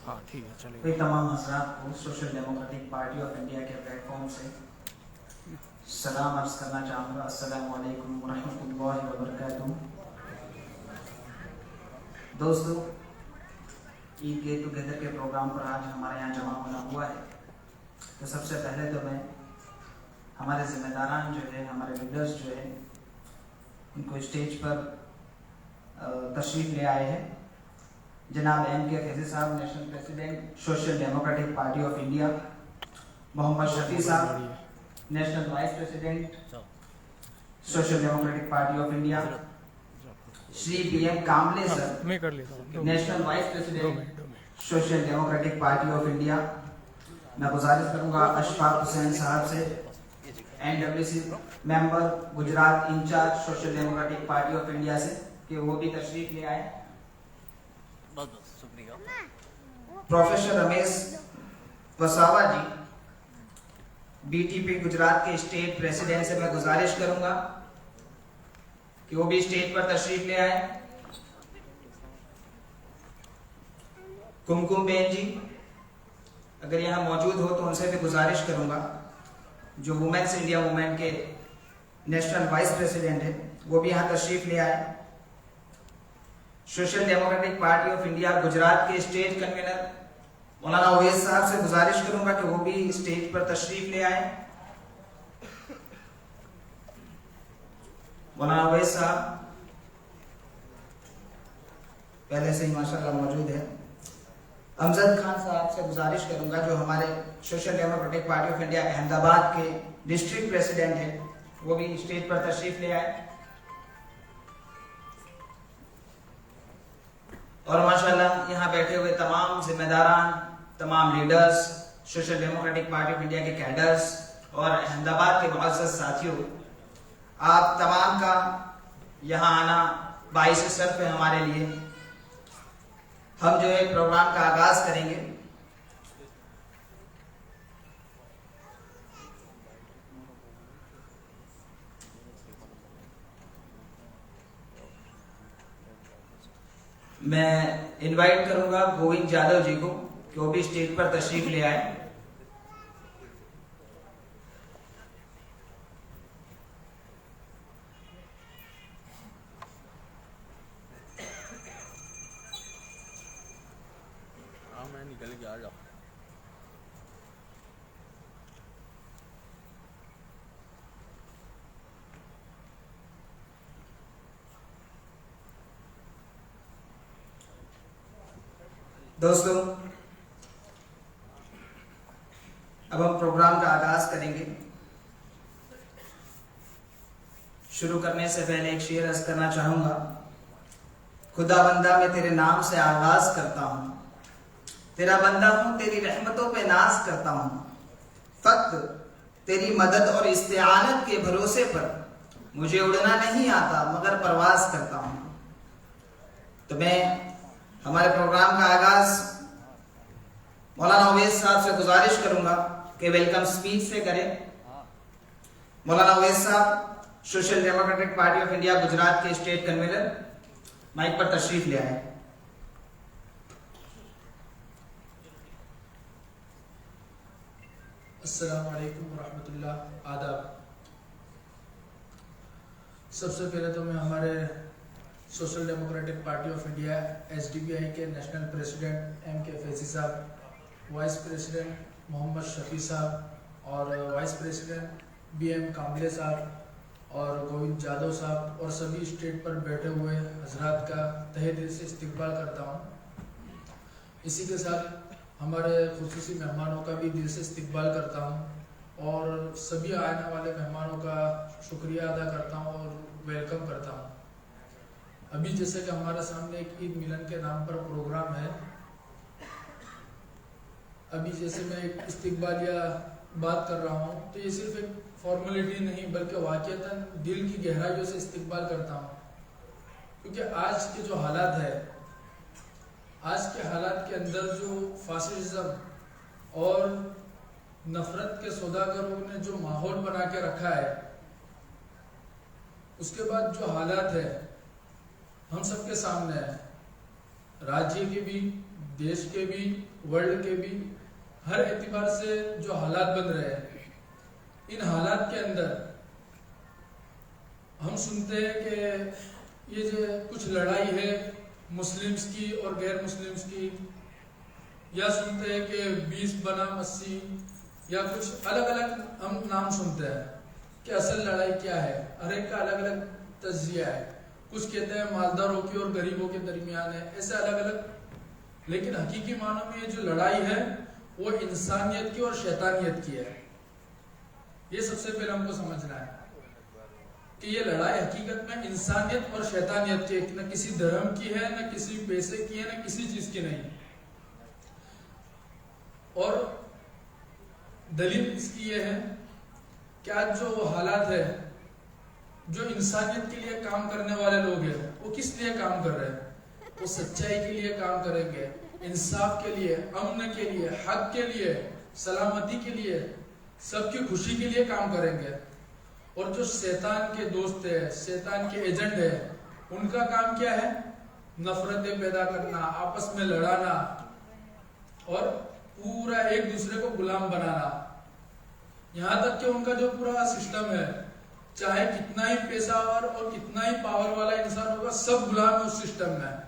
हाँ ठीक है चलेगा। फिर तमाम हजरात को social democratic party of India के प्लेटफॉर्म से सलाम अर्ज करना चाहूँगा। अस्सलामु अलैकुम वरहमतुल्लाहि वबरकातुहू। दोस्तों, ईद गेट टुगेदर के प्रोग्राम पर आज हमारे यहाँ जमा होना हुआ है। तो सबसे पहले तो मैं हमारे जिम्मेदारान जो है, हमारे लीडर्स जो है, उनको स्टेज पर तशरीफ़ ले आए हैं। जनाब M.K. फैज़ी साहब, national president social democratic party of India, Mohammad Shafi साहब, national vice president social democratic party of India, Shri B.M. Kamle sir, मैं कर लेता हूँ, national vice president social democratic party of India. मैं गुजारिश करूंगा अशफाक हुसैन साहब से, NWC member Gujarat incharge social democratic party of India से, कि वो भी तशरीफ ले आए। बहुत बहुत शुक्रिया। प्रोफेसर रमेश वसावा जी, BTP गुजरात के स्टेट प्रेसिडेंट से मैं गुजारिश करूंगा कि वो भी स्टेज पर तशरीफ ले आए। कुमकुम बेन जी अगर यहाँ मौजूद हो तो उनसे भी गुजारिश करूंगा, जो वुमेन्स इंडिया मूवमेंट के नेशनल वाइस प्रेसिडेंट है, वो भी यहाँ तशरीफ ले आए। Social democratic party of India Gujarat के स्टेट कन्वीनर मौलाना अवैस साहब से गुजारिश करूंगा कि वो भी स्टेज पर तशरीफ ले आए। मौलाना अवैस साहब पहले से ही माशाल्लाह मौजूद है। अमजद खान साहब से गुजारिश करूंगा, जो हमारे social democratic party of India Ahmedabad के डिस्ट्रिक्ट प्रेसिडेंट है, वो भी स्टेज पर तशरीफ ले आए। और माशाल्लाह यहाँ बैठे हुए तमाम जिम्मेदारान, तमाम leaders, social democratic party of India के कैडर्स और अहमदाबाद के मुअज़्ज़ज़ साथियों, आप तमाम का यहाँ आना बाइस शर्फ है हमारे लिए। हम जो है प्रोग्राम का आगाज करेंगे। मैं इनवाइट करूंगा गोविंद यादव जी को कि वो भी स्टेज पर तशरीफ ले आए। हाँ मैं निकल के आ जाऊँ। दोस्तों, अब हम प्रोग्राम का आगाज करेंगे। शुरू करने से पहले एक शेर अर्ज करना चाहूंगा। खुदा बंदा मैं तेरे नाम से आगाज करता हूं, तेरा बंदा हूं, तेरी रहमतों पे नाज करता हूं, फक्त तेरी मदद और इस्तेआनत के भरोसे पर मुझे उड़ना नहीं आता मगर परवाज करता हूं। तो मैं हमारे प्रोग्राम का आगाज मौलाना अवैस साहब से गुजारिश करूंगा कि वेलकम स्पीच से करें। मौलाना अवैस साहब, social democratic party of India Gujarat के स्टेट कन्वीनर, माइक पर तशरीफ ले आए। अस्सलाम वालेकुम रहमतुल्लाह, आदाब। सबसे पहले तो मैं हमारे social democratic party of India SDPI के नेशनल प्रेसिडेंट M.K. फैज़ी साहब, वाइस प्रेसिडेंट मोहम्मद शफी साहब और वाइस प्रेसिडेंट B.M. कामले साहब और गोविंद यादव साहब और सभी स्टेज पर बैठे हुए हजरात का तहे दिल से इस्तकबाल करता हूँ। इसी के साथ हमारे खुसूसी मेहमानों का भी दिल से इस्तकबाल करता हूँ और सभी आने वाले मेहमानों का शुक्रिया अदा करता हूँ और वेलकम करता हूँ। अभी जैसे कि हमारे सामने एक ईद मिलन के नाम पर प्रोग्राम है, अभी जैसे मैं एक इस्तकबालिया बात कर रहा हूँ तो ये सिर्फ एक फॉर्मेलिटी नहीं बल्कि वाकईतन दिल की गहराइयों से इस्तकबाल करता हूँ, क्योंकि आज के जो हालात है, आज के हालात के अंदर जो फासिज्म और नफरत के सौदागरों ने जो माहौल बना के रखा है, उसके बाद जो हालात है हम सबके सामने है, राज्य के भी, देश के भी वर्ल्ड के भी हर एतबार से जो हालात बन रहे हैं, इन हालात के अंदर हम सुनते हैं कि ये जो कुछ लड़ाई है मुस्लिम्स की और गैर मुस्लिम्स की, या सुनते हैं कि 20 बनाम 80 या कुछ अलग अलग हम नाम सुनते हैं कि असल लड़ाई क्या है। हर एक का अलग अलग तज्जिया है। कुछ कहते हैं मालदारों की और गरीबों के दरमियान है, ऐसे अलग अलग। लेकिन हकीकी मानों में ये जो लड़ाई है वो इंसानियत की और शैतानियत की है। ये सबसे पहले हमको समझना है कि ये लड़ाई हकीकत में इंसानियत और शैतानियत की, न किसी धर्म की है, न किसी पैसे की है, न किसी चीज की नहीं। और दलील इसकी ये है कि आज जो हालात है, जो इंसानियत के लिए काम करने वाले लोग हैं, वो किस लिए काम कर रहे हैं? वो सच्चाई के लिए काम करेंगे, इंसाफ के लिए, अमन के लिए, हक के लिए, सलामती के लिए, सबकी खुशी के लिए काम करेंगे। और जो शैतान के दोस्त है, शैतान के एजेंट है, उनका काम क्या है? नफरतें पैदा करना, आपस में लड़ाना और पूरा एक दूसरे को गुलाम बनाना। यहां तक कि उनका जो पूरा सिस्टम है, चाहे कितना ही पेशावर और कितना ही पावर वाला इंसान होगा, सब गुलाम है उस सिस्टम में।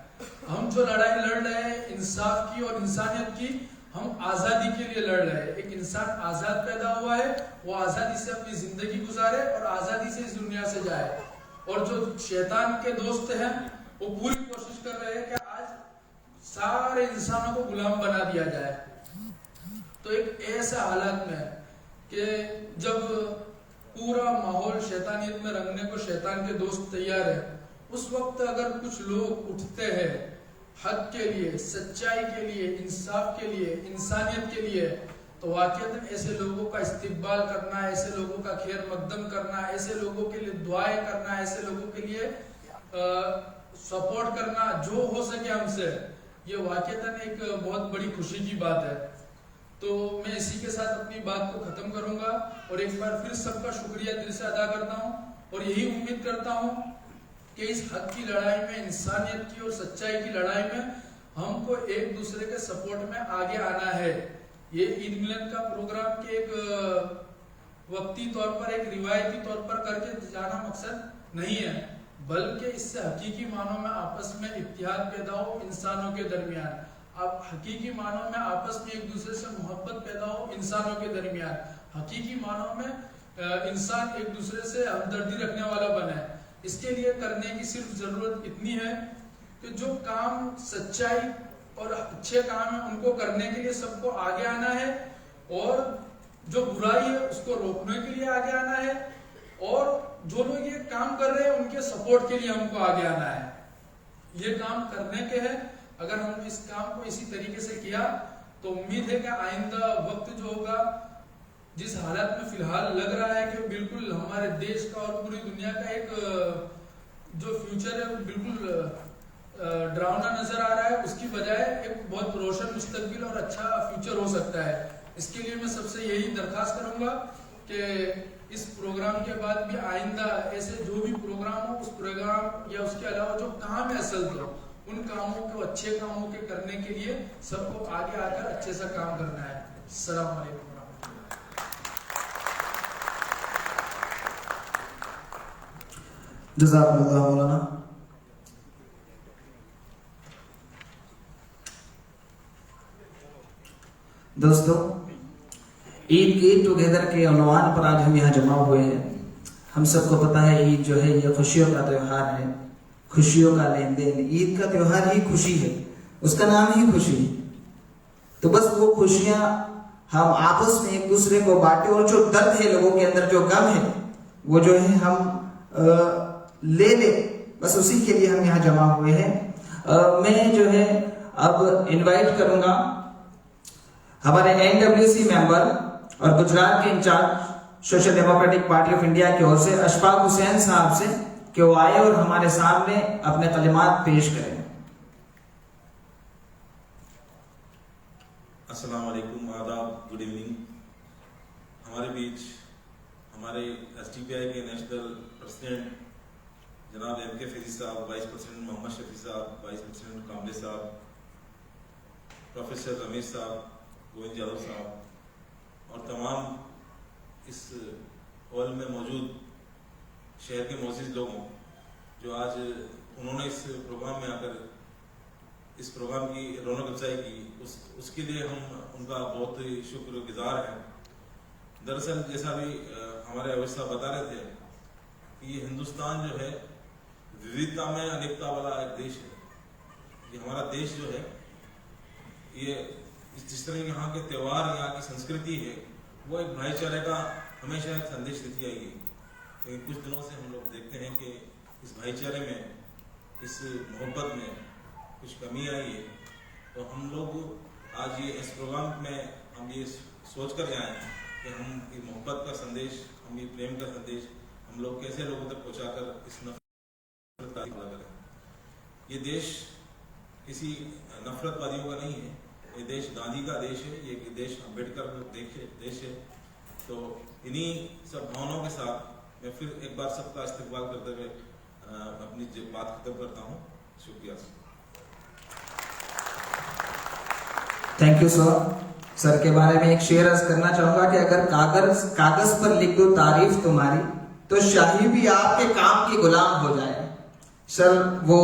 हम जो लड़ाई लड़ रहे हैं इंसाफ की और इंसानियत की, हम आजादी के लिए लड़ रहे हैं। एक इंसान आजाद पैदा हुआ है, वो आजादी से अपनी जिंदगी गुजारे और आजादी से इस दुनिया से जाए। और जो शैतान के दोस्त हैं, वो पूरी कोशिश कर रहे हैं कि आज सारे इंसानों को गुलाम बना दिया जाए। तो एक ऐसा हालात में कि जब पूरा माहौल शैतानियत में रंगने को शैतान के दोस्त तैयार है, उस वक्त अगर कुछ लोग उठते हैं हक के लिए, सच्चाई के लिए, इंसाफ के लिए, इंसानियत के लिए, तो वाकईतन ऐसे लोगों का इस्तिकबाल करना, ऐसे लोगों का खैर मकदम करना, ऐसे लोगों के लिए दुआएं करना, ऐसे लोगों के लिए सपोर्ट करना जो हो सके हमसे, ये वाकईतन एक बहुत बड़ी खुशी की बात है। तो मैं इसी के साथ अपनी बात को खत्म करूंगा और एक बार फिर सबका शुक्रिया दिल से अदा करता हूं और यही उम्मीद करता हूं कि इस हक की लड़ाई में, इंसानियत की और सच्चाई की लड़ाई में हमको एक दूसरे के सपोर्ट में आगे आना है। ये ईद मिलन का प्रोग्राम के एक वक्ती तौर पर, एक रिवायती तौर पर करके जाना मकसद नहीं है, बल्कि इससे हकीकी मानों में आपस में इत्तेहाद पैदा हो इंसानों के दरमियान। अब हकीकी मानों में आपस में एक दूसरे से मोहब्बत पैदा हो इंसानों के दरमियान। हकीकी मानों में इंसान एक दूसरे से हमदर्दी रखने वाला बने। इसके लिए करने की सिर्फ जरूरत इतनी है कि जो काम सच्चाई और अच्छे काम है उनको करने के लिए सबको आगे आना है, और जो बुराई है उसको रोकने के लिए आगे आना है, और जो लोग ये काम कर रहे हैं उनके सपोर्ट के लिए हमको आगे आना है। ये काम करने के हैं। अगर हम इस काम को इसी तरीके से किया तो उम्मीद है कि आइंदा वक्त जो होगा, जिस हालत में फिलहाल लग रहा है कि बिल्कुल हमारे देश का और पूरी दुनिया का एक जो फ्यूचर है बिल्कुल डरावना नजर आ रहा है, उसकी बजाय एक बहुत रोशन मुस्तकबिल और अच्छा फ्यूचर हो सकता है। इसके लिए मैं सबसे यही दरखास्त करूंगा कि इस प्रोग्राम के बाद भी आइंदा ऐसे जो भी प्रोग्राम हो, उस प्रोग्राम या उसके अलावा जो काम है असल तो उन कामों को, अच्छे कामों के करने के लिए सबको आगे आकर अच्छे से काम करना है। अस्सलाम वालेकुम। जज़ाकल्लाह मौलाना। दोस्तों, ईद गेट टुगेदर के उन्वान पर आज हम यहाँ जमा हुए हैं। हम सबको पता है ईद जो है ये खुशियों का त्योहार है, खुशियों का लेन देन। ईद का त्योहार ही खुशी है, उसका नाम ही खुशी है। तो बस वो खुशियां हम आपस में एक दूसरे को बांटे, और जो दर्द है लोगों के अंदर, जो गम है, वो जो है हम ले ले, बस उसी के लिए हम यहाँ जमा हुए हैं। मैं जो है अब इनवाइट करूंगा हमारे NWC मेंबर और गुजरात के in charge social democratic party of India की ओर से अशफाक हुसैन साहब से कि वो आए और हमारे सामने अपने कलिमात पेश करें। अस्सलाम वालेकुम, आदाब, गुड इवनिंग। हमारे बीच हमारे SDPI के नेशनल प्रेसिडेंट जनाब MK फैजी साहब, वाइस प्रेसिडेंट मोहम्मद शफी साहब, वाइस प्रेसिडेंट कामले साहब, प्रोफेसर रमेश साहब, गोविंद यादव साहब और तमाम इस हॉल में मौजूद शहर के मोअज़्ज़िज़ लोगों जो आज उन्होंने इस प्रोग्राम में आकर इस प्रोग्राम की रौनक अफजाई की, उसके लिए हम उनका बहुत ही शुक्रगुजार हैं। दरअसल जैसा भी हमारे अवैध साहब बता रहे थे कि ये हिंदुस्तान जो है विविधता में अनेकता वाला एक देश है। ये हमारा देश जो है ये जिस तरह यहाँ के त्यौहार, यहाँ की संस्कृति है, वो एक भाईचारे का हमेशा एक संदेश देती आएगी। लेकिन कुछ दिनों से हम लोग देखते हैं कि इस भाईचारे में, इस मोहब्बत में कुछ कमी आई है। तो हम लोग आज ये इस प्रोग्राम में हम ये सोच कर आए कि हम ये मोहब्बत का संदेश, हम ये प्रेम का संदेश हम लोग कैसे लोगों तक पहुँचाकर इस नफरत का हल करें। ये देश किसी नफरतवादियों का नहीं है, ये देश गांधी का देश है, ये देश अम्बेडकर का देश है। तो इन्हीं सब भावनाओं के साथ मैं फिर एक बार सबका इस्तेमाल करते हुए अपनी बात खत्म करता हूँ। शुक्रिया। Thank you sir. सर के बारे में एक शेर अर्ज करना चाहूंगा कि अगर कागज पर लिख दो तारीफ तुम्हारी तो शाही भी आपके काम की गुलाम हो जाए। सर वो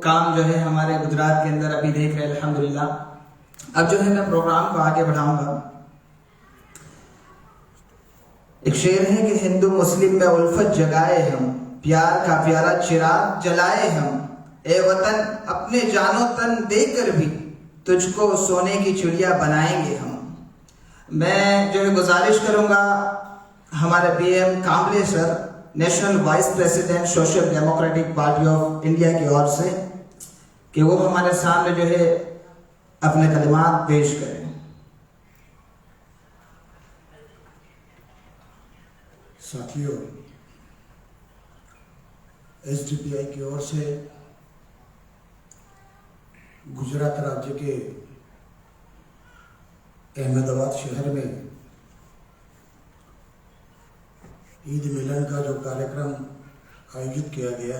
काम जो है हमारे गुजरात के अंदर अभी देख रहे हैं अल्हम्दुलिल्लाह। अब जो है मैं प्रोग्राम को आगे बढ़ाऊंगा। एक शेर है कि हिंदू मुस्लिम में उल्फत जगाए हम, प्यार का प्यारा चिराग जलाए हम, ए वतन अपने जानो तन देकर भी तुझको सोने की चिड़िया बनाएंगे हम। मैं जो है गुजारिश करूंगा हमारे BM Kamble sir, national vice president social democratic party of India की ओर से, कि वो हमारे सामने जो है अपने कलिमात पेश करें। साथियों, एसडीपीआई की ओर से गुजरात राज्य के अहमदाबाद शहर में ईद मिलन का जो कार्यक्रम आयोजित किया गया,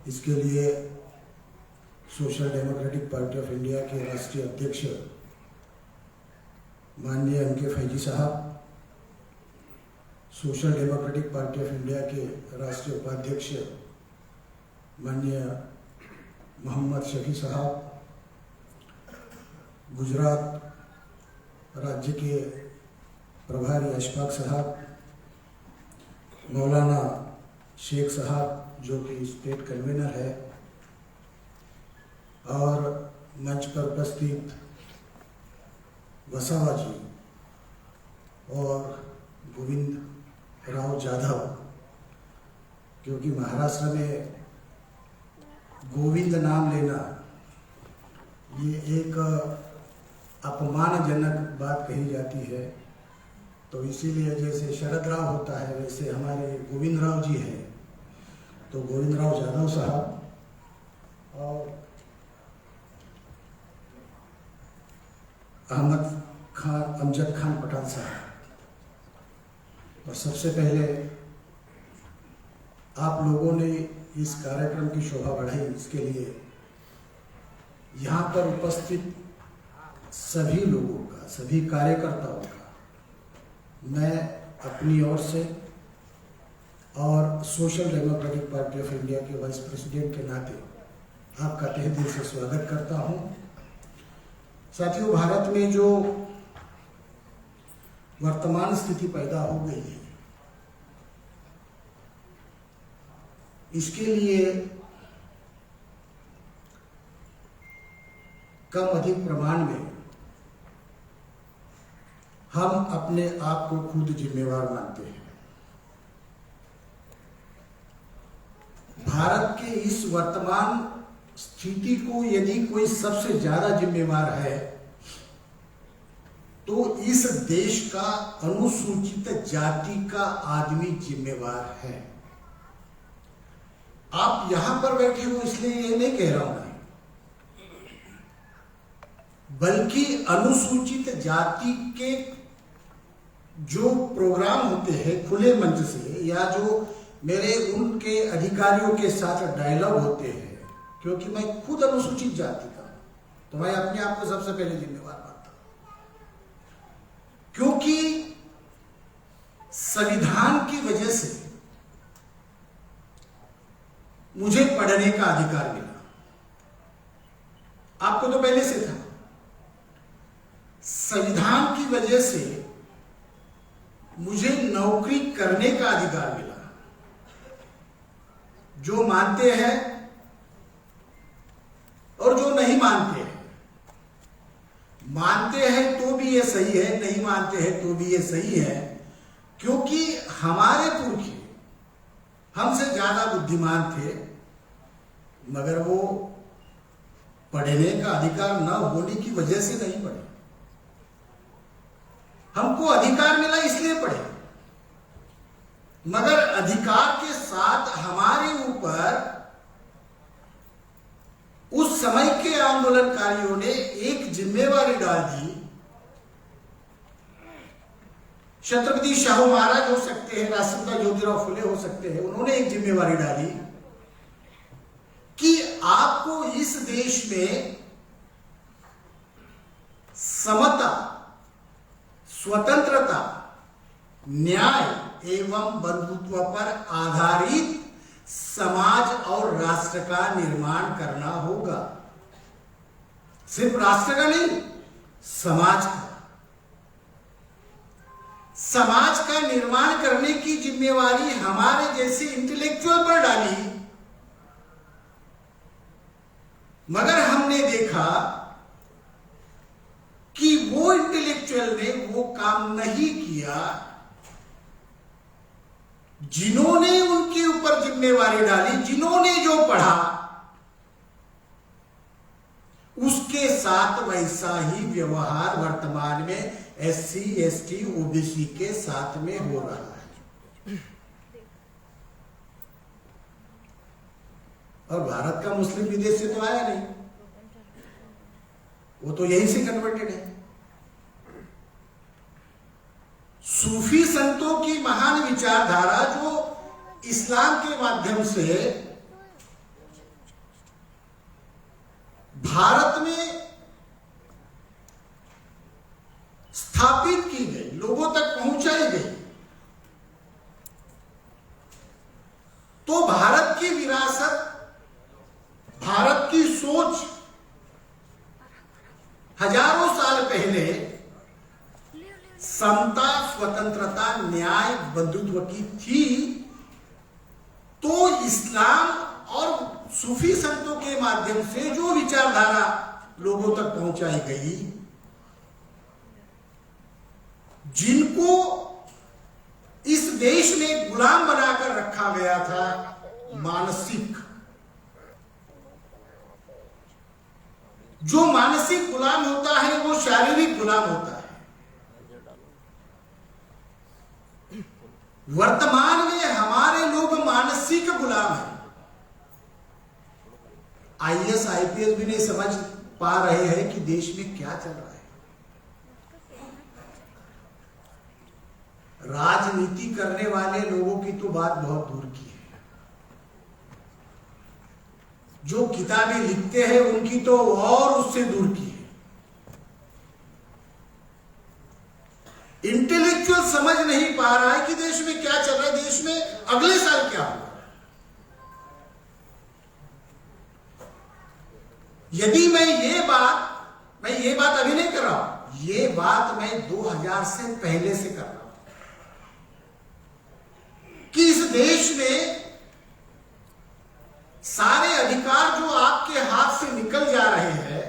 इसके लिए social democratic party of India के राष्ट्रीय अध्यक्ष माननीय एम.के. फैजी साहब, social democratic party of India के राष्ट्रीय उपाध्यक्ष माननीय मोहम्मद शफी साहब, गुजरात राज्य के प्रभारी अशफाक साहब, मौलाना शेख साहब जो कि स्टेट कन्वीनर है, और मंच पर उपस्थित वसावा जी और गोविंद राव जाधव, क्योंकि महाराष्ट्र में गोविंद नाम लेना ये एक अपमानजनक बात कही जाती है, तो इसीलिए जैसे शरद राव होता है वैसे हमारे गोविंद राव जी हैं, तो गोविंद राव जाधव साहब और अमजद खान पठान साहब। और सबसे पहले आप लोगों ने इस कार्यक्रम की शोभा बढ़ाई, इसके लिए यहाँ पर उपस्थित सभी लोगों का, सभी कार्यकर्ताओं का मैं अपनी ओर से और social democratic party of India के वाइस प्रेसिडेंट के नाते आपका तहे दिल से स्वागत करता हूँ। साथियों, भारत में जो वर्तमान स्थिति पैदा हो गई है, इसके लिए कम अधिक प्रमाण में हम अपने आप को खुद जिम्मेवार मानते हैं। भारत के इस वर्तमान स्थिति को यदि कोई सबसे ज्यादा जिम्मेवार है तो इस देश का अनुसूचित जाति का आदमी जिम्मेवार है। आप यहां पर बैठे हो इसलिए ये नहीं कह रहा हूं मैं, बल्कि अनुसूचित जाति के जो प्रोग्राम होते हैं खुले मंच से, या जो मेरे उनके अधिकारियों के साथ डायलॉग होते हैं, क्योंकि मैं खुद अनुसूचित जाति का हूं, तो मैं अपने आप को सबसे पहले जिम्मेवार मानता हूं, क्योंकि संविधान की वजह से मुझे पढ़ने का अधिकार मिला। आपको तो पहले से था। संविधान की वजह से मुझे नौकरी करने का अधिकार मिला। जो मानते हैं और जो नहीं मानते हैं, मानते हैं तो भी ये सही है, नहीं मानते हैं तो भी ये सही है, क्योंकि हमारे पुरखे हमसे ज्यादा बुद्धिमान थे, मगर वो पढ़ने का अधिकार न होने की वजह से नहीं पढ़े। हमको अधिकार मिला इसलिए पढ़े, मगर अधिकार के साथ हमारे ऊपर उस समय के आंदोलनकारियों ने एक जिम्मेवारी डाल दी। छत्रपति शाहू महाराज हो सकते हैं, राष्ट्रपिता ज्योतिराव फुले हो सकते हैं, उन्होंने एक जिम्मेवारी डाली कि आपको इस देश में समता, स्वतंत्रता, न्याय एवं बंधुत्व पर आधारित समाज और राष्ट्र का निर्माण करना होगा। सिर्फ राष्ट्र का नहीं, समाज का। समाज का निर्माण करने की जिम्मेवारी हमारे जैसे इंटेलेक्चुअल पर डाली, मगर हमने देखा कि वो इंटेलेक्चुअल ने वो काम नहीं किया जिन्होंने उनके ऊपर जिम्मेवारी डाली। जिन्होंने जो पढ़ा उसके साथ वैसा ही व्यवहार वर्तमान में SC, ST, OBC के साथ में हो रहा है। और भारत का मुस्लिम विदेश से तो आया नहीं, वो तो यहीं से कन्वर्टेड है। सूफी संतों की महान विचारधारा जो इस्लाम के माध्यम से भारत में स्थापित की गई, लोगों तक पहुंचाई गई, तो भारत की विरासत, भारत की सोच हजारों साल पहले समता, स्वतंत्रता, न्याय, बंधुत्व की थी। तो इस्लाम और सूफी संतों के माध्यम से जो विचारधारा लोगों तक पहुंचाई गई, जिनको इस देश में गुलाम बनाकर रखा गया था, मानसिक, जो मानसिक गुलाम होता है वो शारीरिक गुलाम होता है। वर्तमान में हमारे लोग मानसिक गुलाम हैं। IAS, IPS भी नहीं समझ पा रहे हैं कि देश में क्या चल रहा है। राजनीति करने वाले लोगों की तो बात बहुत दूर की है, जो किताबें लिखते हैं उनकी तो और उससे दूर की है। इंटेलेक्चुअल समझ नहीं पा रहा है कि देश में क्या चल रहा है, देश में अगले साल क्या होगा। यदि मैं ये बात अभी नहीं कर रहा हूं, ये बात मैं 2000 से पहले से कर रहा हूं कि इस देश में सारे अधिकार जो आपके हाथ से निकल जा रहे हैं,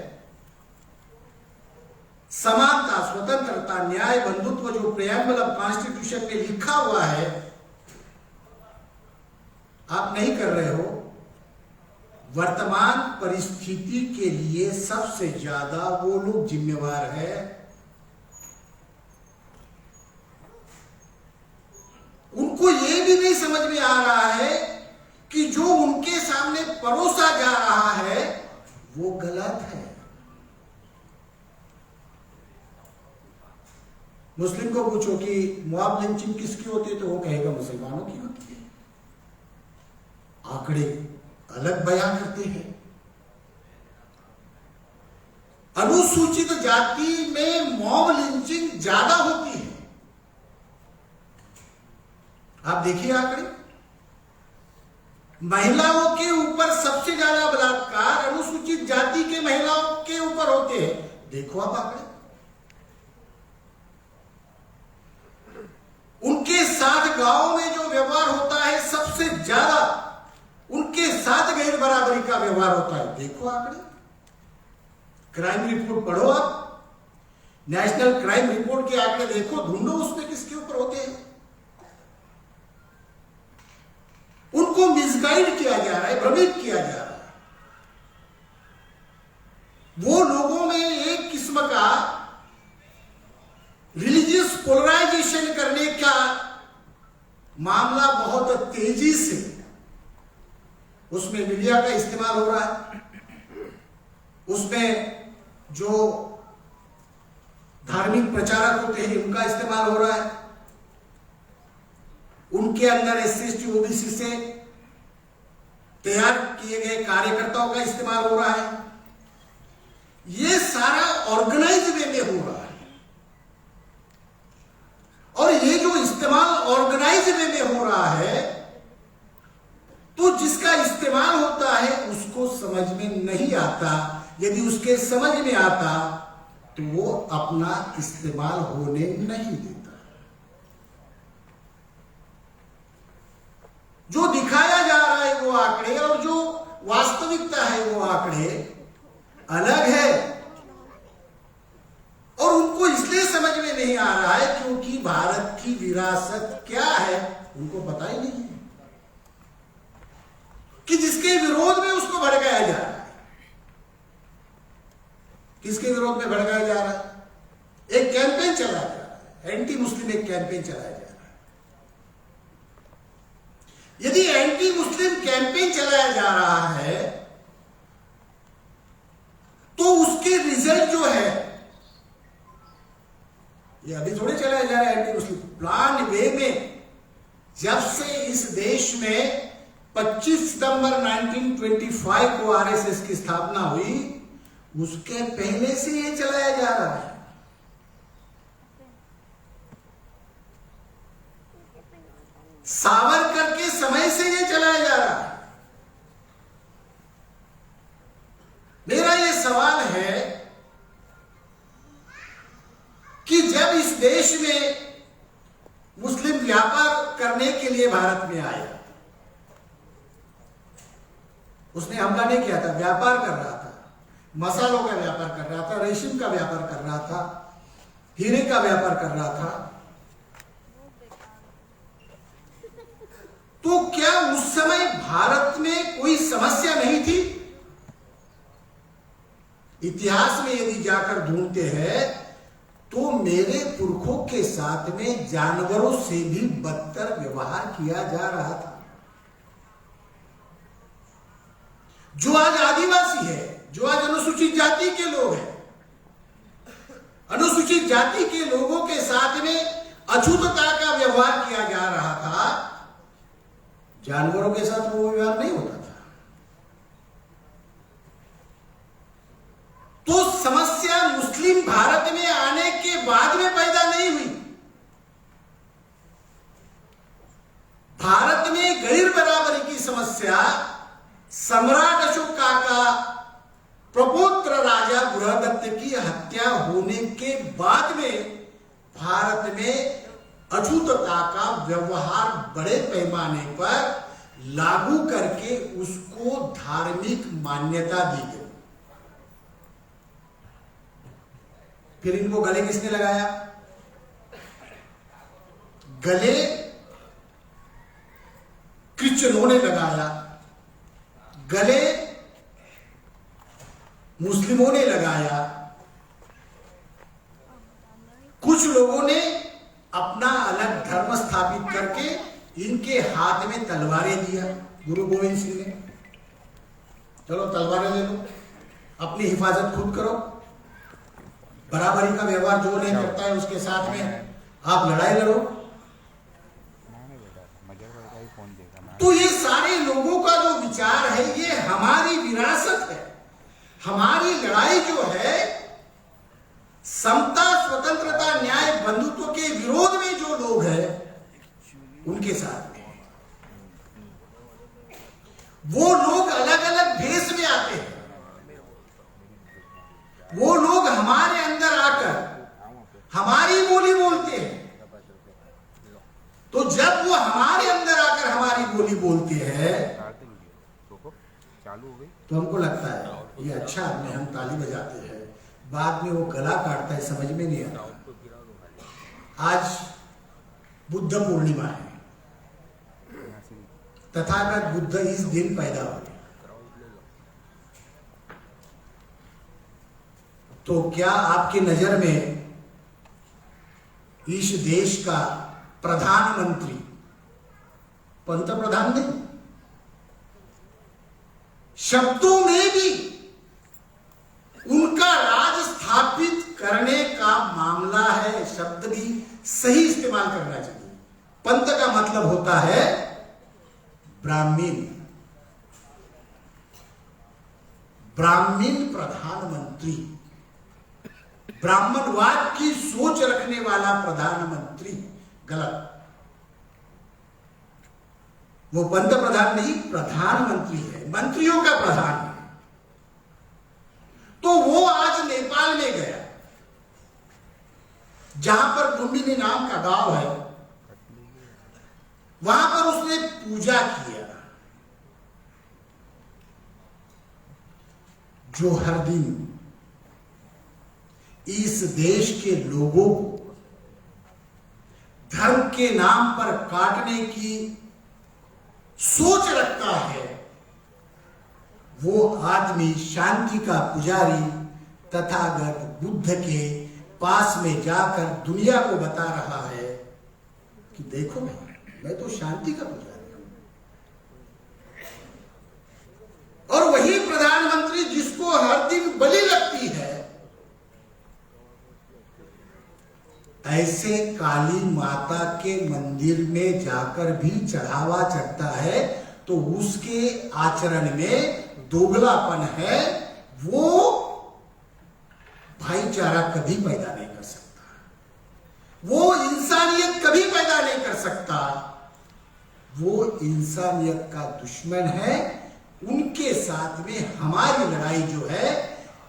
समानता, स्वतंत्रता, न्याय, बंधुत्व, जो प्रेएम्बल ऑफ कॉन्स्टिट्यूशन में लिखा हुआ है, आप नहीं कर रहे हो। वर्तमान परिस्थिति के लिए सबसे ज्यादा वो लोग जिम्मेवार है, उनको ये भी नहीं समझ में आ रहा है कि जो उनके सामने परोसा जा रहा है वो गलत है। मुस्लिम को पूछो कि मॉब लिंचिंग किसकी होती है, तो वो कहेगा मुसलमानों की होती है। आंकड़े अलग बयान करते हैं। अनुसूचित जाति में मॉब लिंचिंग ज्यादा होती है। आप देखिए आंकड़े, महिलाओं के ऊपर सबसे ज्यादा बलात्कार अनुसूचित जाति के महिलाओं के ऊपर होते हैं। देखो आप आंकड़े, उनके साथ गांव में जो व्यवहार होता है सबसे ज्यादा उनके साथ गैर बराबरी का व्यवहार होता है। देखो आंकड़े, क्राइम रिपोर्ट पढ़ो आप, नेशनल क्राइम रिपोर्ट के आंकड़े देखो, ढूंढो उसमें किसके ऊपर होते हैं। उनको मिसगाइड किया जा रहा है, भ्रमित किया जा रहा है। वो लोगों में एक किस्म का रिलीजियस पोलराइजेशन करने का मामला बहुत तेजी से उसमें मीडिया का इस्तेमाल हो रहा है, उसमें जो धार्मिक प्रचारक होते हैं उनका इस्तेमाल हो रहा है, उनके अंदर SC/ST OBC से तैयार किए गए कार्यकर्ताओं का इस्तेमाल हो रहा है। ये सारा ऑर्गेनाइज वे में हो रहा है, और ये जो इस्तेमाल ऑर्गेनाइज वे में हो रहा है, तो जिसका इस्तेमाल होता है उसको समझ में नहीं आता। यदि उसके समझ में आता तो वो अपना इस्तेमाल होने नहीं देता। जो दिखाया जा रहा है वो आंकड़े और जो वास्तविकता है वो आंकड़े अलग है, और उनको इसलिए समझ में नहीं आ रहा है क्योंकि भारत की विरासत क्या है उनको पता ही नहीं है, कि जिसके विरोध में उसको भड़काया जा रहा है। किसके विरोध में भड़काया जा रहा है? एक कैंपेन चलाया जा रहा है, एंटी मुस्लिम एक कैंपेन चलाया जा रहा है। यदि एंटी मुस्लिम कैंपेन चलाया जा रहा है तो उसके रिजल्ट जो है, ये अभी थोड़े चलाया जा रहा है एंटी मुस्लिम, प्लान वे में जब से इस देश में 25 सितंबर 1925 को RSS की स्थापना हुई, उसके पहले से ये चलाया जा रहा है। सावरकर के समय से ये चलाया जा रहा है। मेरा ये सवाल है कि जब इस देश में मुस्लिम व्यापार करने के लिए भारत में आया, उसने हमला नहीं किया था, व्यापार कर रहा था, मसालों का व्यापार कर रहा था, रेशम का व्यापार कर रहा था, हीरे का व्यापार कर रहा था। तो क्या उस समय भारत में कोई समस्या नहीं थी? इतिहास में यदि जाकर ढूंढते हैं तो मेरे पुरखों के साथ में जानवरों से भी बदतर व्यवहार किया जा रहा था। जो आज आदिवासी है, जो आज अनुसूचित जाति के लोग हैं, अनुसूचित जाति के लोगों के साथ में अछूतता का व्यवहार किया जा रहा था, जानवरों के साथ वो व्यवहार नहीं होता था। तो समस्या मुस्लिम भारत में आने के बाद में पैदा नहीं हुई। भारत में गैर बराबरी की समस्या सम्राट अशोका का प्रपौत्र राजा बृहदत्त की हत्या होने के बाद में भारत में अछूतता का व्यवहार बड़े पैमाने पर लागू करके उसको धार्मिक मान्यता दी गई। फिर इनको गले किसने लगाया? गले क्रिश्चियनों ने लगाया, गले मुस्लिमों ने लगाया, कुछ लोगों ने अपना अलग धर्म स्थापित करके इनके हाथ में तलवारें दिया। गुरु गोविंद सिंह ने, चलो तलवारें ले लो, अपनी हिफाजत खुद करो, बराबरी का व्यवहार जो नहीं करता है उसके साथ में आप लड़ाई लड़ो। तो ये सारे लोगों का जो विचार है, ये हमारी विरासत है। हमारी लड़ाई जो है समता, स्वतंत्रता, न्याय, बंधुत्व के विरोध में जो लोग हैं उनके साथ में वो लोग अलग अलग भेष में आते हैं। वो लोग हमारे अंदर आकर हमारी बोली बोलते हैं। तो जब वो हमारे अंदर आकर हमारी बोली बोलते हैं तो हमको लगता है ये अच्छा आदमी, हम ताली बजाते हैं। बाद में वो गला काटता है, समझ में नहीं आता। आज बुद्ध पूर्णिमा है, तथागत बुद्ध इस दिन पैदा हुए। तो क्या आपकी नजर में इस देश का प्रधानमंत्री, पंत प्रधान नहीं, शब्दों में भी उनका राज स्थापित करने का मामला है? शब्द भी सही इस्तेमाल करना चाहिए। पंत का मतलब होता है ब्राह्मीण, ब्राह्मीण प्रधानमंत्री, ब्राह्मणवाद की सोच रखने वाला प्रधानमंत्री। गलत, वो पंत प्रधान नहीं, प्रधानमंत्री है, मंत्रियों का प्रधान है। तो वो आज नेपाल में गया, जहां पर लुम्बिनी नाम का गांव है, वहां पर उसने पूजा किया। जो हर दिन इस देश के लोगों को धर्म के नाम पर काटने की सोच रखता है, वो आदमी शांति का पुजारी तथागत बुद्ध के पास में जाकर दुनिया को बता रहा है कि देखो मैं तो शांति का पुजारी हूं। और वही प्रधानमंत्री जिसको हर दिन बलि लगती है, ऐसे काली माता के मंदिर में जाकर भी चढ़ावा चढ़ता है, तो उसके आचरण में दोगलापन है। वो भाईचारा कभी पैदा नहीं कर सकता, वो इंसानियत कभी पैदा नहीं कर सकता। वो इंसानियत का दुश्मन है। उनके साथ में हमारी लड़ाई जो है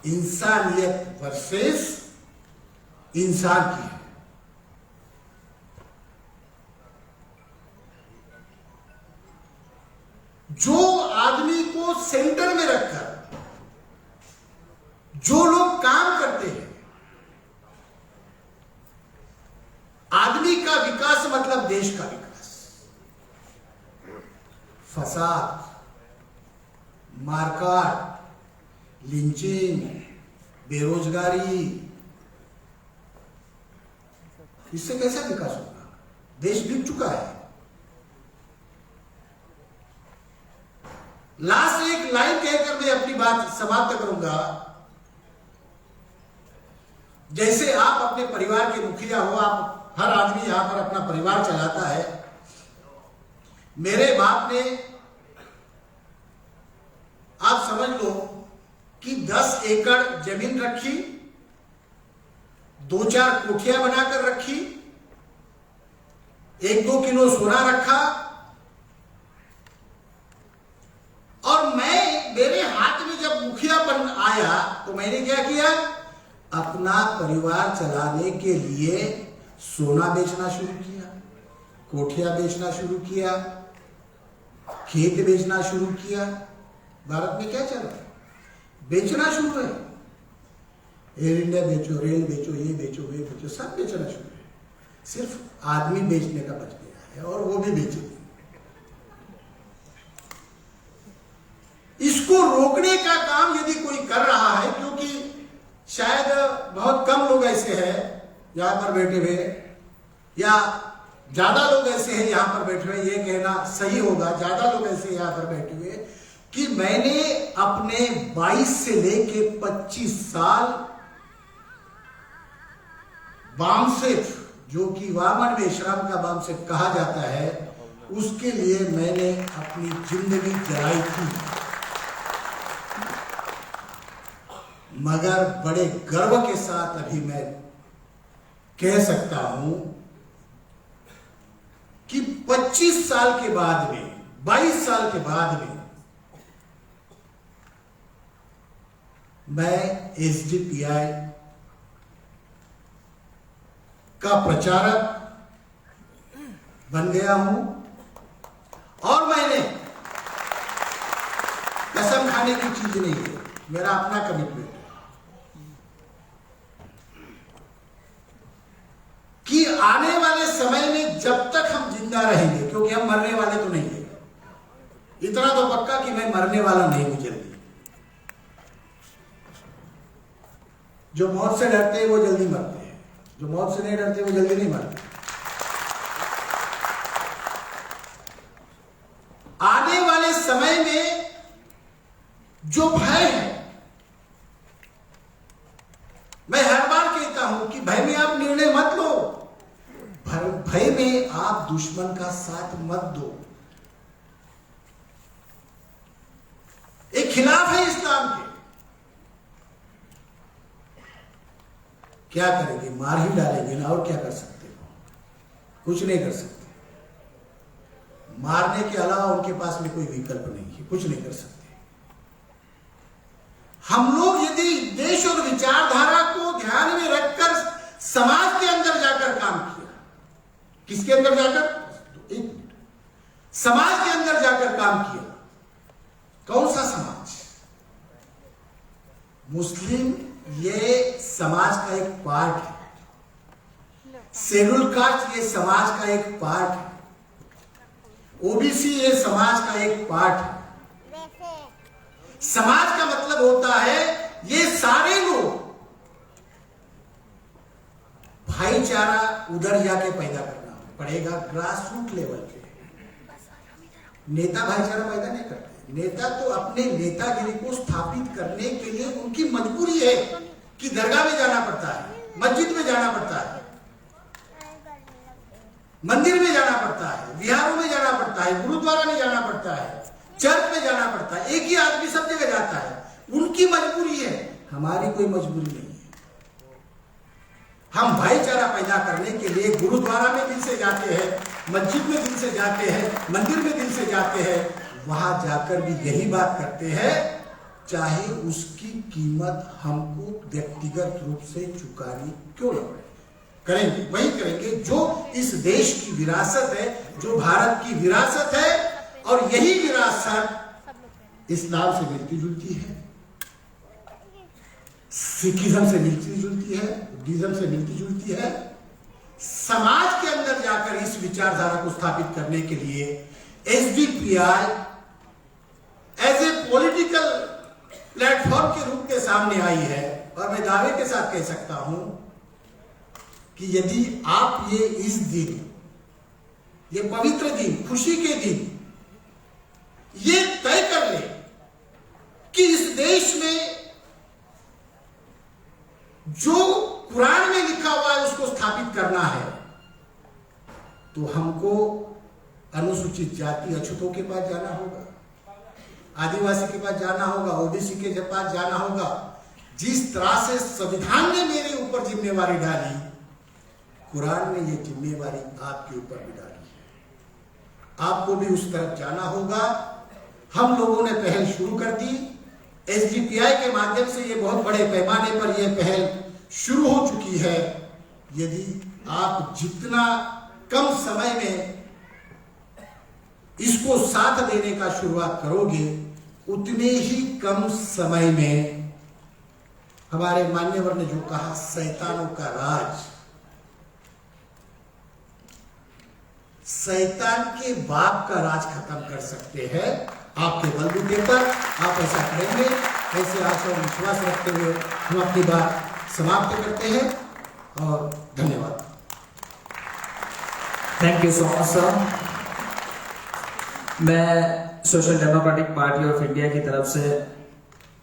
इंसानियत वर्सेस इंसान की है। जो आदमी को सेंटर में रखकर जो लोग काम करते हैं, आदमी का विकास मतलब देश का विकास। फसाद, मारकाट, लिंचिंग, बेरोजगारी, इससे कैसा विकास होगा? देश बिक चुका है। लास्ट एक लाइन कहकर मैं अपनी बात समाप्त करूंगा। जैसे आप अपने परिवार के मुखिया हो, आप हर आदमी यहां पर अपना परिवार चलाता है। मेरे बाप ने, आप समझ लो कि 10 एकड़ जमीन रखी, 2-4 कोठियां बनाकर रखी, 1-2 किलो सोना रखा, और मेरे हाथ में जब मुखियापन आया तो मैंने क्या किया? अपना परिवार चलाने के लिए सोना बेचना शुरू किया, कोठियां बेचना शुरू किया, खेत बेचना शुरू किया। भारत में क्या चल रहा है? बेचना शुरू है। एयर इंडिया बेचो, रेल बेचो, ये बेचो, वे बेचो, सब बेचना शुरू है। सिर्फ आदमी बेचने का बच गया है, और वो भी बेचेंगे। इसको रोकने का काम यदि कोई कर रहा है, क्योंकि शायद बहुत कम लोग ऐसे हैं यहां पर बैठे हुए, या ज्यादा लोग ऐसे हैं यहां पर बैठे हुए, ये कहना सही होगा, ज्यादा लोग ऐसे यहां पर बैठे हुए, कि मैंने अपने 22 से लेके 25 साल वामसेफ, जो कि वामन में श्रम का वामसेफ कहा जाता है, उसके लिए मैंने अपनी जिंदगी जलाई थी। मगर बड़े गर्व के साथ अभी मैं कह सकता हूं कि 25 साल के बाद में, 22 साल के बाद में मैं एसडीपीआई का प्रचारक बन गया हूं और मैंने कसम खाने की चीज नहीं है, मेरा अपना कमिटमेंट है कि आने वाले समय में जब तक हम जिंदा रहेंगे, क्योंकि हम मरने वाले तो नहीं है, इतना तो पक्का कि मैं मरने वाला नहीं हूं जल्दी। जो मौत से डरते हैं वो जल्दी मरते हैं, जो मौत से नहीं डरते वो जल्दी नहीं मरते। आने वाले समय में जो भय है, मैं हर बार कहता हूं कि भय में आप निर्णय मत लो, भय में आप दुश्मन का साथ मत दो। एक खिलाफ है इस्लाम के, क्या करेंगे, मार ही डालेंगे ना, और क्या कर सकते हो, कुछ नहीं कर सकते। मारने के अलावा उनके पास में कोई विकल्प नहीं है, कुछ नहीं कर सकते। हम लोग यदि देश और विचारधारा को ध्यान में रखकर समाज के अंदर जाकर काम किया, किसके अंदर जाकर, एक मिनट, समाज के अंदर जाकर काम किया, कौन सा समाज, मुस्लिम ये समाज का एक पार्ट है, शेड्यूल कास्ट ये समाज का एक पार्ट है, ओबीसी ये समाज का एक पार्ट है। समाज का मतलब होता है ये सारे लोग, भाईचारा उधर जाके पैदा करना पड़ेगा, ग्रास रूट लेवल पे। नेता भाईचारा पैदा नहीं करते, नेता तो अपने नेतागिरी को स्थापित करने के लिए उनकी मजबूरी है कि दरगाह में जाना पड़ता है, मस्जिद में जाना पड़ता है, मंदिर में जाना पड़ता है, विहारों में जाना पड़ता है, गुरुद्वारा में जाना पड़ता है, चर्च में जाना पड़ता है। एक ही आदमी सब जगह जाता है, उनकी मजबूरी है, हमारी कोई मजबूरी नहीं है। हम भाईचारा पैदा करने के लिए गुरुद्वारा में दिल से जाते हैं, मस्जिद में दिल से जाते हैं, मंदिर में दिल से जाते हैं, वहां जाकर भी यही बात करते हैं, चाहे उसकी कीमत हमको व्यक्तिगत रूप से चुकानी क्यों न पड़े, करेंगे, वही करेंगे जो इस देश की विरासत है, जो भारत की विरासत है। और यही विरासत इस्लाम से मिलती जुलती है, सिखिज्म से मिलती जुलती है, बुद्धिज्म से मिलती जुलती है। समाज के अंदर जाकर इस विचारधारा को स्थापित करने के लिए SDPI as a political platform के रूप में सामने आई है। और मैं दावे के साथ कह सकता हूं कि यदि आप ये इस दिन, ये पवित्र दिन, खुशी के दिन, ये तय कर ले कि इस देश में जो कुरान में लिखा हुआ है उसको स्थापित करना है, तो हमको अनुसूचित जाति अछूतों के पास जाना होगा, आदिवासी के पास जाना होगा, ओबीसी के पास जाना होगा। जिस तरह से संविधान ने मेरे ऊपर जिम्मेवारी डाली, कुरान ने ये जिम्मेवारी आपके ऊपर भी डाली है, आपको भी उस तरफ जाना होगा। हम लोगों ने पहल शुरू कर दी, एसडीपीआई के माध्यम से ये बहुत बड़े पैमाने पर यह पहल शुरू हो चुकी है। यदि आप जितना कम समय में इसको साथ देने का शुरुआत करोगे, उतने ही कम समय में हमारे मान्यवर ने जो कहा, शैतानों का राज, शैतान के बाप का राज खत्म कर सकते हैं आपके बलबूते पर। आप ऐसा करेंगे, ऐसे आशा और विश्वास रखते हुए हम अपनी बात समाप्त करते हैं और धन्यवाद। Thank you so much sir. मैं social democratic party of India की तरफ से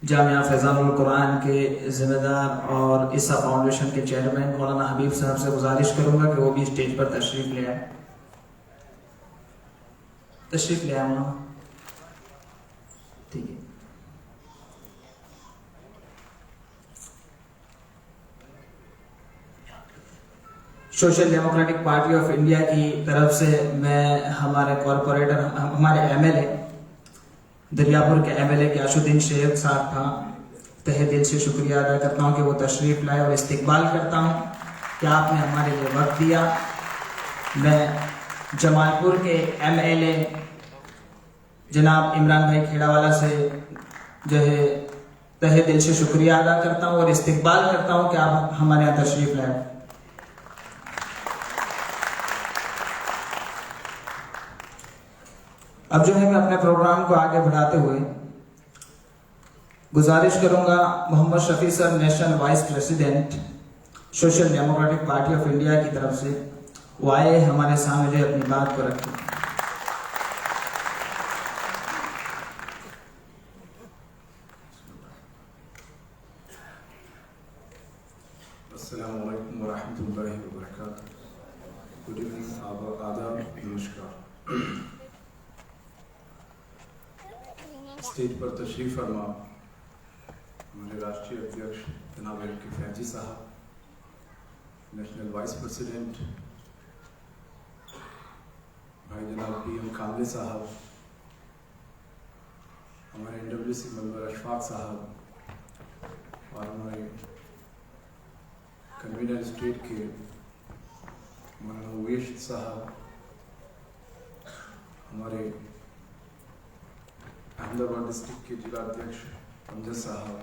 जामिया फैजानुल कुरान के जिम्मेदार और ईसा फाउंडेशन के चेयरमैन मौलाना हबीब साहब से गुजारिश करूंगा कि वो भी स्टेज पर तशरीफ ले आए। तशरीफ ले आए वहां, ठीक है। Social democratic party of India की तरफ से मैं हमारे कॉरपोरेटर, हमारे एमएलए, दरियापुर के एमएलए के आशुद्दीन शेख साहब का तहे दिल से शुक्रिया अदा करता हूं कि वो तशरीफ़ लाए और इस्तकबाल करता हूं कि आपने हमारे लिए वक्त दिया। मैं जमालपुर के एमएलए जनाब इमरान भाई खेड़ावाला से जो है तहे दिल से शुक्रिया अदा करता हूं और इस्तकबाल करता हूं कि आप हमारे यहाँ तशरीफ़ लाए। अब जो है मैं अपने प्रोग्राम को आगे बढ़ाते हुए गुजारिश करूंगा Mohammad Shafi sir, national vice president social democratic party of India की तरफ से, वो आए हमारे सामने जो अपनी बात को रखें। अस्सलाम वालेकुम वरहमतुल्लाहि वबरकातुहू। गुड इवनिंग, आदाब, नमस्कार। स्टेज पर तशरीफ फरमा हमारे राष्ट्रीय अध्यक्ष जनाब एम.के. फैजी साहब, नेशनल वाइस प्रेसिडेंट भाई जनाब पी.एम. कामले साहब, हमारे NWC मेंबर अशफाक साहब और हमारे कन्वीनर स्टेट के मौलाना उवैस साहब, हमारे अहमदाबाद डिस्ट्रिक्ट के जिला अध्यक्ष अमजद साहब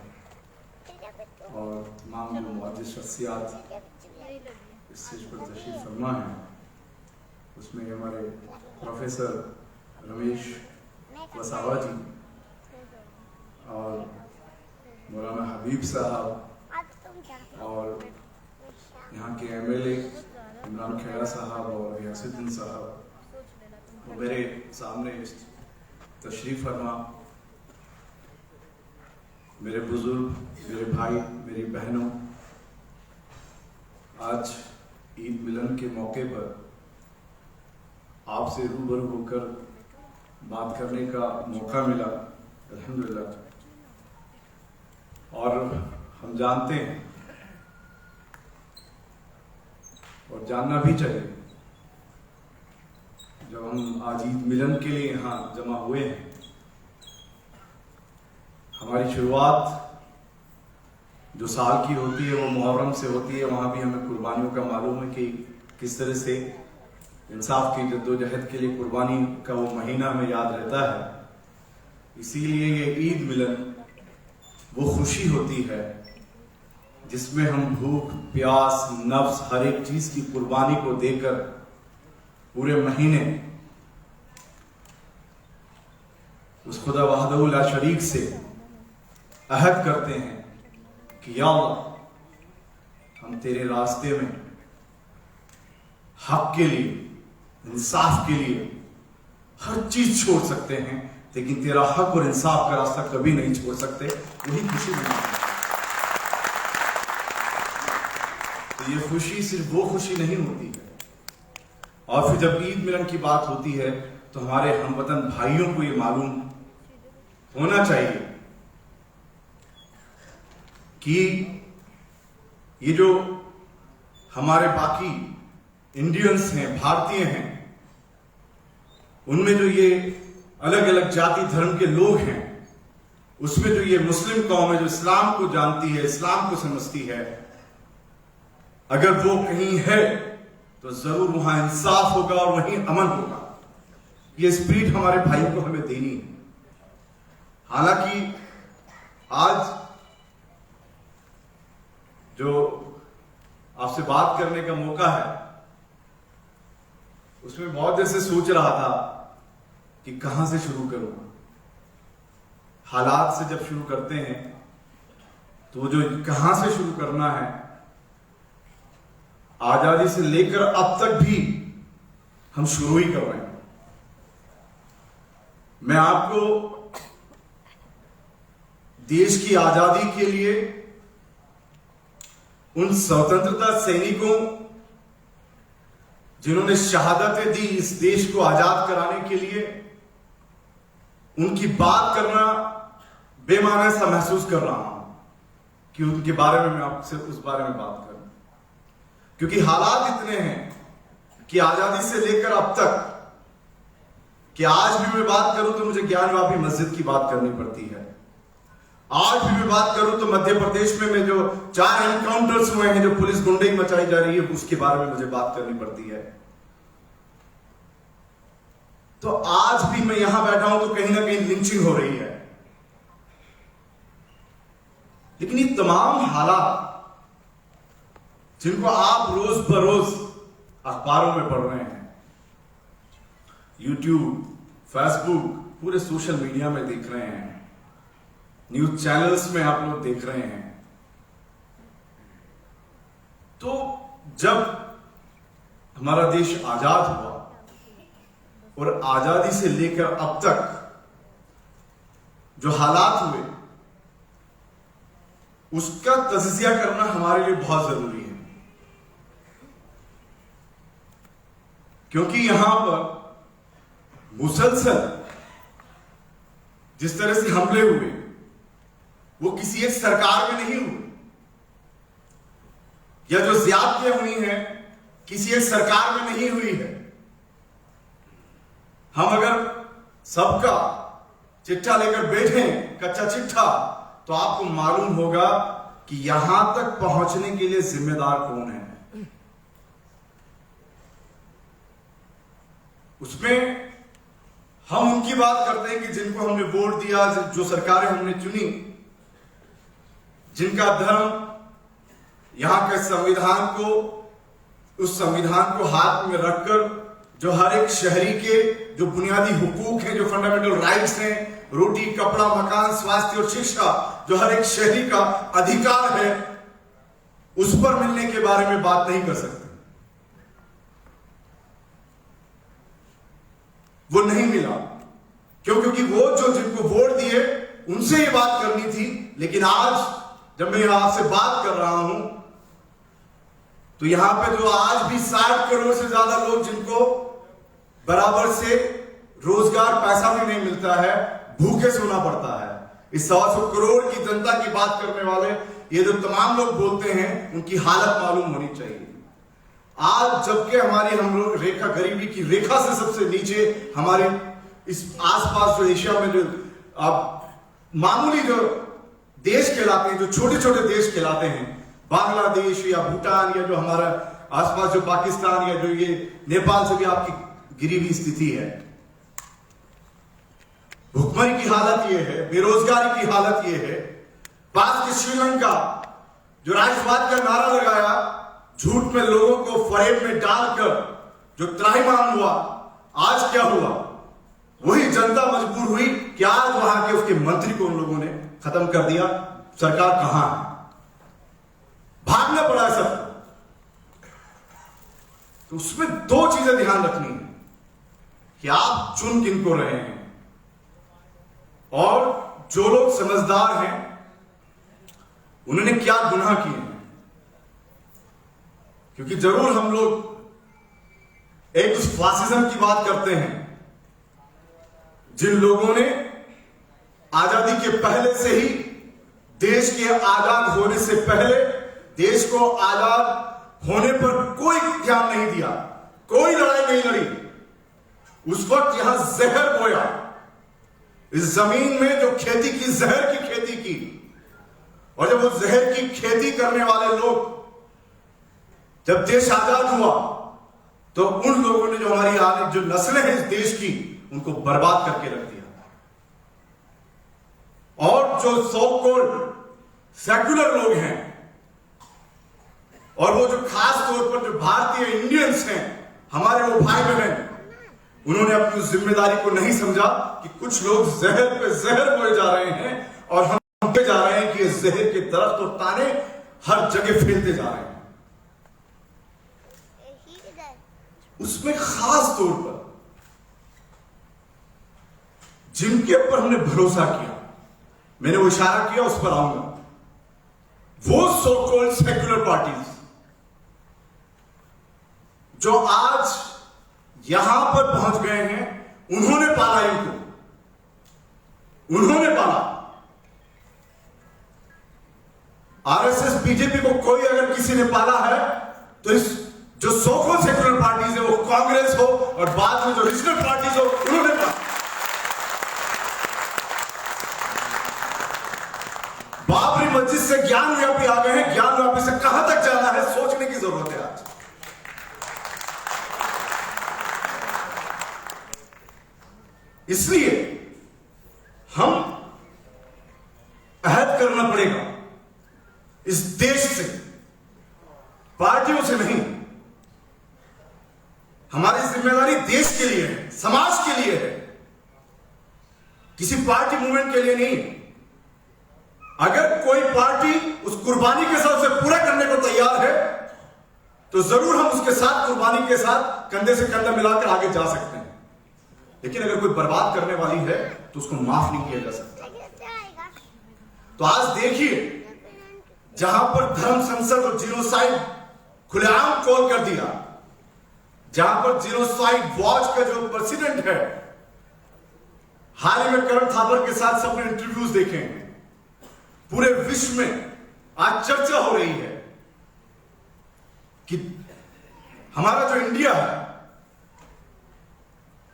और तमाम जो मुअज़्ज़िज़ शख्सियात इस स्टेज पर तशरीफ़ फरमा हैं, उसमें हमारे प्रोफेसर रमेश वसावा जी और मौलाना हबीब साहब और यहाँ के एमएलए इमरान खेड़ा साहब और रियासुद्दीन साहब, वो मेरे सामने तशरीफ़ फरमा, मेरे बुजुर्ग, मेरे भाई, मेरी बहनों, आज ईद मिलन के मौके पर आपसे रूबरू होकर बात करने का मौका मिला, अल्हम्दुलिल्लाह। और हम जानते हैं और जानना भी चाहिए, जब हम आज ईद मिलन के लिए यहाँ जमा हुए हैं, हमारी शुरुआत जो साल की होती है वो मुहर्रम से होती है। वहाँ भी हमें कुर्बानियों का मालूम है कि किस तरह से इंसाफ की जद्दोजहद के लिए कुर्बानी का वो महीना हमें याद रहता है। इसीलिए ये ईद मिलन वो खुशी होती है जिसमें हम भूख प्यास नफ्स हर एक चीज की कुर्बानी को देकर पूरे महीने उस खुदा वहदहू ला शरीक से अहद करते हैं कि या अल्लाह, हम तेरे रास्ते में हक के लिए, इंसाफ के लिए हर चीज छोड़ सकते हैं, लेकिन तेरा हक और इंसाफ का रास्ता कभी नहीं छोड़ सकते। वही खुशी मनाते हैं। तो ये खुशी सिर्फ वो खुशी नहीं होती है। और फिर जब ईद मिलन की बात होती है तो हमारे हमवतन भाइयों को ये मालूम होना चाहिए कि ये जो हमारे बाकी इंडियंस हैं, भारतीय हैं, उनमें जो ये अलग अलग जाति धर्म के लोग हैं, उसमें जो ये मुस्लिम कौम है जो इस्लाम को जानती है, इस्लाम को समझती है, अगर वो कहीं है तो जरूर वहां इंसाफ होगा और वहीं अमन होगा। ये स्पिरिट हमारे भाइयों को हमें देनी है। हालांकि आज जो आपसे बात करने का मौका है उसमें बहुत देर से सोच रहा था कि कहां से शुरू करूं। हालात से जब शुरू करते हैं तो जो कहां से शुरू करना है, आजादी से लेकर अब तक भी हम शुरू ही कर रहे हैं। मैं आपको देश की आजादी के लिए उन स्वतंत्रता सैनिकों जिन्होंने शहादतें दी इस देश को आजाद कराने के लिए, उनकी बात करना बेमाने सा महसूस कर रहा हूं कि उनके बारे में मैं आपसे उस बारे में बात करूं, क्योंकि हालात इतने हैं कि आजादी से लेकर अब तक कि आज भी मैं बात करूं तो मुझे ज्ञानवापी मस्जिद की बात करनी पड़ती है। आज भी मैं बात करूं तो मध्य प्रदेश में जो 4 एनकाउंटर्स हुए हैं, जो पुलिस गुंडई मचाई जा रही है, उसके बारे में मुझे बात करनी पड़ती है। तो आज भी मैं यहां बैठा हूं तो कहीं ना कहीं लिंचिंग हो रही है। लेकिन ये तमाम हालात जिनको आप रोज बरोज अखबारों में पढ़ रहे हैं, यूट्यूब, फेसबुक, पूरे सोशल मीडिया में देख रहे हैं, न्यूज चैनल्स में आप लोग देख रहे हैं, तो जब हमारा देश आजाद हुआ और आजादी से लेकर अब तक जो हालात हुए उसका तजिया करना हमारे लिए बहुत जरूरी है। क्योंकि यहां पर मुसलसल जिस तरह से हमले हुए वो किसी एक सरकार में नहीं हुए, या जो ज्यादतियां हुई हैं किसी एक सरकार में नहीं हुई है। हम अगर सबका चिट्ठा लेकर बैठे, कच्चा चिट्ठा, तो आपको मालूम होगा कि यहां तक पहुंचने के लिए जिम्मेदार कौन है। उसमें हम उनकी बात करते हैं कि जिनको हमने वोट दिया, जो सरकारें हमने चुनी, जिनका धर्म यहां के संविधान को, उस संविधान को हाथ में रखकर जो हर एक शहरी के जो बुनियादी हुकूक हैं, जो फंडामेंटल राइट्स हैं, रोटी, कपड़ा, मकान, स्वास्थ्य और शिक्षा, जो हर एक शहरी का अधिकार है, उस पर मिलने के बारे में बात नहीं कर सकते। वो नहीं मिला। क्यों? क्योंकि वो जो जिनको वोट दिए उनसे ये बात करनी थी। लेकिन आज जब मैं आपसे बात कर रहा हूं तो यहां पे जो आज भी 60 करोड़ से ज्यादा लोग जिनको बराबर से रोजगार, पैसा भी नहीं मिलता है, भूखे सोना पड़ता है। इस 125 करोड़ की जनता की बात करने वाले ये जो तमाम लोग बोलते हैं, उनकी हालत मालूम होनी चाहिए। आज जबकि हमारी हम लोग रेखा, गरीबी की रेखा से सबसे नीचे, हमारे इस आसपास जो एशिया में जो अब मामूली जो देश कहलाते हैं, जो छोटे छोटे देश कहलाते हैं, बांग्लादेश या भूटान या जो हमारा आसपास जो पाकिस्तान या जो ये नेपाल से भी आपकी गिरी हुई स्थिति है, भुखमरी की हालत ये है, बेरोजगारी की हालत ये है। पास के श्रीलंका जो राष्ट्रवाद का नारा लगाया, झूठ में लोगों को फरेब में डालकर जो त्राहिमाम हुआ, आज क्या हुआ? वही जनता मजबूर हुई कि आज वहां के उसके मंत्री को उन लोगों ने खत्म कर दिया। सरकार कहां है? भागना पड़ा है सब। तो उसमें 2 चीजें ध्यान रखनी है कि आप चुन किनको रहे हैं, और जो लोग समझदार हैं उन्होंने क्या गुनाह किए हैं। क्योंकि जरूर हम लोग एक उस फासिज्म की बात करते हैं जिन लोगों ने आजादी के पहले से ही, देश के आजाद होने से पहले, देश को आजाद होने पर कोई ध्यान नहीं दिया, कोई लड़ाई नहीं लड़ी। उस वक्त यहां जहर बोया, इस जमीन में जो खेती की, जहर की खेती की, और जब वो जहर की खेती करने वाले लोग, जब देश आजाद हुआ तो उन लोगों ने जो हमारी आगे जो नस्लें हैं इस देश की, उनको बर्बाद करके रख दिया। और जो सो कॉल्ड सेक्युलर लोग हैं, और वो जो खास तौर पर जो भारतीय इंडियंस हैं, हमारे वो भाई बहन, उन्होंने अपनी जिम्मेदारी को नहीं समझा कि कुछ लोग जहर पे जहर बोए जा रहे हैं, और हम पे जा रहे हैं कि जहर के दरख्त और ताने हर जगह फैलते जा रहे हैं। उसमें खास तौर पर जिनके ऊपर हमने भरोसा किया, मैंने वो इशारा किया, उस पर आऊंगा, वो सो कॉल्ड सेक्युलर पार्टीज जो आज यहां पर पहुंच गए हैं, उन्होंने पाला इनको, उन्होंने पाला। आरएसएस, बीजेपी को कोई अगर किसी ने पाला है तो इस जो सो-कॉल्ड सेक्युलर पार्टीज है, वो कांग्रेस हो और बाद में जो रीजनल पार्टीज हो, उन्होंने बाबरी मस्जिद से ज्ञान व्यापी आ गए हैं। ज्ञान व्यापी से कहां तक जाना है, सोचने की जरूरत है आज। इसलिए हम अहद करना पड़ेगा इस देश से, पार्टियों से नहीं। हमारी जिम्मेदारी देश के लिए है, समाज के लिए है, किसी पार्टी मूवमेंट के लिए नहीं। अगर कोई पार्टी उस कुर्बानी के साथ उसे पूरा करने को तैयार है तो जरूर हम उसके साथ, कुर्बानी के साथ कंधे से कंधा मिलाकर आगे जा सकते हैं। लेकिन अगर कोई बर्बाद करने वाली है तो उसको माफ नहीं किया जा सकता। तो आज देखिए, जहां पर धर्म संसद और जीनोसाइड खुलेआम कॉल कर दिया, जहां पर जीनोसाइड वॉच का जो प्रेसिडेंट है, हाल ही में करण थापर के साथ सबने इंटरव्यूज देखे हैं, पूरे विश्व में आज चर्चा हो रही है कि हमारा जो इंडिया है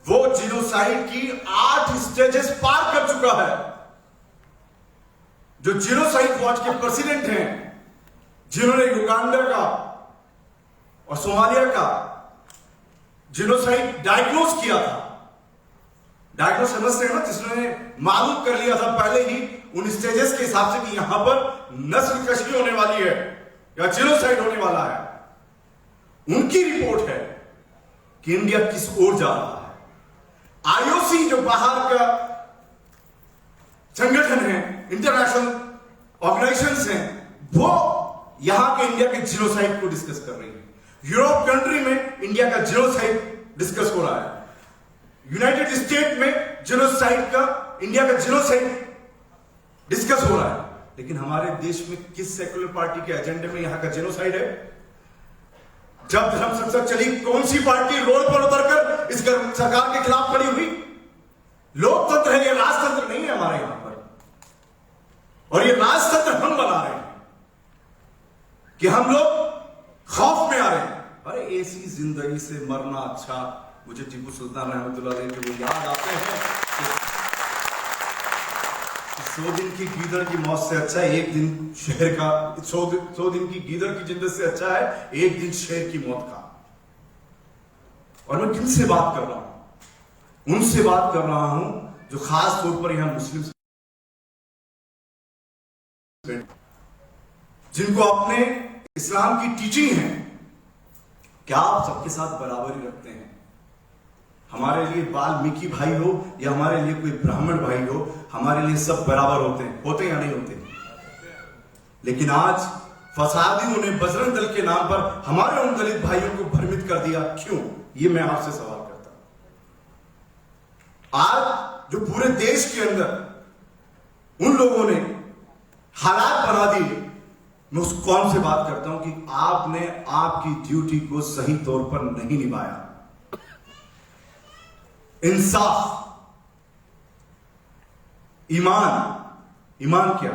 वो जीनोसाइड की 8 स्टेजेस पार कर चुका है। जो जीनोसाइड वॉच के प्रेसिडेंट हैं, जिन्होंने युगांडा का और सोमालिया का जीनोसाइड डायग्नोज किया था, डायग्नोज समझते हैं ना, जिसने मालूम कर लिया था पहले ही उन स्टेजेस के हिसाब से कि यहां पर नस्ल कशी होने वाली है या जीनोसाइड होने वाला है। उनकी रिपोर्ट है कि इंडिया किस ओर जा रहा है। आईओसी जो बाहर का संगठन है, इंटरनेशनल ऑर्गेनाइजेशंस हैं, वो यहां के इंडिया के जीनोसाइड को डिस्कस कर रही है। यूरोप कंट्री में इंडिया का जीनोसाइड डिस्कस हो रहा है। यूनाइटेड स्टेट में जीनोसाइड का, इंडिया का जीनोसाइड डिस्कस हो रहा है। लेकिन हमारे देश में किस सेक्युलर पार्टी के एजेंडे में यहां का जीनोसाइड है? जब धर्म संसद चली, कौन सी पार्टी रोड पर उतरकर इस सरकार के खिलाफ खड़ी हुई? लोकतंत्र है, ये राजतंत्र नहीं है हमारे यहां पर। और ये राजतंत्र हम बना रहे हैं कि हम लोग खौफ में आ रहे हैं। अरे ऐसी जिंदगी से मरना अच्छा। मुझे टीपू सुल्तान रहमतुल्लाह अलैह के वो याद आते हैं कि 100 दिन की गीदड़ की मौत से अच्छा है एक दिन शेर का, 100 दिन की गीदड़ की जिंदगी से अच्छा है एक दिन शेर की मौत का। और मैं किनसे बात कर रहा हूं? उनसे बात कर रहा हूं जो खास तौर पर यहां मुस्लिम, जिनको अपने इस्लाम की टीचिंग है कि आप सबके साथ बराबरी रखते हैं। हमारे लिए वाल्मीकि भाई हो या हमारे लिए कोई ब्राह्मण भाई हो, हमारे लिए सब बराबर होते हैं या नहीं होते? लेकिन आज फसादियों ने बजरंग दल के नाम पर हमारे उन दलित भाइयों को भ्रमित कर दिया। क्यों? ये मैं आपसे सवाल करता हूं। आज जो पूरे देश के अंदर उन लोगों ने हालात बना दिए, मैं उस कौन से बात करता हूं कि आपने आपकी ड्यूटी को सही तौर पर नहीं निभाया। इंसाफ, ईमान क्या?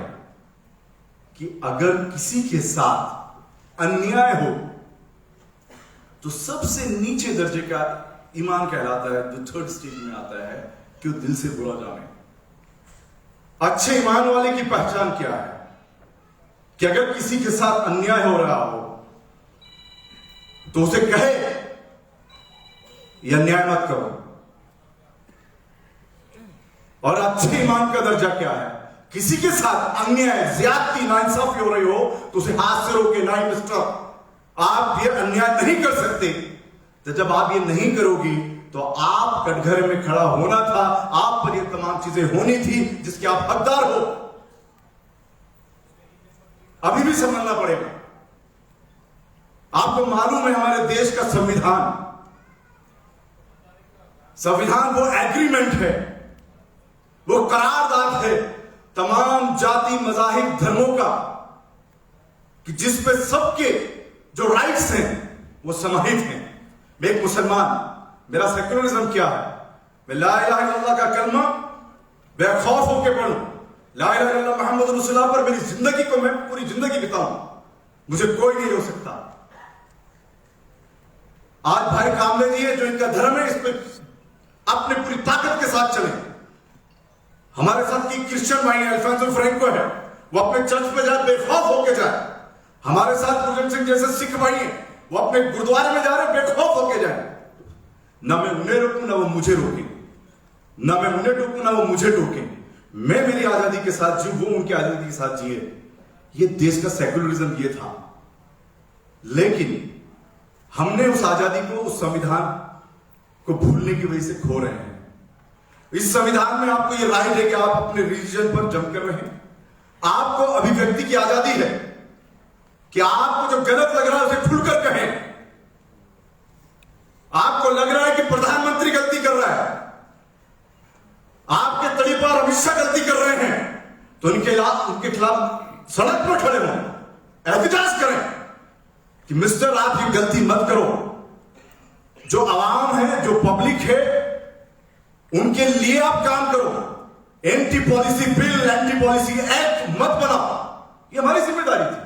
कि अगर किसी के साथ अन्याय हो तो सबसे नीचे दर्जे का ईमान कहलाता है, जो 3rd स्टेज में आता है कि वो दिल से बुरा जाने। अच्छे ईमान वाले की पहचान क्या है? कि अगर किसी के साथ अन्याय हो रहा हो तो उसे कहे यह अन्याय मत करो। और अच्छे ईमान का दर्जा क्या है? किसी के साथ अन्याय, ज्यादती, नाइंसाफी हो रही हो तो उसे हाथ से रोके, नहीं मिस्टर आप ये अन्याय नहीं कर सकते। तो जब आप ये नहीं करोगी तो आप कटघरे में खड़ा होना था, आप पर ये तमाम चीजें होनी थी जिसके आप हकदार हो। अभी भी समझना पड़ेगा। आपको मालूम है हमारे देश का संविधान वो एग्रीमेंट है, वो करारदाद है तमाम जाति, मजाहिब, धर्मों का, कि जिस पे सबके जो राइट्स हैं वो समाहित हैं। मैं एक मुसलमान, मेरा सेक्युलरिज्म क्या है? मैं ला इलाहा इल्लल्लाह का कलमा बेखौफ होकर पढ़ूं, ला इलाहा इल्लल्लाह मुहम्मद रसूलुल्लाह पर मेरी जिंदगी को मैं पूरी जिंदगी बिताऊं, मुझे कोई नहीं रोक सकता। आज भाई कामले जी है जो इनका धर्म है, इस पे अपने पूरी ताकत के साथ चले। हमारे साथ की क्रिश्चियन भाई अल्फांसो फ्रैंको है, वो अपने चर्च पे जाए बेखौफ होके जाए। हमारे साथ पूजन सिंह जैसे सिख भाई हैं, वो अपने गुरुद्वारे में जा रहे बेखौफ होके जाए। ना मैं उन्हें रोकूं ना वो मुझे रोके, ना मैं उन्हें टोकूं ना वो मुझे टोके। मैं मेरी आजादी के साथ जीऊं, वो उनकी आजादी के साथ जिए। ये देश का सेक्युलरिज्म ये था। लेकिन हमने उस आजादी को, उस संविधान को भूलने की वजह से खो रहे हैं। इस संविधान में आपको ये राइट है कि आप अपने रिलीजन पर जमकर रहें। आपको अभिव्यक्ति की आजादी है कि आपको जो गलत लग रहा है उसे खुलकर कहें। आपको लग रहा है कि प्रधानमंत्री गलती कर रहा है, आपके तड़ी पर अमित शाह गलती कर रहे हैं, तो उनके खिलाफ सड़क पर खड़े हों, एहतजाज करें कि मिस्टर आप ये गलती मत करो। जो आवाम है, जो पब्लिक है, उनके लिए आप काम करो। Anti policy bill, anti policy act मत बनाओ। ये हमारी जिम्मेदारी थी।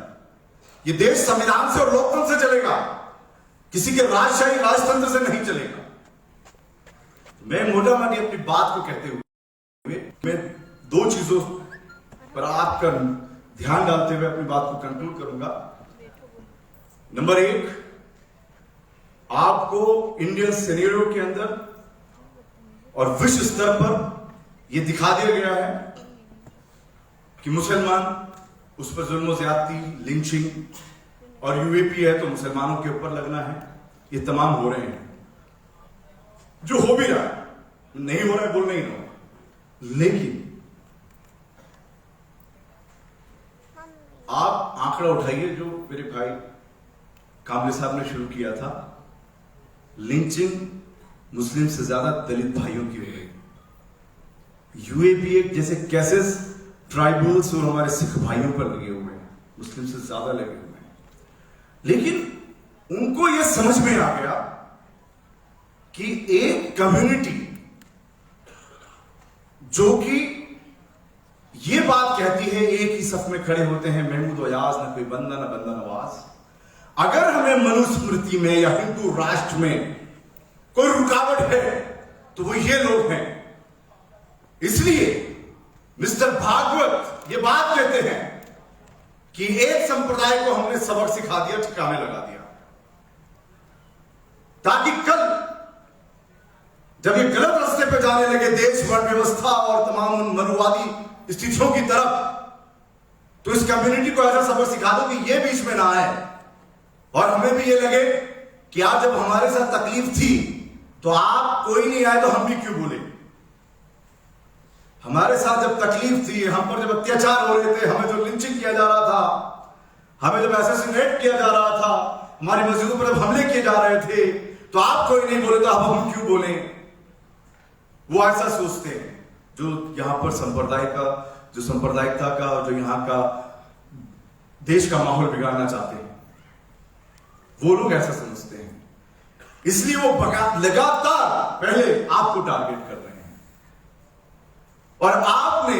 ये देश संविधान से और लोकतंत्र से चलेगा, किसी के राजशाही राजतंत्र से नहीं चलेगा। मैं मोटा मोटी अपनी बात को कहते हुए मैं दो चीजों पर आपका ध्यान डालते हुए अपनी बात को कंक्लूड करूंगा। नंबर एक, आपको इंडियन सिनेरियो के अंदर और विश्व स्तर पर यह दिखा दिया गया है कि मुसलमान, उस पर जुल्म ज्यादती, लिंचिंग और यूएपी है तो मुसलमानों के ऊपर लगना है, ये तमाम हो रहे हैं। जो हो भी रहा है, नहीं हो रहा है बोल नहीं रहा, लेकिन आप आंकड़ा उठाइए जो मेरे भाई कामले साहब ने शुरू किया था। लिंचिंग मुस्लिम से ज्यादा दलित भाइयों की हो गई। यूएपी एक जैसे केसेस ट्राइबल्स और हमारे सिख भाइयों पर लगे हुए हैं, मुस्लिम से ज्यादा लगे हुए हैं। लेकिन उनको यह समझ में आ गया कि एक कम्युनिटी जो कि ये बात कहती है, एक ही सफ में खड़े होते हैं, महमूद अयाज, न कोई बंदा न बंदा नवाज। अगर हमें मनुस्मृति में या हिंदू राष्ट्र में कोई रुकावट है तो वो ये लोग हैं। इसलिए मिस्टर भागवत ये बात कहते हैं कि एक संप्रदाय को हमने सबक सिखा दिया, ठिकाने लगा दिया, ताकि कल जब ये गलत रास्ते पे जाने लगे देश, वर्ण व्यवस्था और तमाम उन मनुवादी स्थितियों की तरफ, तो इस कम्युनिटी को ऐसा सबक सिखा दो कि ये बीच में ना आए और हमें भी ये लगे कि आज जब हमारे साथ तकलीफ थी तो आप कोई नहीं आए तो हम भी क्यों बोले। हमारे साथ जब तकलीफ थी, हम पर जब अत्याचार हो रहे थे, हमें जो लिंचिंग किया जा रहा था, हमें जब असैसिनेट किया जा रहा था, हमारी मस्जिदों पर जब हमले किए जा रहे थे, तो आप कोई नहीं बोले तो अब हम क्यों बोले। वो ऐसा सोचते हैं जो यहां पर संप्रदाय का, जो सांप्रदायिकता का, जो यहां का देश का माहौल बिगाड़ना चाहते हैं, वो लोग ऐसा समझते हैं। इसलिए वो लगातार पहले आपको टारगेट कर रहे हैं और आपने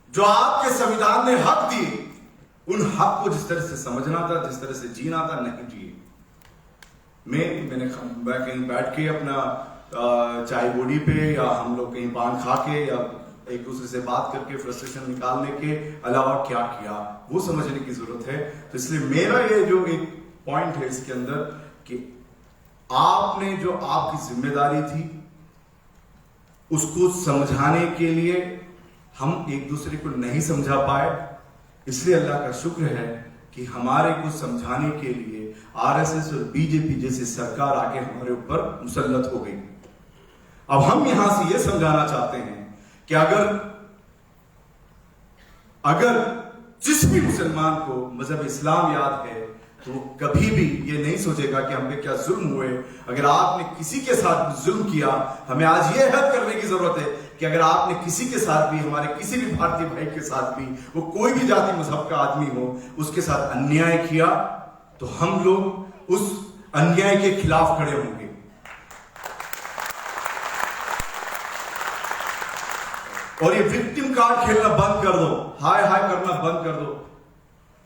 जो आपके संविधान ने हक दिए, उन हक को जिस तरह से समझना था, जिस तरह से जीना था, नहीं जिए। मैंने कहीं बैठ के अपना चाय बोड़ी पे या हम लोग कहीं पान खा के या एक दूसरे से बात करके फ्रस्ट्रेशन निकालने के अलावा क्या किया, वो समझने की जरूरत है। तो इसलिए मेरा ये जो एक पॉइंट है इसके अंदर कि आपने जो आपकी जिम्मेदारी थी उसको समझाने के लिए हम एक दूसरे को नहीं समझा पाए। इसलिए अल्लाह का शुक्र है कि हमारे को समझाने के लिए आरएसएस और बीजेपी जैसी सरकार आके हमारे ऊपर मुसल्लत हो गई। अब हम यहां से यह समझाना चाहते हैं कि अगर जिस भी मुसलमान को मजहब इस्लाम याद है तो कभी भी ये नहीं सोचेगा कि हम पे क्या जुल्म हुए। अगर आपने किसी के साथ जुल्म किया, हमें आज ये हद करने की जरूरत है कि अगर आपने किसी के साथ भी, हमारे किसी भी भारतीय भाई के साथ भी, वो कोई भी जाति मजहब का आदमी हो, उसके साथ अन्याय किया तो हम लोग उस अन्याय के खिलाफ खड़े होंगे। और ये विक्टिम कार्ड खेलना बंद कर दो, हाय हाय करना बंद कर दो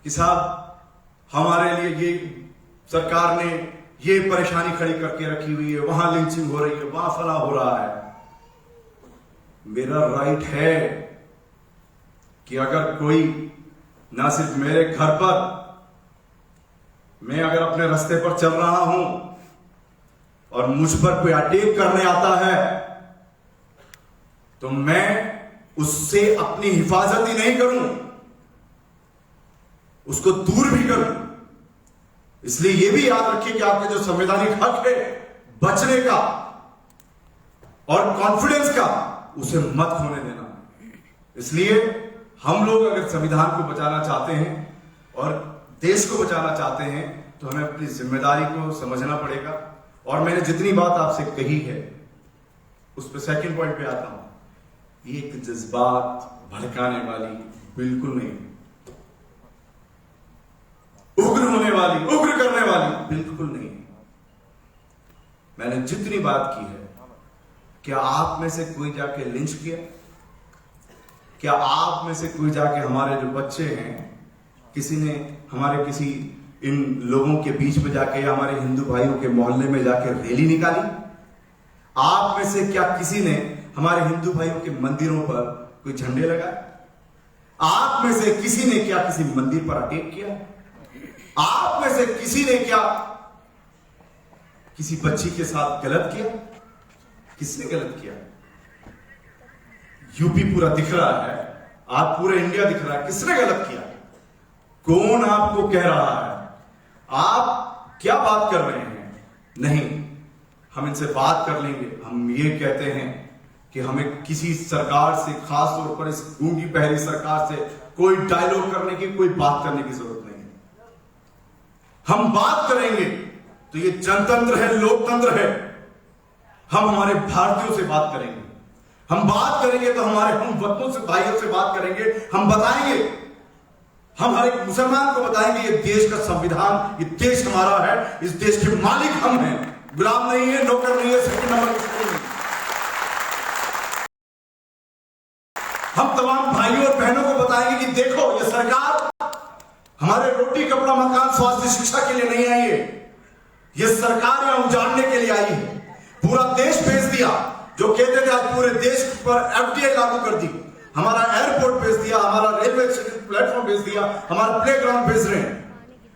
कि साहब हमारे लिए ये सरकार ने ये परेशानी खड़ी करके रखी हुई है, वहां लिंचिंग हो रही है, वहां फला हो रहा है। मेरा राइट है कि अगर कोई, ना सिर्फ मेरे घर पर, मैं अगर अपने रास्ते पर चल रहा हूं और मुझ पर कोई अटैक करने आता है तो मैं उससे अपनी हिफाजत ही नहीं करूं, उसको दूर भी करूं। इसलिए यह भी याद रखिए कि आपके जो संवैधानिक हक है बचने का और कॉन्फिडेंस का, उसे मत खोने देना। इसलिए हम लोग अगर संविधान को बचाना चाहते हैं और देश को बचाना चाहते हैं तो हमें अपनी जिम्मेदारी को समझना पड़ेगा। और मैंने जितनी बात आपसे कही है उस पर सेकंड पॉइंट पे आता हूं, एक जज्बात भड़काने वाली बिल्कुल नहीं, उग्र होने वाली, उग्र करने वाली बिल्कुल नहीं। मैंने जितनी बात की है, क्या आप में से कोई जाके लिंच किया? क्या आप में से कोई जाके, हमारे जो बच्चे हैं, किसी ने हमारे किसी इन लोगों के बीच में जाके या हमारे हिंदू भाइयों के मोहल्ले में जाके रैली निकाली? आप में से क्या किसी ने हमारे हिंदू भाइयों के मंदिरों पर कोई झंडे लगाए? आप में से किसी ने क्या किसी मंदिर पर अटैक किया? आप में से किसी ने क्या किसी बच्ची के साथ गलत किया? किसने गलत किया? यूपी पूरा दिख रहा है, आज पूरा इंडिया दिख रहा है, किसने गलत किया? कौन आपको कह रहा है? आप क्या बात कर रहे हैं? नहीं, हम इनसे बात कर लेंगे। हम ये कहते हैं कि हमें किसी सरकार से, खास तौर पर इस गूंगी बहरी सरकार से, कोई डायलॉग करने की, कोई बात करने की जरूरत नहीं है। हम बात करेंगे तो ये जनतंत्र है, लोकतंत्र है। हम हमारे भारतीयों से बात करेंगे, हम बात करेंगे तो हमारे हम वतनों से, भाइयों से बात करेंगे। हम बताएंगे, हम हर एक मुसलमान को बताएंगे ये देश का संविधान, ये देश हमारा है, इस देश के मालिक हम हैं, गुलाम नहीं है, नौकर नहीं है, सेकंड नंबर नहीं है। हम तमाम भाइयों और बहनों को बताएंगे कि देखो, ये सरकार हमारे रोटी, कपड़ा, मकान, स्वास्थ्य, शिक्षा के लिए नहीं आई है। ये सरकार यहां उजाड़ने के लिए आई है। पूरा देश भेज दिया, जो कहते थे आज पूरे देश पर एफडीआई लागू कर दी, हमारा एयरपोर्ट भेज दिया, हमारा रेलवे प्लेटफॉर्म भेज दिया, हमारा प्लेग्राउंड भेज रहे हैं।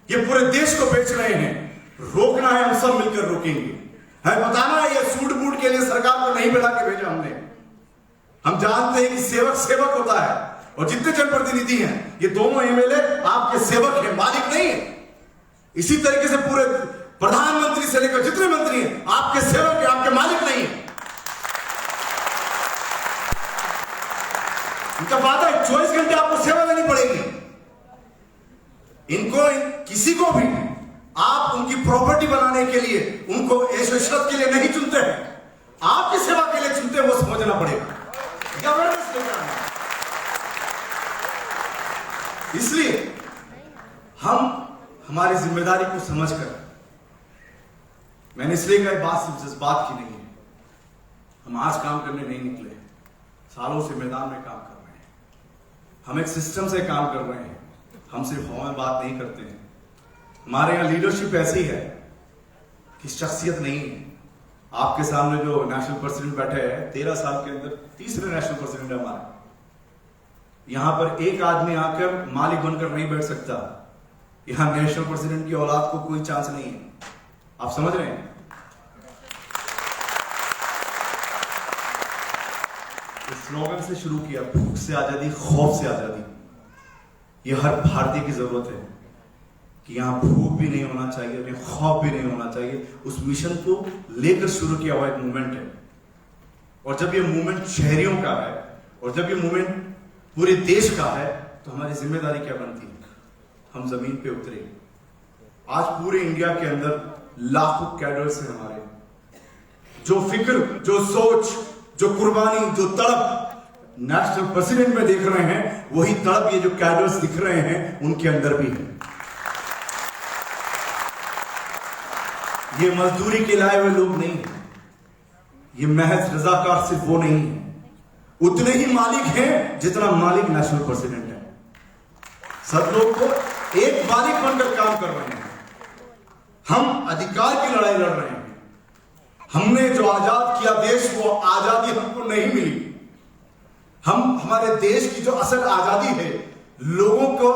ये पूरे देश को बेच रहे हैं। रोकना है, हम सब मिलकर रोकेंगे। है बताना है, ये सूट बूट के लिए सरकार को नहीं मिला के भेजा हमने। हम जानते हैं कि सेवक सेवक होता है, और जितने जनप्रतिनिधि हैं ये दोनों एमएलए आपके सेवक हैं, मालिक नहीं है। इसी तरीके से पूरे प्रधानमंत्री से लेकर जितने मंत्री हैं आपके सेवक हैं, आपके मालिक नहीं है। इनका वादा है 24 घंटे आपको सेवा देनी पड़ेगी। इनको किसी को भी आप उनकी प्रॉपर्टी बनाने के लिए, उनको ऐश इशरत के लिए नहीं चुनते हैं, आपकी सेवा के लिए चुनते हैं, वो समझना पड़ेगा। गवर्नेंस लेकर आना। इसलिए हम हमारी जिम्मेदारी को समझकर, मैंने इसलिए कहा बात सिर्फ जज्बात की नहीं है। हम आज काम करने नहीं निकले, सालों से मैदान में काम कर रहे हैं। हम एक सिस्टम से काम कर रहे हैं, हम सिर्फ हवा में बात नहीं करते हैं। हमारे यहाँ लीडरशिप ऐसी है कि शख्सियत नहीं है। आपके सामने जो नेशनल प्रेसिडेंट बैठे हैं, 13 साल के अंदर तीसरे नेशनल प्रेसिडेंट है हमारे। यहां पर एक आदमी आकर मालिक बनकर नहीं बैठ सकता। यहां नेशनल प्रेसिडेंट की औलाद को कोई चांस नहीं है। आप समझ रहे हैं? इस स्लोगन से शुरू किया, भूख से आजादी, खौफ से आजादी। यह हर भारतीय की जरूरत है कि यहां भूख भी नहीं होना चाहिए, खौफ भी नहीं होना चाहिए। उस मिशन को लेकर शुरू किया हुआ एक मूवमेंट है। और जब यह मूवमेंट शहरियों का है और जब यह मूवमेंट पूरे देश का है, तो हमारी जिम्मेदारी क्या बनती है? हम जमीन पे उतरे। आज पूरे इंडिया के अंदर लाखों कैडर्स हैं हमारे, जो फिक्र, जो सोच, जो कुर्बानी, जो तड़प नेशनल प्रेसिडेंट में देख रहे हैं, वही तड़प ये जो कैडर्स दिख रहे हैं उनके अंदर भी है। ये मजदूरी के लाए हुए लोग नहीं है, ये महज रजाकार सिर्फ वो नहीं है, उतने ही मालिक हैं जितना मालिक नेशनल प्रेसिडेंट है। सब लोग को एक मालिक बनकर काम कर रहे हैं। हम अधिकार की लड़ाई लड़ रहे हैं। हमने जो आजाद किया देश, वो आजादी हमको नहीं मिली। हमारे देश की जो असल आजादी है, लोगों को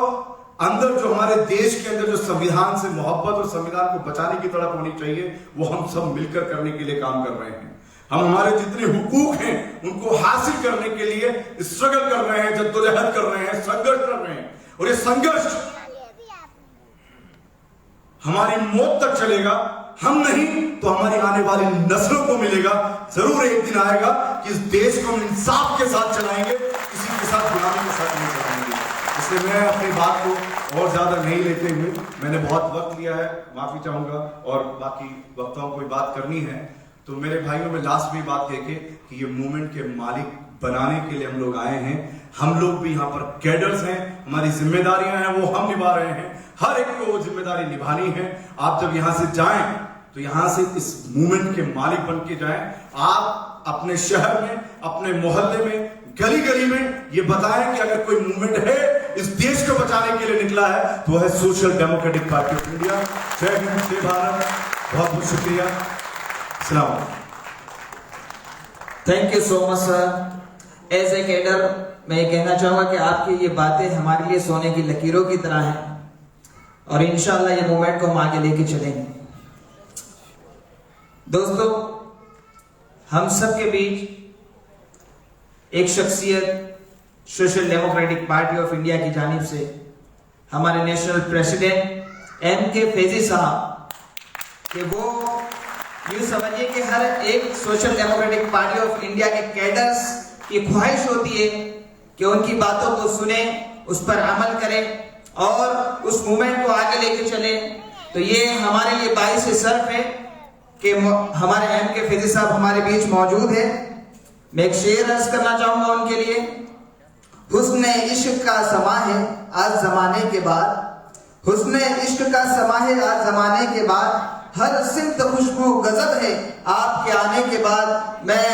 अंदर जो हमारे देश के अंदर जो संविधान से मोहब्बत और संविधान को बचाने की तड़प होनी चाहिए, वो हम सब मिलकर करने के लिए काम कर रहे हैं। हम हमारे जितने हुकूक हैं उनको हासिल करने के लिए स्ट्रगल कर रहे हैं, जद्दोजहद कर रहे हैं, संघर्ष कर रहे हैं। और ये संघर्ष हमारी मौत तक चलेगा। हम नहीं तो हमारी आने वाली नस्लों को मिलेगा। जरूर एक दिन आएगा कि इस देश को हम इंसाफ के साथ चलाएंगे, किसी के साथ गुलामी के साथ नहीं चलाएंगे। इसलिए मैं अपनी बात को और ज्यादा नहीं लेते हुए, मैंने बहुत वक्त लिया है, माफी चाहूंगा। और बाकी वक्ताओं को बात करनी है तो मेरे भाइयों में लास्ट में बात कह के कि ये मूवमेंट के मालिक बनाने के लिए हम लोग आए हैं। हम लोग भी यहाँ पर कैडर्स हैं, हमारी जिम्मेदारियां हैं वो हम निभा रहे हैं। हर एक को वो जिम्मेदारी निभानी है। आप जब यहां से जाएं तो यहां से इस मूवमेंट के मालिक बन के जाएं। आप अपने शहर में, अपने मोहल्ले में, गली गली में ये बताएं कि अगर कोई मूवमेंट है इस देश को बचाने के लिए निकला है तो है social democratic party of India. जय हिंद, जय भारत। बहुत बहुत शुक्रिया। सलाम। Thank you so much sir. As a cadre मैं ये कहना चाहूंगा कि आपकी ये बातें हमारे लिए सोने की लकीरों की तरह हैं और इंशाल्लाह ये मूवमेंट को हम आगे लेके चलेंगे। दोस्तों, हम सब के बीच एक शख्सियत social democratic party of India की जानिब से हमारे नेशनल प्रेसिडेंट MK फैजी साहब, कि वो यूं समझिए कि हर एक social democratic party of India के कैडर्स की ख्वाहिश होती है कि उनकी बातों को सुने, उस पर अमल करें और उस मूवमेंट को आगे लेके चले। तो ये हमारे लिए बाइस शर्फ है कि हमारे MK फैजी साहब हमारे बीच मौजूद है। मैं एक शेर अर्ज करना चाहूंगा उनके लिए। हुस्न इश्क का समा है आज जमाने के बाद, हुस्न इश्क का समा है आज जमाने के बाद, हर सिमत खुशबू गजब है आपके आने के बाद। मैं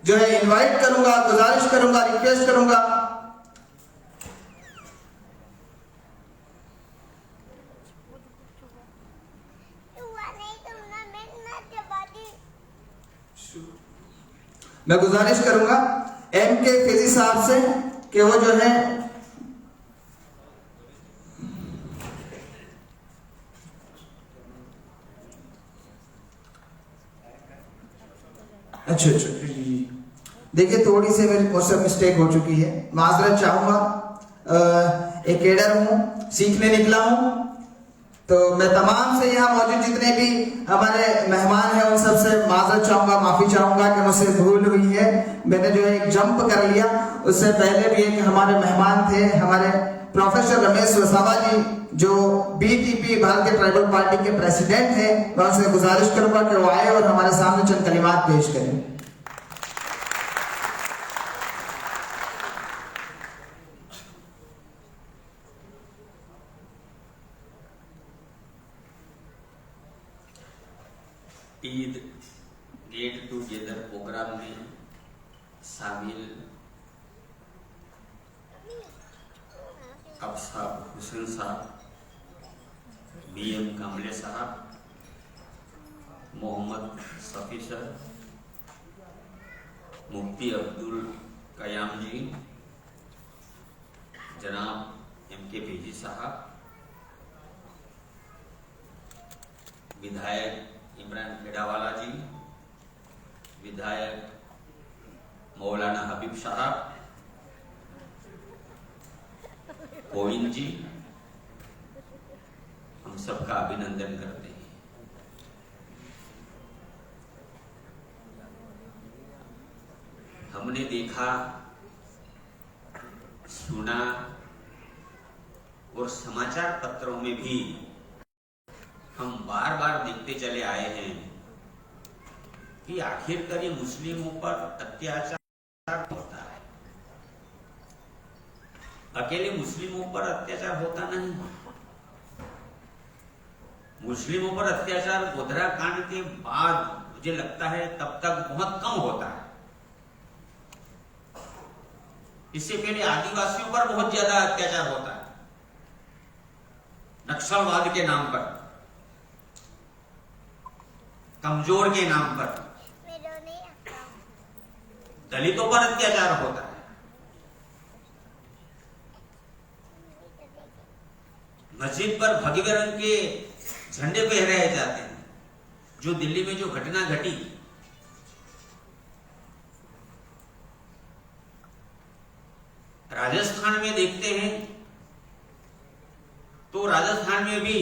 जो है इनवाइट करूंगा, गुजारिश करूंगा, रिक्वेस्ट करूंगा मैं गुजारिश करूंगा MK फैजी साहब से कि वो जो है अच्छा देखिए, थोड़ी सी मेरी मुझसे मिस्टेक हो चुकी है, माजरत चाहूंगा। एक कैडर हूं, सीखने निकला हूं। तो मैं तमाम से यहाँ मौजूद जितने भी हमारे मेहमान हैं उन सब से माजरत चाहूंगा, माफी चाहूंगा कि मुझसे भूल हुई है। मैंने जो है एक जंप कर लिया। उससे पहले भी एक हमारे मेहमान थे, हमारे प्रोफेसर रमेश वसावा जी, जो BTP भारतीय ट्राइबल पार्टी के प्रेसिडेंट हैं। मैं उनसे गुजारिश करूंगा कि वो आए और हमारे सामने चंद कलिमात पेश करें। ईद गेट टूगेदर प्रोग्राम में शामिल अफसाब हुसैन साहब, BM कामले साहब, मोहम्मद सफ़ी सर, मुफ्ती अब्दुल कयाम जी, जनाब MK फैजी साहब, विधायक इमरान खेड़ावाला जी, विधायक मौलाना हबीब साहब, कोविंद जी, हम सबका अभिनंदन करते हैं। हमने देखा, सुना और समाचार पत्रों में भी हम बार बार देखते चले आए हैं कि आखिरकार ये मुस्लिमों पर अत्याचार होता है। अकेले मुस्लिमों पर अत्याचार होता नहीं, मुस्लिमों पर अत्याचार गोधरा कांड के बाद मुझे लगता है तब तक बहुत कम होता है। इससे पहले आदिवासियों पर बहुत ज्यादा अत्याचार होता है, नक्सलवाद के नाम पर। कमजोर के नाम पर दलितों पर अत्याचार होता है। मस्जिद पर भगवे रंग के झंडे फहराए जाते हैं। जो दिल्ली में जो घटना घटी, राजस्थान में देखते हैं तो राजस्थान में भी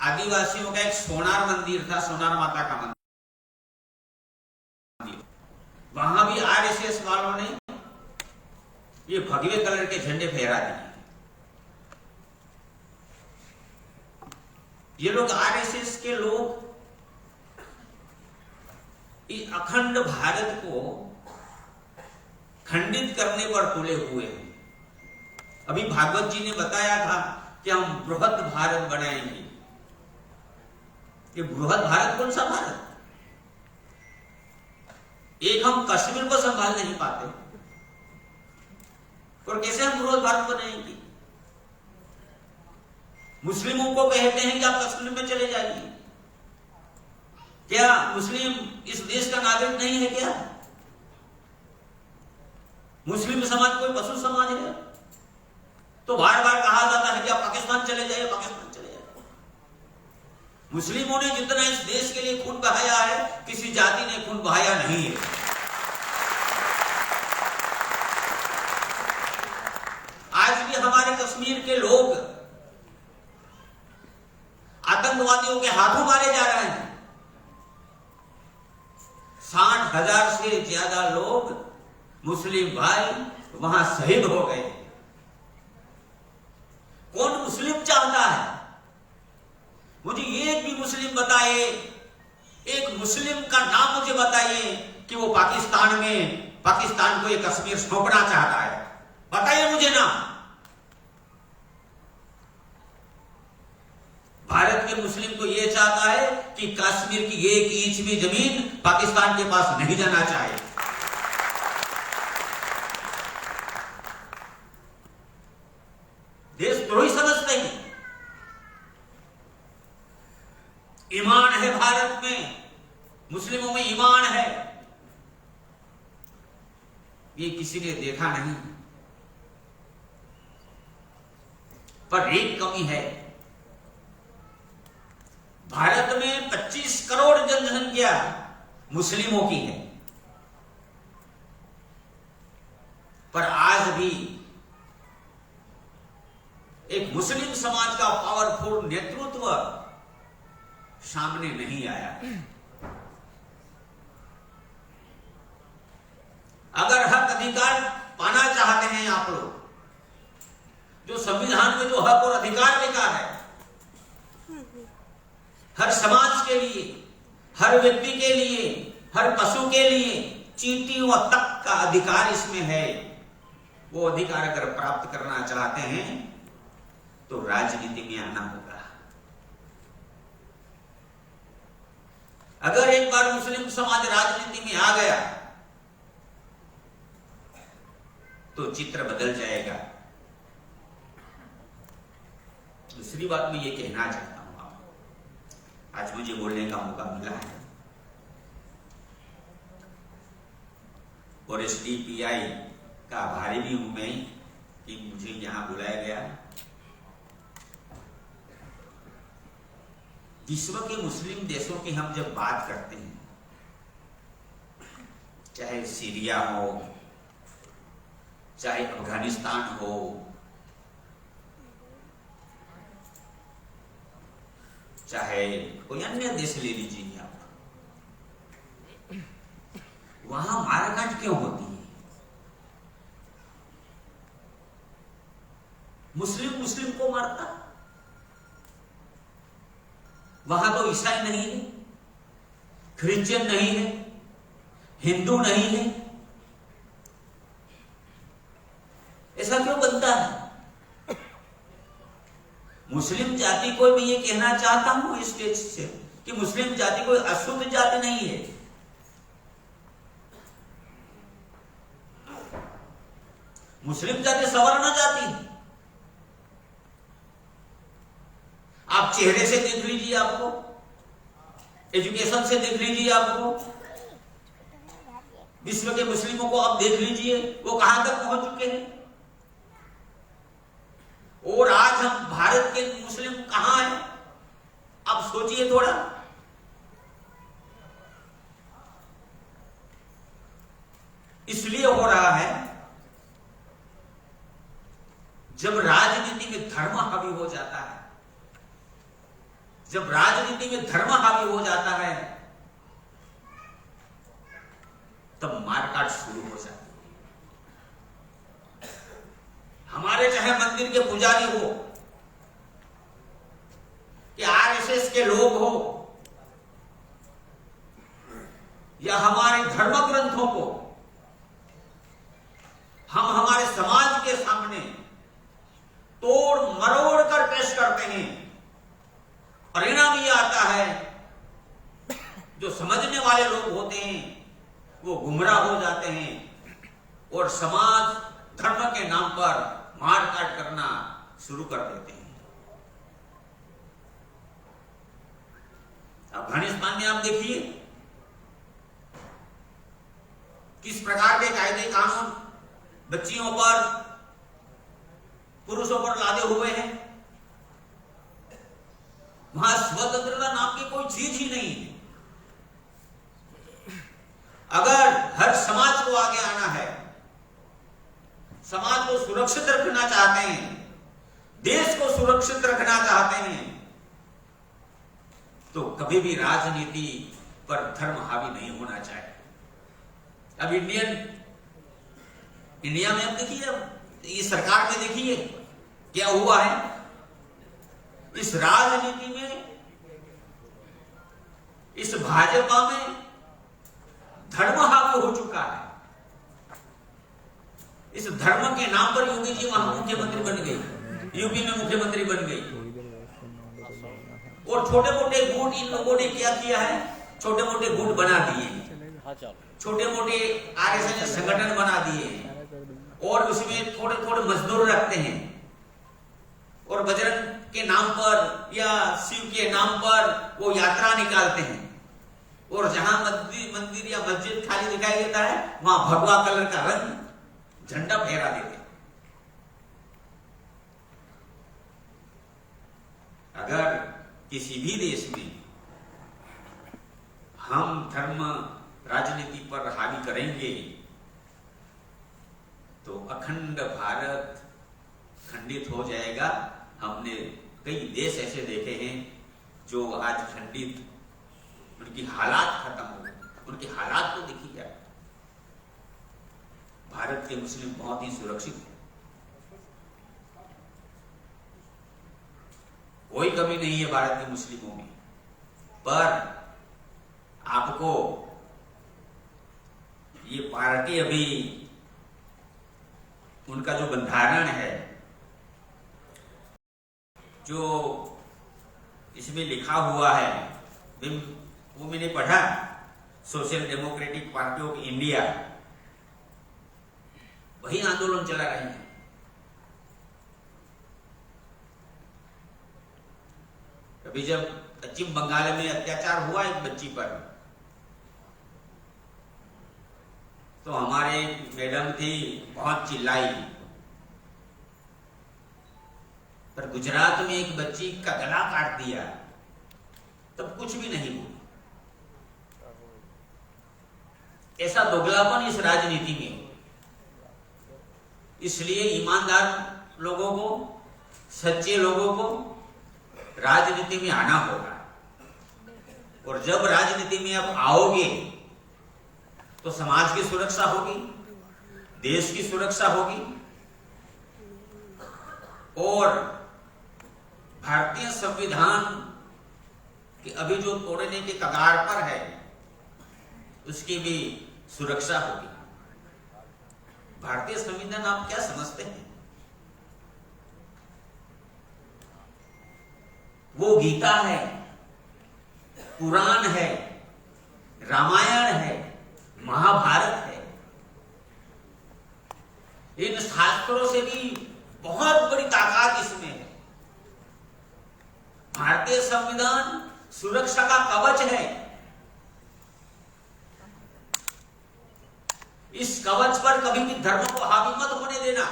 आदिवासियों का एक सोनार मंदिर था, सोनार माता का मंदिर। वहां भी आरएसएस वालों ने ये भगवे कलर के झंडे फहरा दिए। ये लोग आरएसएस के लोग इस अखंड भारत को खंडित करने पर तुले हुए हैं। अभी भागवत जी ने बताया था कि हम बृहद भारत बनाएंगे। ये बृहद भारत कौन सा भारत? एक हम कश्मीर को संभाल नहीं पाते और कैसे हम बृहद भारत बनाएंगे? मुस्लिमों को कहते हैं कि आप कश्मीर में चले जाइए। क्या मुस्लिम इस देश का नागरिक नहीं है क्या? मुस्लिम समाज कोई पशु समाज है? तो बार बार कहा जाता है कि आप पाकिस्तान चले जाइए, पाकिस्तान चले जाइए। मुस्लिमों ने जितना इस देश के लिए खून बहाया है, किसी जाति ने खून बहाया नहीं है। आज भी हमारे कश्मीर के लोग आतंकवादियों के हाथों मारे जा रहे हैं। 60,000 से ज्यादा लोग मुस्लिम भाई वहां शहीद हो गए। कौन मुस्लिम चाहता है? मुझे एक भी मुस्लिम बताइए, एक मुस्लिम का नाम मुझे बताइए कि वो पाकिस्तान को ये कश्मीर सौंपना चाहता है। बताइए मुझे नाम। भारत के मुस्लिम को यह चाहता है कि कश्मीर की एक इंच भी जमीन पाकिस्तान के पास नहीं जाना चाहिए। देशद्रोही समझते हैं। ईमान है भारत में, मुस्लिमों में ईमान है, ये किसी ने देखा नहीं। पर एक कमी है, भारत में 25 करोड़ जनसंख्या मुस्लिमों की है, पर आज भी एक मुस्लिम समाज का पावरफुल नेतृत्व सामने नहीं आया। अगर हक अधिकार पाना चाहते हैं आप लोग, जो संविधान में जो हक और अधिकार लिखा है, हर समाज के लिए, हर व्यक्ति के लिए, हर पशु के लिए चींटियों तक का अधिकार इसमें है। वो अधिकार अगर प्राप्त करना चाहते हैं तो राजनीति में आना होगा। अगर एक बार मुस्लिम समाज राजनीति में आ गया तो चित्र बदल जाएगा। दूसरी बात मैं ये कहना चाहता हूं, आपको आज मुझे बोलने का मौका मिला है और SDPI का आभारी भी हूं मैं कि मुझे यहां बुलाया गया। विश्व के मुस्लिम देशों की हम जब बात करते हैं, चाहे सीरिया हो, चाहे अफगानिस्तान हो, चाहे कोई अन्य देश ले लीजिए आप, वहां मारकाट क्यों होती है? मुस्लिम को मारता, वहां तो ईसाई नहीं है, क्रिश्चियन नहीं है, हिंदू नहीं है। ऐसा क्यों बनता है? मुस्लिम जाति को मैं ये कहना चाहता हूं इस स्टेज से कि मुस्लिम जाति कोई अशुद्ध जाति नहीं है। मुस्लिम जाति सवर्ण जाति है। आप चेहरे से देख लीजिए, आपको एजुकेशन से देख लीजिए आपको, विश्व के मुस्लिमों को अब देख लीजिए वो कहां तक पहुंच चुके हैं। और आज हम भारत के मुस्लिम कहां हैं, अब सोचिए थोड़ा। इसलिए हो रहा है जब राजनीति में धर्म हावी हो जाता है, जब राजनीति में धर्म हावी हो जाता है तब मारकाट शुरू हो जाती है। हमारे चाहे मंदिर के पुजारी हो कि आरएसएस के लोग हो या हमारे धर्म ग्रंथों को हम हमारे समाज के सामने तोड़ मरोड़ कर पेश करते हैं, परिणाम यह आता है जो समझने वाले लोग होते हैं वो गुमराह हो जाते हैं और समाज धर्म के नाम पर मारकाट करना शुरू कर देते हैं। अफगानिस्तान में आप देखिए किस प्रकार के कायदे कानून बच्चियों पर, पुरुषों पर लादे हुए हैं। वहां स्वतंत्रता नाम की कोई चीज ही नहीं है। अगर हर समाज को आगे आना है, समाज को सुरक्षित रखना चाहते हैं, देश को सुरक्षित रखना चाहते हैं, तो कभी भी राजनीति पर धर्म हावी नहीं होना चाहिए। अब इंडिया में अब देखिए, अब ये सरकार में देखिए क्या हुआ है। इस राजनीति में, इस भाजपा में धर्म हावी हो चुका है। इस धर्म के नाम पर योगी जी वहां मुख्यमंत्री बन गई, यूपी में मुख्यमंत्री बन गई। और छोटे मोटे गुट इन लोगों ने क्या किया है, छोटे मोटे गुट बना दिए, छोटे मोटे आरएसएस संगठन बना दिए और उसमें थोड़े थोड़े मजदूर रखते हैं और बजरंग के नाम पर या शिव के नाम पर वो यात्रा निकालते हैं और जहां मंदिर या मस्जिद खाली दिखाई देता है वहां भगवा कलर का रंग झंडा फहरा देते हैं। अगर किसी भी देश में हम धर्म राजनीति पर हावी करेंगे तो अखंड भारत खंडित हो जाएगा। हमने कई देश ऐसे देखे हैं जो आज खंडित, उनकी हालात खत्म हो गए, उनके हालात को देखिए। भारत के मुस्लिम बहुत ही सुरक्षित हैं, कोई कमी नहीं है भारत के मुस्लिमों में। पर आपको ये पार्टी अभी उनका जो बंधारण है, जो इसमें लिखा हुआ है, वो मैंने पढ़ा, social democratic party of India, वही आंदोलन चला रहे हैं। अभी जब पश्चिम बंगाल में अत्याचार हुआ एक बच्ची पर, तो हमारे मैडम थी, बहुत चिल्लाई। पर गुजरात में एक बच्ची का गला काट दिया तब कुछ भी नहीं हुआ। ऐसा दोगलापन इस राजनीति में। इसलिए ईमानदार लोगों को, सच्चे लोगों को राजनीति में आना होगा। और जब राजनीति में आप आओगे तो समाज की सुरक्षा होगी, देश की सुरक्षा होगी और भारतीय संविधान के अभी जो तोड़ने के कगार पर है उसकी भी सुरक्षा होगी। भारतीय संविधान आप क्या समझते हैं? वो गीता है, पुराण है, रामायण है, महाभारत है। इन शास्त्रों से भी बहुत बड़ी ताकत इसमें है। भारतीय संविधान सुरक्षा का कवच है। इस कवच पर कभी भी धर्म को हावी मत होने देना।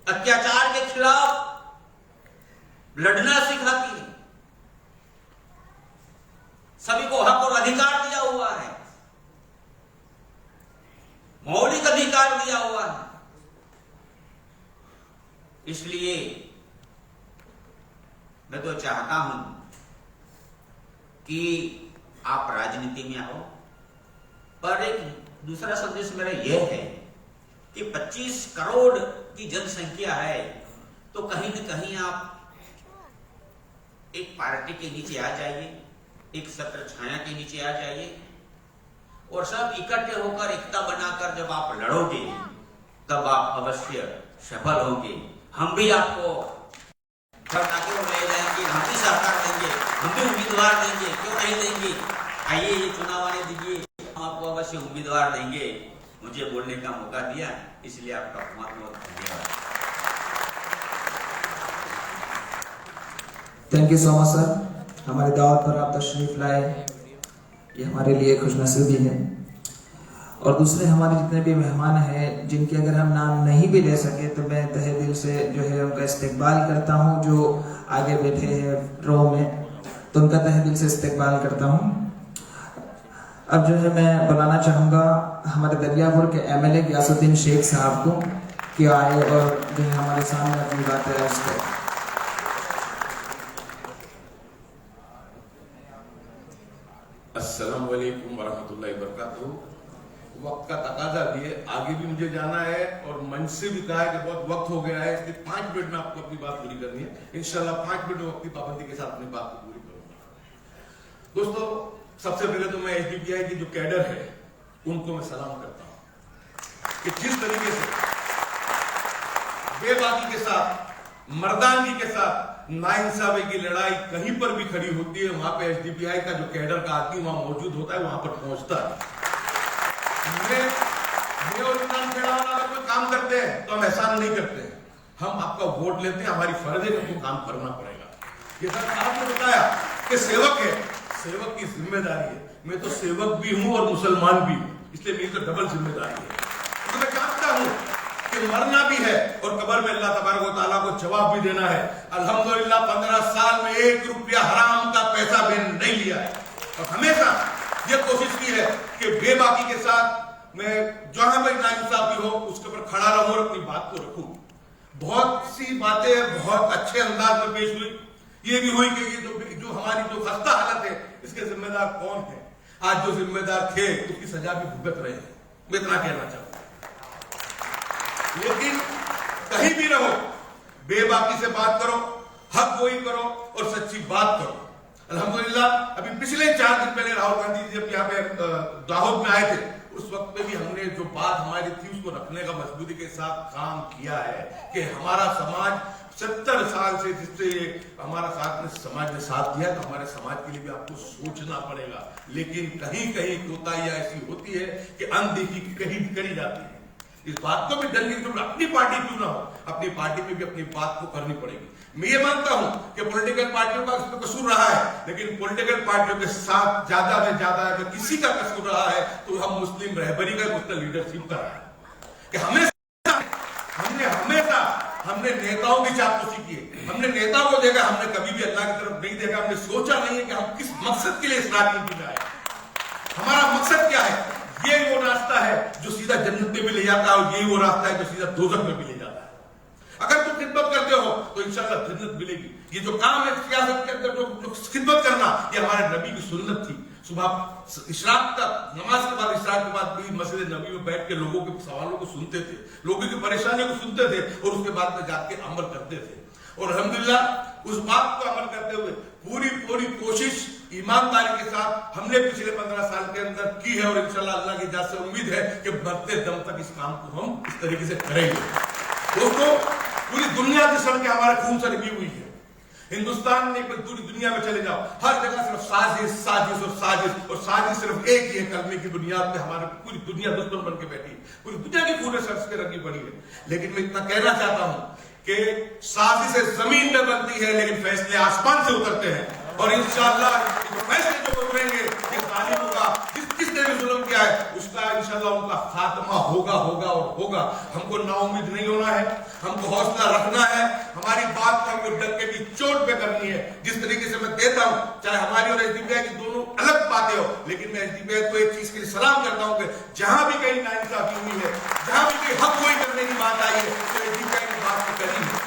अत्याचार के खिलाफ लड़ना सिखाती है। सभी को हक और अधिकार दिया हुआ है, मौलिक अधिकार दिया हुआ है। इसलिए मैं तो चाहता हूं कि आप राजनीति में आओ, पर एक दूसरा संदेश मेरा यह है कि 25 करोड़ की जनसंख्या है, तो कहीं न कहीं आप एक पार्टी के नीचे आ जाइए, एक छत्र छाया के नीचे आ जाइए और सब इकट्ठे होकर एकता बनाकर जब आप लड़ोगे तब आप अवश्य सफल होंगे। हम भी आपको ले जाएंगे, हम भी सहकार देंगे, हम भी उम्मीदवार देंगे, क्यों नहीं देंगे। आइए ये चुनाव आने दीजिए, हम आपको अवश्य उम्मीदवार देंगे। मुझे बोलने का मौका दिया, इसलिए आपका बहुत बहुत धन्यवाद। Thank you so much sir, हमारी दावत पर आप तशरीफ लाए, ये हमारे लिए खुशनसीबी है। और दूसरे हमारे जितने भी मेहमान हैं, जिनके अगर हम नाम नहीं भी ले सके तो मैं तहे दिल से जो है उनका इस्तकबाल करता हूँ। जो आगे बैठे हैं रो में, तो उनका तहे दिल से इस्तकबाल करता हूँ। अब जो है मैं बुलाना चाहूँगा हमारे दरियापुर के MLA गियासुद्दीन शेख साहब को कि आए और जो है हमारे सामने अपनी बातें अर्ज करें। अस्सलाम वालेकुम वरहमतुल्लाहि वबरकातुहू। वक्त का तकाजा भी है, आगे भी मुझे जाना है और मंच से भी कहा है कि बहुत वक्त हो गया है, इसलिए 5 मिनट में आपको अपनी बात पूरी करनी है। इंशाल्लाह 5 मिनट में वक्त की पाबंदी के साथ अपनी बात को पूरी करूंगा। दोस्तों, सबसे पहले तो मैं SDPI की जो कैडर है उनको मैं सलाम करता हूं कि जिस तरीके से बेबाकी के साथ, मर्दानगी के साथ नाइंसाफी की लड़ाई कहीं पर भी खड़ी होती है, वहां पे SDPI का जो कैडर का आदमी वहां मौजूद होता है, वहां पर पहुंचता है। मैं और इमरान खेड़ावाला अगर कोई काम करते हैं तो हम एहसान नहीं करते हैं, हम आपका वोट लेते हैं, हमारी फर्ज है कि हमको काम करना पड़ेगा। ये सर साहब ने बताया कि सेवक है, सेवक की जिम्मेदारी है। मैं तो सेवक भी हूं और मुसलमान भी हूं, इसलिए मेरी तो डबल जिम्मेदारी है। तो मैं जानता हूं कि मरना भी है और कब्र में अल्लाह तबारक व तआला को जवाब भी देना है। अल्हम्दुलिल्लाह 15 साल में 1 रुपया हराम का पैसा मैंने नहीं लिया है और हमेशा ये कोशिश की है कि बेबाकी के साथ मैं जहां भी नाइंसाफी हो उसके ऊपर खड़ा रहूं और अपनी बात को रखूं। बहुत सी बातें बहुत अच्छे अंदाज में पेश हुई। ये भी हुई कि ये जो हमारी जो खस्ता हालत है इसके जिम्मेदार कौन है। आज जो जिम्मेदार थे उसकी सजा भी भुगत रहे हैं, मैं इतना कहना चाहूंगा। लेकिन कहीं भी रहो, बेबाकी से बात करो, हक गोई करो और सच्ची बात करो। अल्हम्दुलिल्लाह अभी पिछले 4 दिन पहले राहुल गांधी जी जब यहाँ पे दाहोद में आए थे, उस वक्त में भी हमने जो बात हमारी थी उसको रखने का मजबूती के साथ काम किया है कि हमारा समाज 70 साल से जिससे हमारा समाज ने साथ दिया, तो हमारे समाज के लिए भी आपको सोचना पड़ेगा। लेकिन कहीं कहीं कोताहियां ऐसी होती है कि अनदेखी कहीं करी जाती है। इस बात को भी डरने की जरूरत, अपनी पार्टी क्यों ना हो, अपनी पार्टी में भी अपनी बात को करनी पड़ेगी। मैं ये मानता हूं कि पॉलिटिकल पार्टियों का इसमें कसूर रहा है, लेकिन पॉलिटिकल पार्टियों के साथ ज्यादा में ज्यादा अगर किसी का कसूर रहा है तो हम मुस्लिम रहबरी का, मुस्लिम लीडरशिप का रहा है कि हमने हमने नेताओं की चापलूसी की है। हमने नेताओं को देखा, हमने कभी भी अल्लाह की तरफ नहीं देखा। हमने सोचा नहीं है कि हम किस मकसद के लिए इस राजनीति में आए, हमारा मकसद क्या है। ये वो रास्ता है जो सीधा जन्नत में भी ले जाता है और यही वो रास्ता है जो सीधा दोजख में भी ले जाता है। अगर तुम खिदमत करते हो तो इंशाल्लाह जन्नत मिलेगी। ये जो काम है सियासत के अंदर जो खिदमत करना, ये हमारे नबी की सुन्नत थी। सुबह इशराक तक, नमाज के बाद, इशराक के बाद भी मस्जिद नबी में बैठ के लोगों के सवालों को सुनते थे, लोगों की परेशानियों को सुनते थे और उसके बाद में जाके अमल करते थे। और अल्हम्दुलिल्लाह उस बात को अमल करते हुए पूरी कोशिश ईमानदारी के साथ हमने पिछले 15 साल के अंदर की है और इंशाल्लाह अल्लाह की इजाजत से उम्मीद है कि मरते दम तक इस काम को हम इस तरीके से करेंगे। दोस्तों, पूरी दुनिया की सड़कें हमारे खून से लगी हुई है। हिंदुस्तान में पूरी दुनिया में चले जाओ, हर जगह सिर्फ साजिश साजिश और साजिश और साजिश सिर्फ एक ही है, कलमे की बुनियाद पे हमारी पूरी दुनिया दुश्मन बन के बैठी है, पूरी दुनिया की खून सर्च के रंगी पड़ी है। लेकिन मैं इतना कहना चाहता हूं कि साजिशें जमीन में बनती है लेकिन फैसले आसमान से उतरते हैं। और इंशाअल्लाह फैसले जो उतरेंगे ये जालिमों का जिसने भी जुल्म किया है उसका इंशाअल्लाह उनका खात्मा होगा होगा और होगा। हमको नाउम्मीद नहीं होना है, हमको हौसला रखना है, हमारी बात को हमको डंके की चोट पे करनी है। जिस तरीके से मैं देता हूं, चाहे हमारी और एसडीपीआई की दोनों अलग बातें हो, लेकिन मैं एसडीपीआई को एक चीज के लिए सलाम करता हूं कि जहां भी कहीं नाइंसाफी हुई है, जहां भी कहीं हक गोई करने की बात आई है तो एसडीपीआई ने बात को करी है।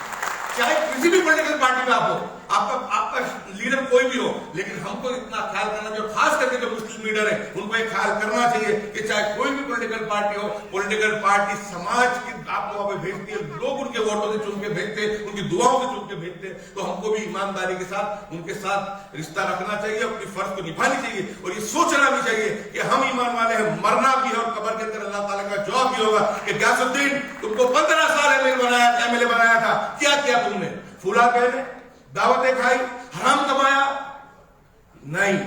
चाहे किसी भी पॉलिटिकल पार्टी में आप हो, आपका लीडर कोई भी हो, लेकिन हमको इतना ख्याल करना चाहिए, खास करके जो मुस्लिम लीडर है उनको एक ख्याल करना चाहिए कि चाहे कोई भी पॉलिटिकल पार्टी हो, पॉलिटिकल पार्टी समाज की आप वहां पे भेजती है, लोग उनके वोटों से चुन के भेजते, उनकी दुआओं से चुन के भेजते, तो हमको भी ईमानदारी के साथ उनके साथ रिश्ता रखना चाहिए, अपनी फर्ज को निभानी चाहिए और ये सोचना भी चाहिए कि हम ईमान वाले हैं, मरना भी है और कब्र के अंदर अल्लाह ताला का जवाब भी होगा कि गयासुद्दीन तुमको 15 साल एमएलए बनाया था, क्या किया तुमने? फूला पहने, दावतें खाई, हराम कमाया? नहीं।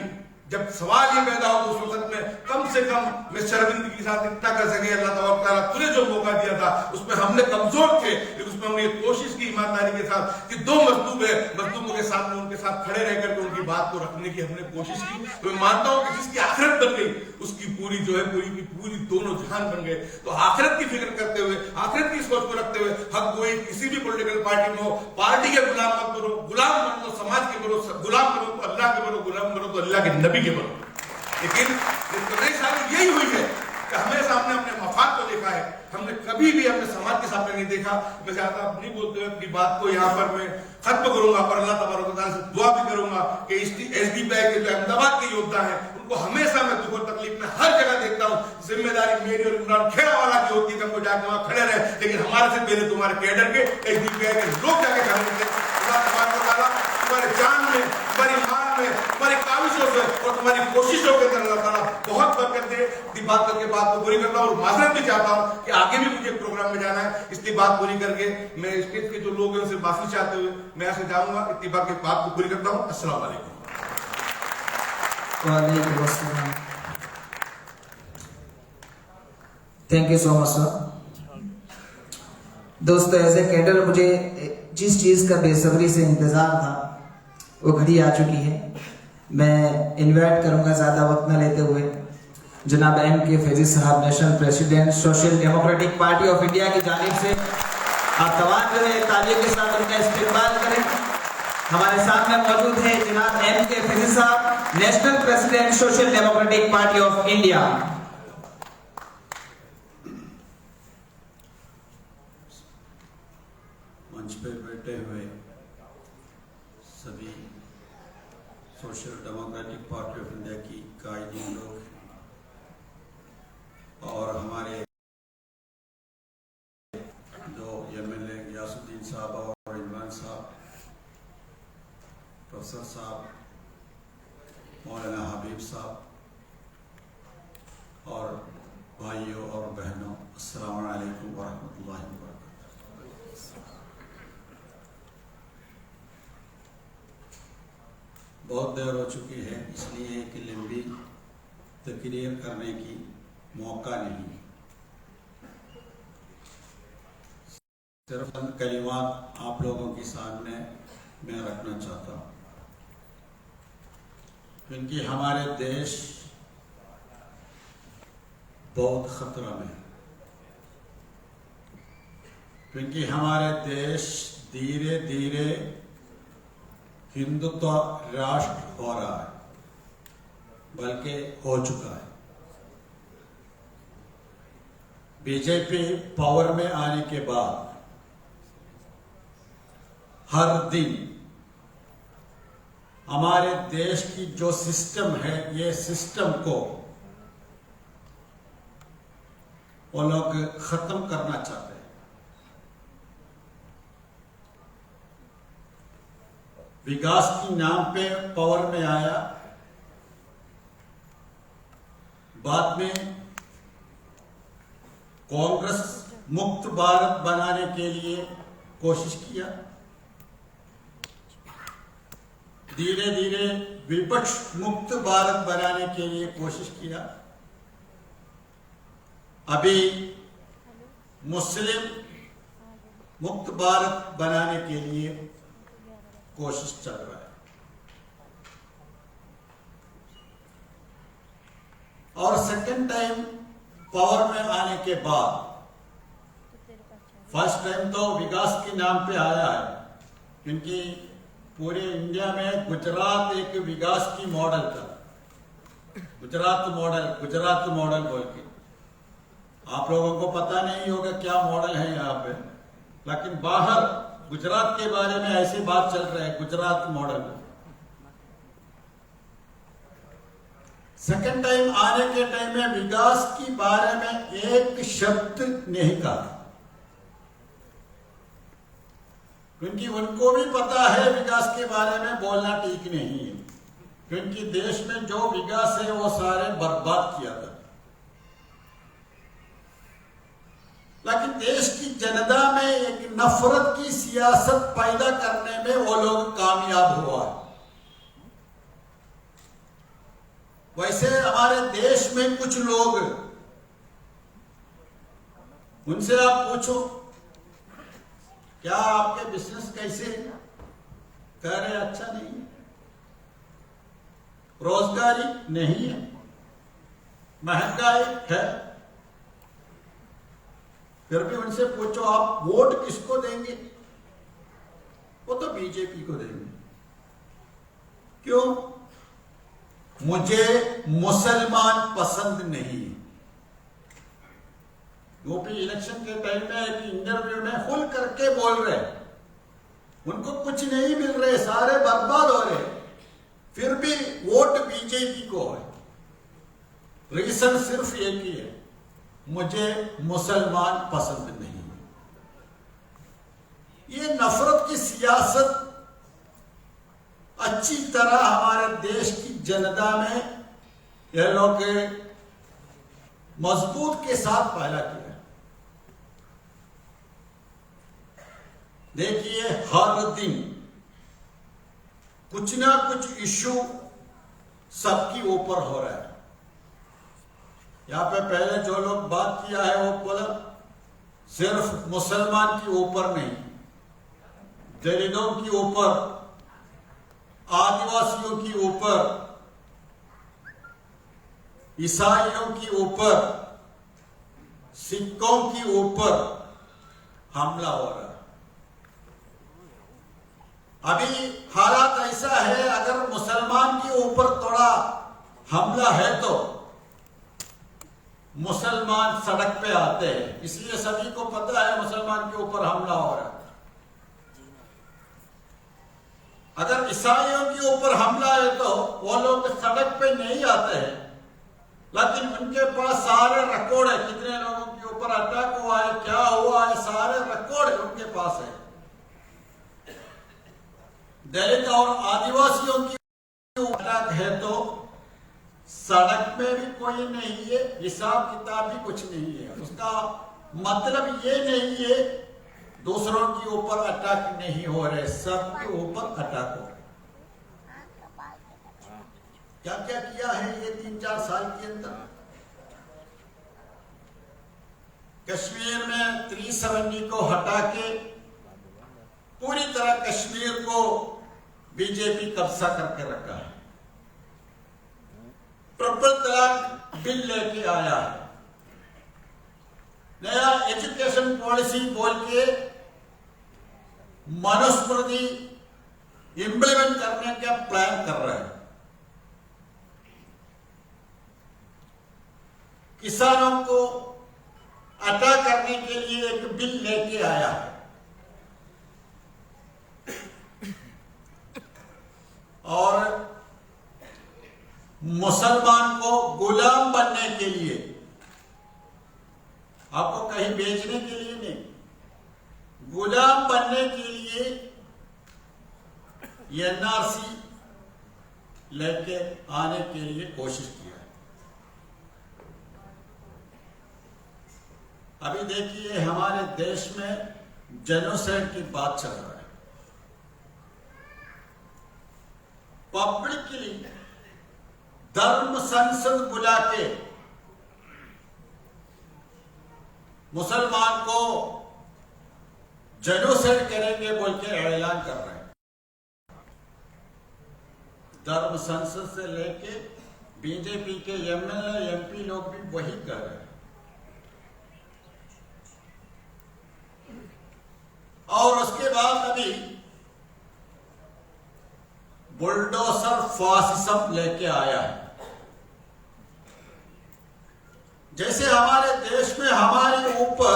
जब सवाल ये पैदा हो उस वक्त में कम से कम मैं शर्मिंदगी के साथ इतना कर सके, अल्लाह ताला तुझे जो मौका दिया था उसमें हमने कमजोर थे, लेकिन उसमें हमने कोशिश की ईमानदारी के साथ कि दो मजलूम है, मजलूमों के सामने उनके साथ खड़े रह करके उनकी बात को रखने की हमने कोशिश की। तो मैं मानता हूं कि जिसकी आखिरत बन गई उसकी पूरी जो है पूरी की पूरी दोनों जहान बन गए। तो आखिरत की फिक्र करते हुए, आखिरत की सोच को रखते हुए, हक गोई किसी भी पॉलिटिकल पार्टी में हो, पार्टी के गुलाम मत बनो, गुलाम बनो तो समाज के बनो, गुलाम बनो तो अल्लाह के बनो, गुलाम बनो तो अल्लाह के नबी के बनो। लेकिन परेशानी यही हुई है कि हमेशा हमने अपने मफाद को देखा है, हमने कभी भी अपने समाज के सामने नहीं देखा। मैं ज्यादा नहीं बोलते हुए अपनी बात को यहाँ पर मैं खत्म करूंगा, पर अल्लाह तबारक व तआला से दुआ भी करूंगा कि एसडीपीआई के जो अहमदाबाद के योद्धा हैं उनको हमेशा मैं दुख और तकलीफ में हर जगह देखता हूँ। जिम्मेदारी मेरी और इमरान खेड़ा वाला की होती है कि हमको जाके वहां खड़े रहे, लेकिन हमारे से पहले तुम्हारे कैडर के एसडीपीआई के लोग जाके खड़े रहते। अल्लाह तबारक व तआला तुम्हारे जान में, तुम्हारी मान में, तुम्हारी काविशों से और तुम्हारी कोशिशों के अंदर अल्लाह ताला बहुत बरकत दे। इतनी बात करके बात को पूरी करता हूँ और माजरत भी चाहता हूँ कि आगे भी मुझे प्रोग्राम में जाना है। इसलिए बात पूरी करके मैं स्टेज के जो लोग हैं उनसे माफी चाहते हुए मैं यहाँ से जाऊंगा। इतनी बात की बात को पूरी करता हूँ। अस्सलाम वालेकुम। वालेकुम अस्सलाम। Thank you so much sir. दोस्तों, एज ए कैडर मुझे जिस चीज का बेसब्री से इंतजार था वो घड़ी आ चुकी है। मैं इनवाइट करूंगा ज्यादा वक्त न लेते हुए जनाब M.K. फैजी साहब, national president social democratic party of India की जानिब से। आप तमाम जो है तालियों के साथ उनका इस्तेमाल करें। हमारे सामने मौजूद है जनाब M.K. फैजी साहब, national president social democratic party of India. मंच पर बैठे हुए सभी social democratic party of India की कायदीन लोग और हमारे जो एमएलए गयासुद्दीन साहब और इमरान साहब, प्रोफेसर साहब, मौलाना हबीब साहब और भाइयों और बहनों, अस्सलाम वालेकुम वरहमतुल्लाहि वबरकातुहू। बहुत देर हो चुकी है, इसलिए कि लंबी तकरीर करने की मौका नहीं, सिर्फ चंद कलिमात आप लोगों के सामने मैं रखना चाहता हूँ, क्योंकि हमारे देश बहुत खतरा में है, क्योंकि हमारे देश धीरे धीरे हिंदुत्व राष्ट्र हो रहा है, बल्कि हो चुका है। बीजेपी पावर में आने के बाद हर दिन हमारे देश की जो सिस्टम है, ये सिस्टम को वो लोग खत्म करना चाहते हैं। विकास के नाम पे पावर में आया, बाद में कांग्रेस मुक्त भारत बनाने के लिए कोशिश किया, धीरे धीरे विपक्ष मुक्त भारत बनाने के लिए कोशिश किया, अभी मुक्त भारत बनाने के लिए कोशिश चल रहा है। और सेकंड टाइम पावर में आने के बाद फर्स्ट टाइम तो विकास के नाम पे आया है, क्योंकि पूरे इंडिया में गुजरात एक विकास की मॉडल था। गुजरात मॉडल बोल के आप लोगों को पता नहीं होगा क्या मॉडल है यहाँ पे, लेकिन बाहर गुजरात के बारे में ऐसी बात चल रही है, गुजरात मॉडल। सेकंड टाइम आने के टाइम में विकास के बारे में एक शब्द नहीं कहा, क्योंकि उनको भी पता है विकास के बारे में बोलना ठीक नहीं है, क्योंकि देश में जो विकास है वो सारे बर्बाद किया था। लेकिन देश की जनता में एक नफरत की सियासत पैदा करने में वो लोग कामयाब हुआ। वैसे हमारे देश में कुछ लोग, उनसे आप पूछो क्या आपके बिजनेस कैसे है, कह रहे अच्छा नहीं है, रोजगारी नहीं है, महंगाई है। फिर भी उनसे पूछो आप वोट किसको देंगे, वो तो बीजेपी को देंगे। क्यों? मुझे मुसलमान पसंद नहीं। यूपी इलेक्शन के टाइम में एक इंटरव्यू में खुल करके बोल रहे, उनको कुछ नहीं मिल रहे, सारे बर्बाद हो रहे, फिर भी वोट बीजेपी को है। रीजन सिर्फ एक ही है, मुझे मुसलमान पसंद नहीं। ये नफरत की सियासत अच्छी तरह हमारे देश की जनता में ये लोग मजबूत के साथ पैदा किया। देखिए हर दिन कुछ ना कुछ इश्यू सबके ऊपर हो रहा है। यहां पे पहले जो लोग बात किया है वो बोला सिर्फ मुसलमान के ऊपर नहीं, दलितों के ऊपर, आदिवासियों के ऊपर, ईसाइयों के ऊपर, सिखों के ऊपर हमला हो रहा है। अभी हालात ऐसा है, अगर मुसलमान के ऊपर थोड़ा हमला है तो मुसलमान सड़क पे आते हैं, इसलिए सभी को पता है मुसलमान के ऊपर हमला हो रहा है। अगर ईसाइयों के ऊपर हमला है तो वो लोग सड़क पे नहीं आते हैं, लेकिन उनके पास सारे रिकॉर्ड है, कितने लोगों के ऊपर अटैक हुआ है, क्या हुआ है, सारे रिकॉर्ड उनके पास है। दलित और आदिवासियों की अटैक है तो सड़क में भी कोई नहीं है, हिसाब किताब भी कुछ नहीं है। उसका मतलब ये नहीं है दूसरों के ऊपर अटैक नहीं हो रहे, सबके ऊपर अटैक हो रहे। क्या क्या किया है ये 3-4 साल के अंदर? कश्मीर में 370 को हटा के पूरी तरह कश्मीर को बीजेपी कब्जा करके रखा है। ट्रिपल तलाक बिल लेके आया है, नया एजुकेशन पॉलिसी बोल के मनुस्मृति इंप्लीमेंट करने का प्लान कर रहा है। किसानों को अटैक करने के लिए एक बिल लेके आया है और मुसलमान को गुलाम बनने के लिए, आपको कहीं बेचने के लिए नहीं, गुलाम बनने के लिए एनआरसी लेके आने के लिए कोशिश किया है। अभी देखिए हमारे देश में जेनोसाइड की बात चल रहा है। पब्लिकली धर्म संसद बुला के मुसलमान को जेनोसाइड करेंगे बोल के ऐलान कर रहे हैं। धर्म संसद से लेके बीजेपी के एमएलए एमपी लोग भी वही कह रहे हैं। और उसके बाद अभी बुलडोजर फासिज्म लेके आया है। जैसे हमारे देश में हमारे ऊपर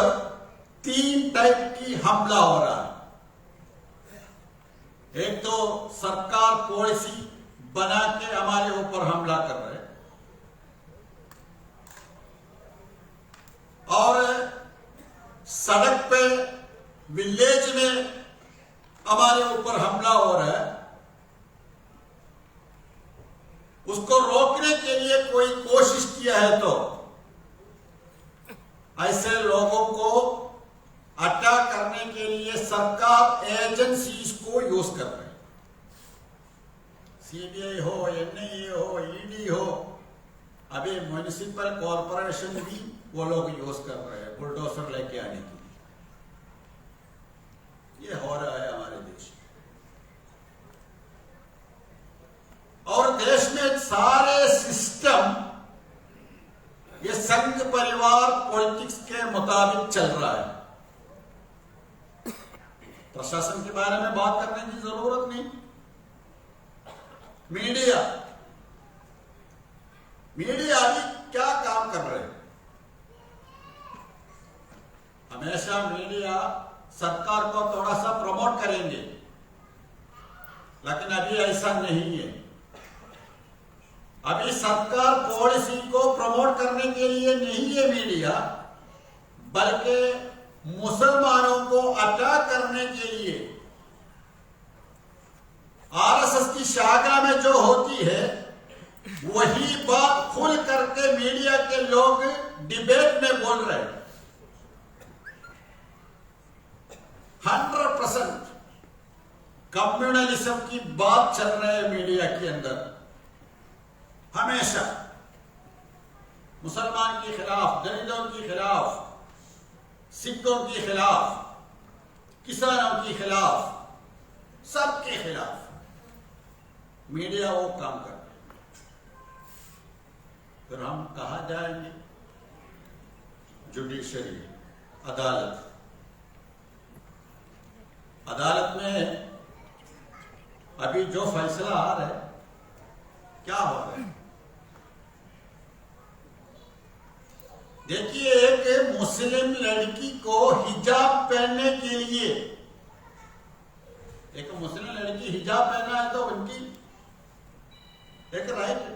3 टाइप की हमला हो रहा है। एक तो सरकार पॉलिसी बना के हमारे ऊपर हमला कर रहे हैं, और सड़क पे विलेज में हमारे ऊपर हमला हो रहा है। उसको रोकने के लिए कोई कोशिश किया है तो ऐसे लोगों को अटैक करने के लिए सरकार एजेंसीज को यूज कर रहे हैं। सीबीआई हो, एनआईए हो, ईडी हो, अभी म्युनिसिपल कॉरपोरेशन भी वो लोग यूज कर रहे हैं बुलडोजर लेके आने के लिए। ये हो रहा है हमारे देश में। और देश में सारे सिस्टम ये संघ परिवार पॉलिटिक्स के मुताबिक चल रहा है। प्रशासन के बारे में बात करने की जरूरत नहीं। मीडिया अभी क्या काम कर रहे हैं? हमेशा मीडिया सरकार को थोड़ा सा प्रमोट करेंगे, लेकिन अभी ऐसा नहीं है। अभी सरकार पॉलिसी को प्रमोट करने के लिए नहीं है मीडिया, बल्कि मुसलमानों को अटैक करने के लिए आरएसएस की शाखा में जो होती है वही बात खुल करके मीडिया के लोग डिबेट में बोल रहे हैं। 100% कम्युनलिज्म की बात चल रही है मीडिया के अंदर। हमेशा मुसलमान के खिलाफ, दलितों के खिलाफ, सिखों के खिलाफ, किसानों के खिलाफ, सबके खिलाफ मीडिया वो काम कर रहे हैं। फिर हम कहां जाएंगे? जुडिशरी, अदालत में अभी जो फैसला आ रहा है, क्या हो रहा है? देखिए, एक मुस्लिम लड़की को हिजाब पहनने के लिए, एक मुस्लिम लड़की हिजाब पहना है तो उनकी एक राइट है।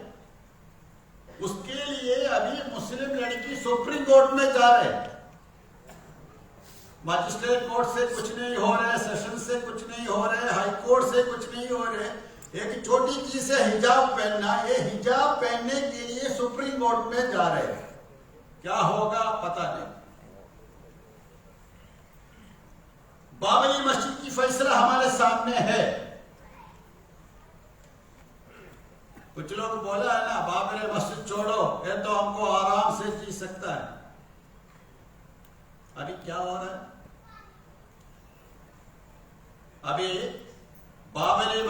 उसके लिए अभी मुस्लिम लड़की सुप्रीम कोर्ट में जा रहे हैं। मजिस्ट्रेट कोर्ट से कुछ नहीं हो रहा है, सेशन से कुछ नहीं हो रहा है, हाई कोर्ट से कुछ नहीं हो रहा है। एक छोटी चीज से हिजाब पहनना, ये हिजाब पहनने के लिए सुप्रीम कोर्ट में जा रहे हैं। क्या होगा पता नहीं। बाबरी मस्जिद की फैसला हमारे सामने है। कुछ लोग बोला है ना, बाबरी मस्जिद छोड़ो, ये तो हमको आराम से जी सकता है। अभी क्या हो रहा है? अभी बाबरी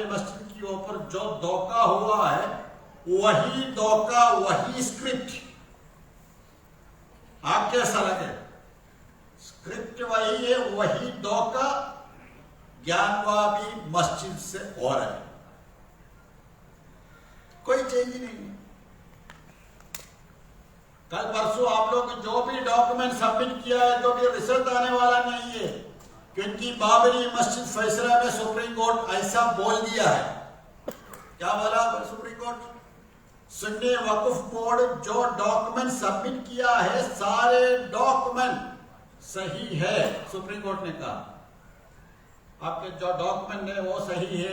मस्जिद के ऊपर जो धोखा हुआ है, वही धोखा, वही स्क्रिप्ट। आप कैसा लगे? स्क्रिप्ट वही है, वही धोखा ज्ञानवापी मस्जिद से हो रहा है। कोई चेंज नहीं। कल परसों आप लोग जो भी डॉक्यूमेंट सबमिट किया है, जो भी रिजल्ट आने वाला नहीं है, क्योंकि बाबरी मस्जिद फैसला में सुप्रीम कोर्ट ऐसा बोल दिया है। क्या बोला सुप्रीम कोर्ट? सुन्नी वक्फ बोर्ड जो डॉक्यूमेंट सबमिट किया है, सारे डॉक्यूमेंट सही है। सुप्रीम कोर्ट ने कहा आपके जो डॉक्यूमेंट है वो सही है।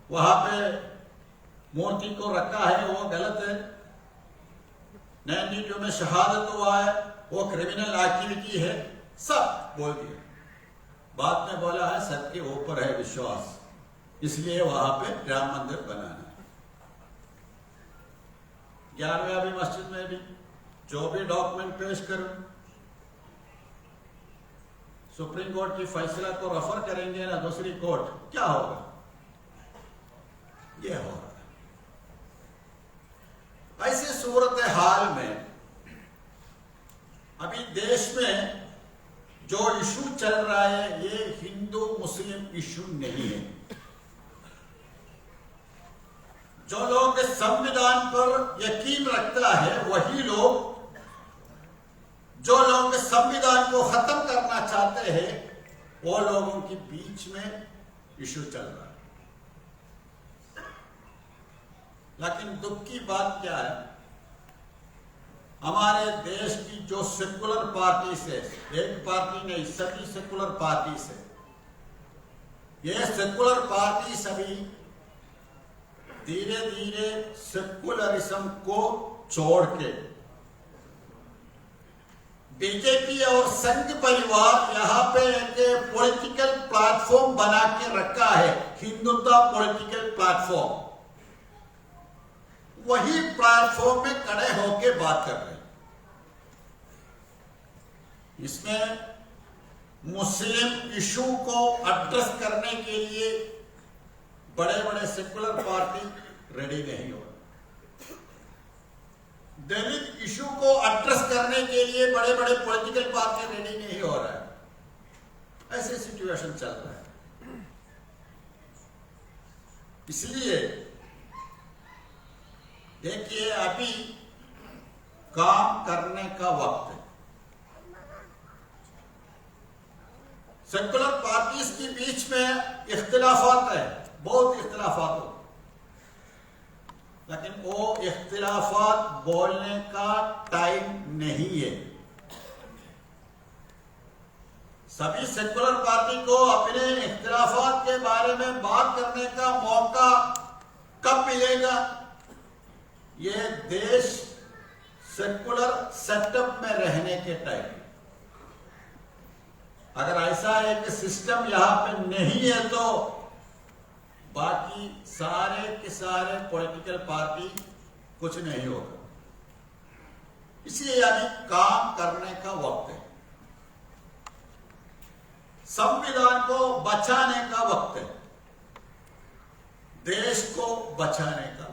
वहां पे मूर्ति को रखा है वो गलत है। 92 में शहादत हुआ है वो क्रिमिनल एक्टिविटी है। सब बोल दिया। बाद में बोला है सबके ऊपर है विश्वास, इसलिए वहां पे राम मंदिर बनाना है। 11वीं मस्जिद में भी जो भी डॉक्यूमेंट पेश करूं, सुप्रीम कोर्ट की फैसला को रेफर करेंगे ना दूसरी कोर्ट, क्या होगा? ये होगा। ऐसी सूरत हाल में अभी देश में जो इशू चल रहा है ये हिंदू मुस्लिम इशू नहीं है। जो लोग संविधान पर यकीन रखता है वही लोग, जो लोग संविधान को खत्म करना चाहते हैं वो लोगों के बीच में इशू चल रहा है। लेकिन दुख की बात क्या है, हमारे देश की जो सेकुलर पार्टी से, एक पार्टी नहीं सभी सेकुलर पार्टी से, ये सेकुलर पार्टी सभी धीरे धीरे सेकुलरिज्म को छोड़ के बीजेपी और संघ परिवार यहाँ पे एक पॉलिटिकल प्लेटफॉर्म बना के रखा है, हिंदुत्व पॉलिटिकल प्लेटफॉर्म। वही प्लेटफॉर्म में खड़े होके बात कर रहे हैं। इसमें मुस्लिम इशू को एड्रेस करने के लिए बड़े बड़े सेकुलर पार्टी रेडी नहीं हो रहे। दलित इशू को एड्रेस करने के लिए बड़े बड़े पॉलिटिकल पार्टी रेडी नहीं हो रहा है। ऐसे सिचुएशन चल रहा है। इसलिए देखिए अभी काम करने का वक्त है। सेकुलर पार्टीज के बीच में इख्तिलाफात है, बहुत इख्तिलाफात हो, लेकिन वो इख्तिलाफात बोलने का टाइम नहीं है। सभी सेकुलर पार्टी को अपने इख्तिलाफात के बारे में बात करने का मौका कब मिलेगा? ये देश सेकुलर सेटअप में रहने के टाइम। अगर ऐसा एक सिस्टम यहां पे नहीं है तो बाकी सारे के सारे पॉलिटिकल पार्टी कुछ नहीं होगा। इसलिए अभी काम करने का वक्त है, संविधान को बचाने का वक्त है, देश को बचाने का वक्त।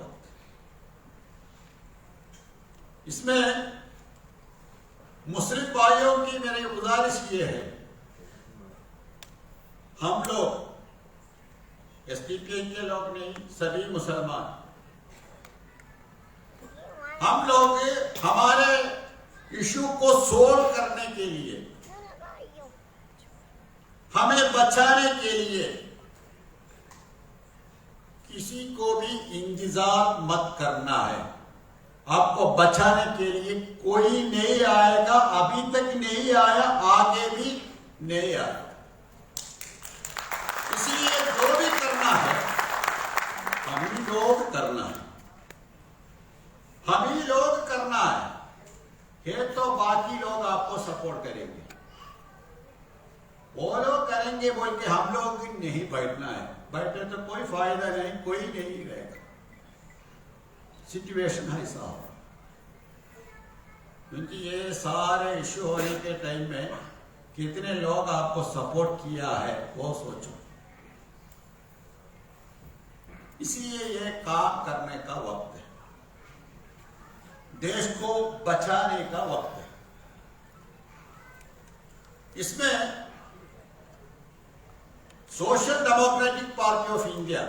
इसमें मुस्लिम भाइयों की मेरी गुजारिश ये है, हम लोग एसडीपीआई के लोग नहीं, सभी मुसलमान, हम लोग हमारे इशू को सोल्व करने के लिए, हमें बचाने के लिए किसी को भी इंतजार मत करना है। आपको बचाने के लिए कोई नहीं आएगा, अभी तक नहीं आया, आगे भी नहीं आएगा। इसलिए जो भी करना है हम ही लोग करना है, हम ही लोग करना है तो बाकी लोग आपको सपोर्ट करेंगे, वो लोग करेंगे बोल के हम लोग नहीं बैठना है। बैठे तो कोई फायदा नहीं, कोई नहीं रहेगा। सिचुएशन है साहब, क्योंकि ये सारे इश्यू होने के टाइम में कितने लोग आपको सपोर्ट किया है वो सोचो। इसलिए ये काम करने का वक्त है, देश को बचाने का वक्त है। इसमें social democratic party of India,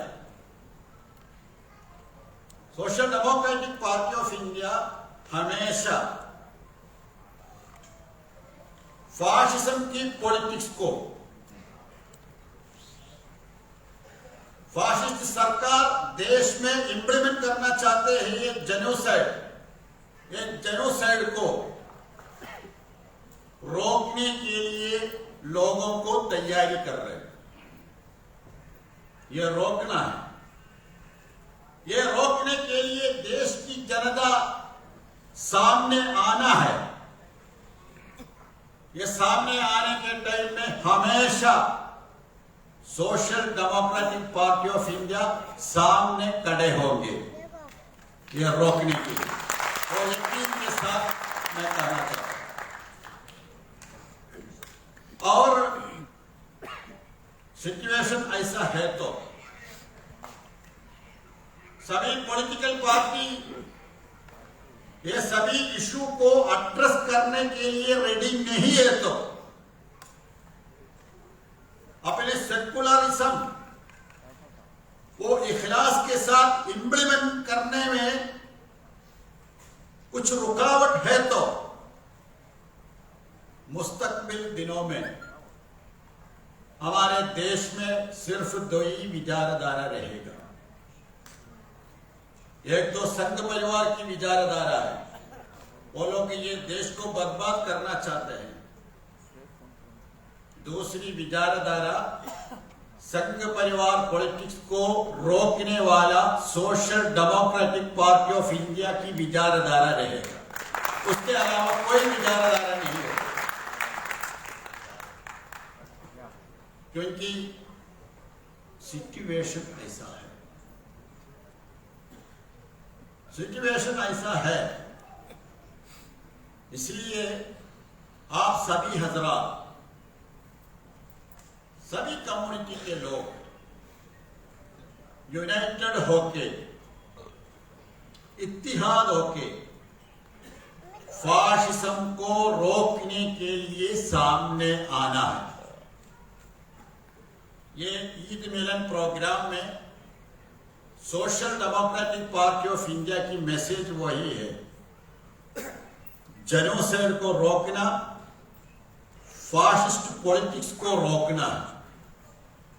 social democratic party of India हमेशा फाशिज्म की पॉलिटिक्स को, फाशिस्ट सरकार देश में इंप्लीमेंट करना चाहते हैं ये जेनोसाइड को रोकने के लिए लोगों को तैयारी कर रहे हैं। ये रोकना है, ये रोकने के लिए देश की जनता सामने आना है। ये सामने आने के टाइम में हमेशा social democratic party of India सामने खड़े होंगे यह रोकने के लिए, और यकीन के साथ मैं कहना चाहता हूं। और सिचुएशन ऐसा है तो सभी पॉलिटिकल पार्टी ये सभी इशू को एड्रेस करने के लिए रेडी नहीं है तो अपने सेकुलरिज्म को इखलास के साथ इंप्लीमेंट करने में कुछ रुकावट है तो मुस्तकबिल दिनों में हमारे देश में सिर्फ दो ही विचारधारा रहेगा। एक तो संघ परिवार की विचारधारा है, वो लोग ये देश को बर्बाद करना चाहते हैं। दूसरी विचारधारा संघ परिवार पॉलिटिक्स को रोकने वाला social democratic party of India की विचारधारा रहेगा। उसके अलावा कोई विचारधारा नहीं होगा, क्योंकि सिचुएशन ऐसा है। सिचुएशन ऐसा है, इसलिए आप सभी हजरात, सभी कम्युनिटी के लोग यूनाइटेड होके, इत्तिहाद होके फाशिज्म को रोकने के लिए सामने आना है। ये ईद मिलन प्रोग्राम में social democratic party of India की मैसेज वही है, जेनोसाइड को रोकना, फाशिस्ट पॉलिटिक्स को रोकना।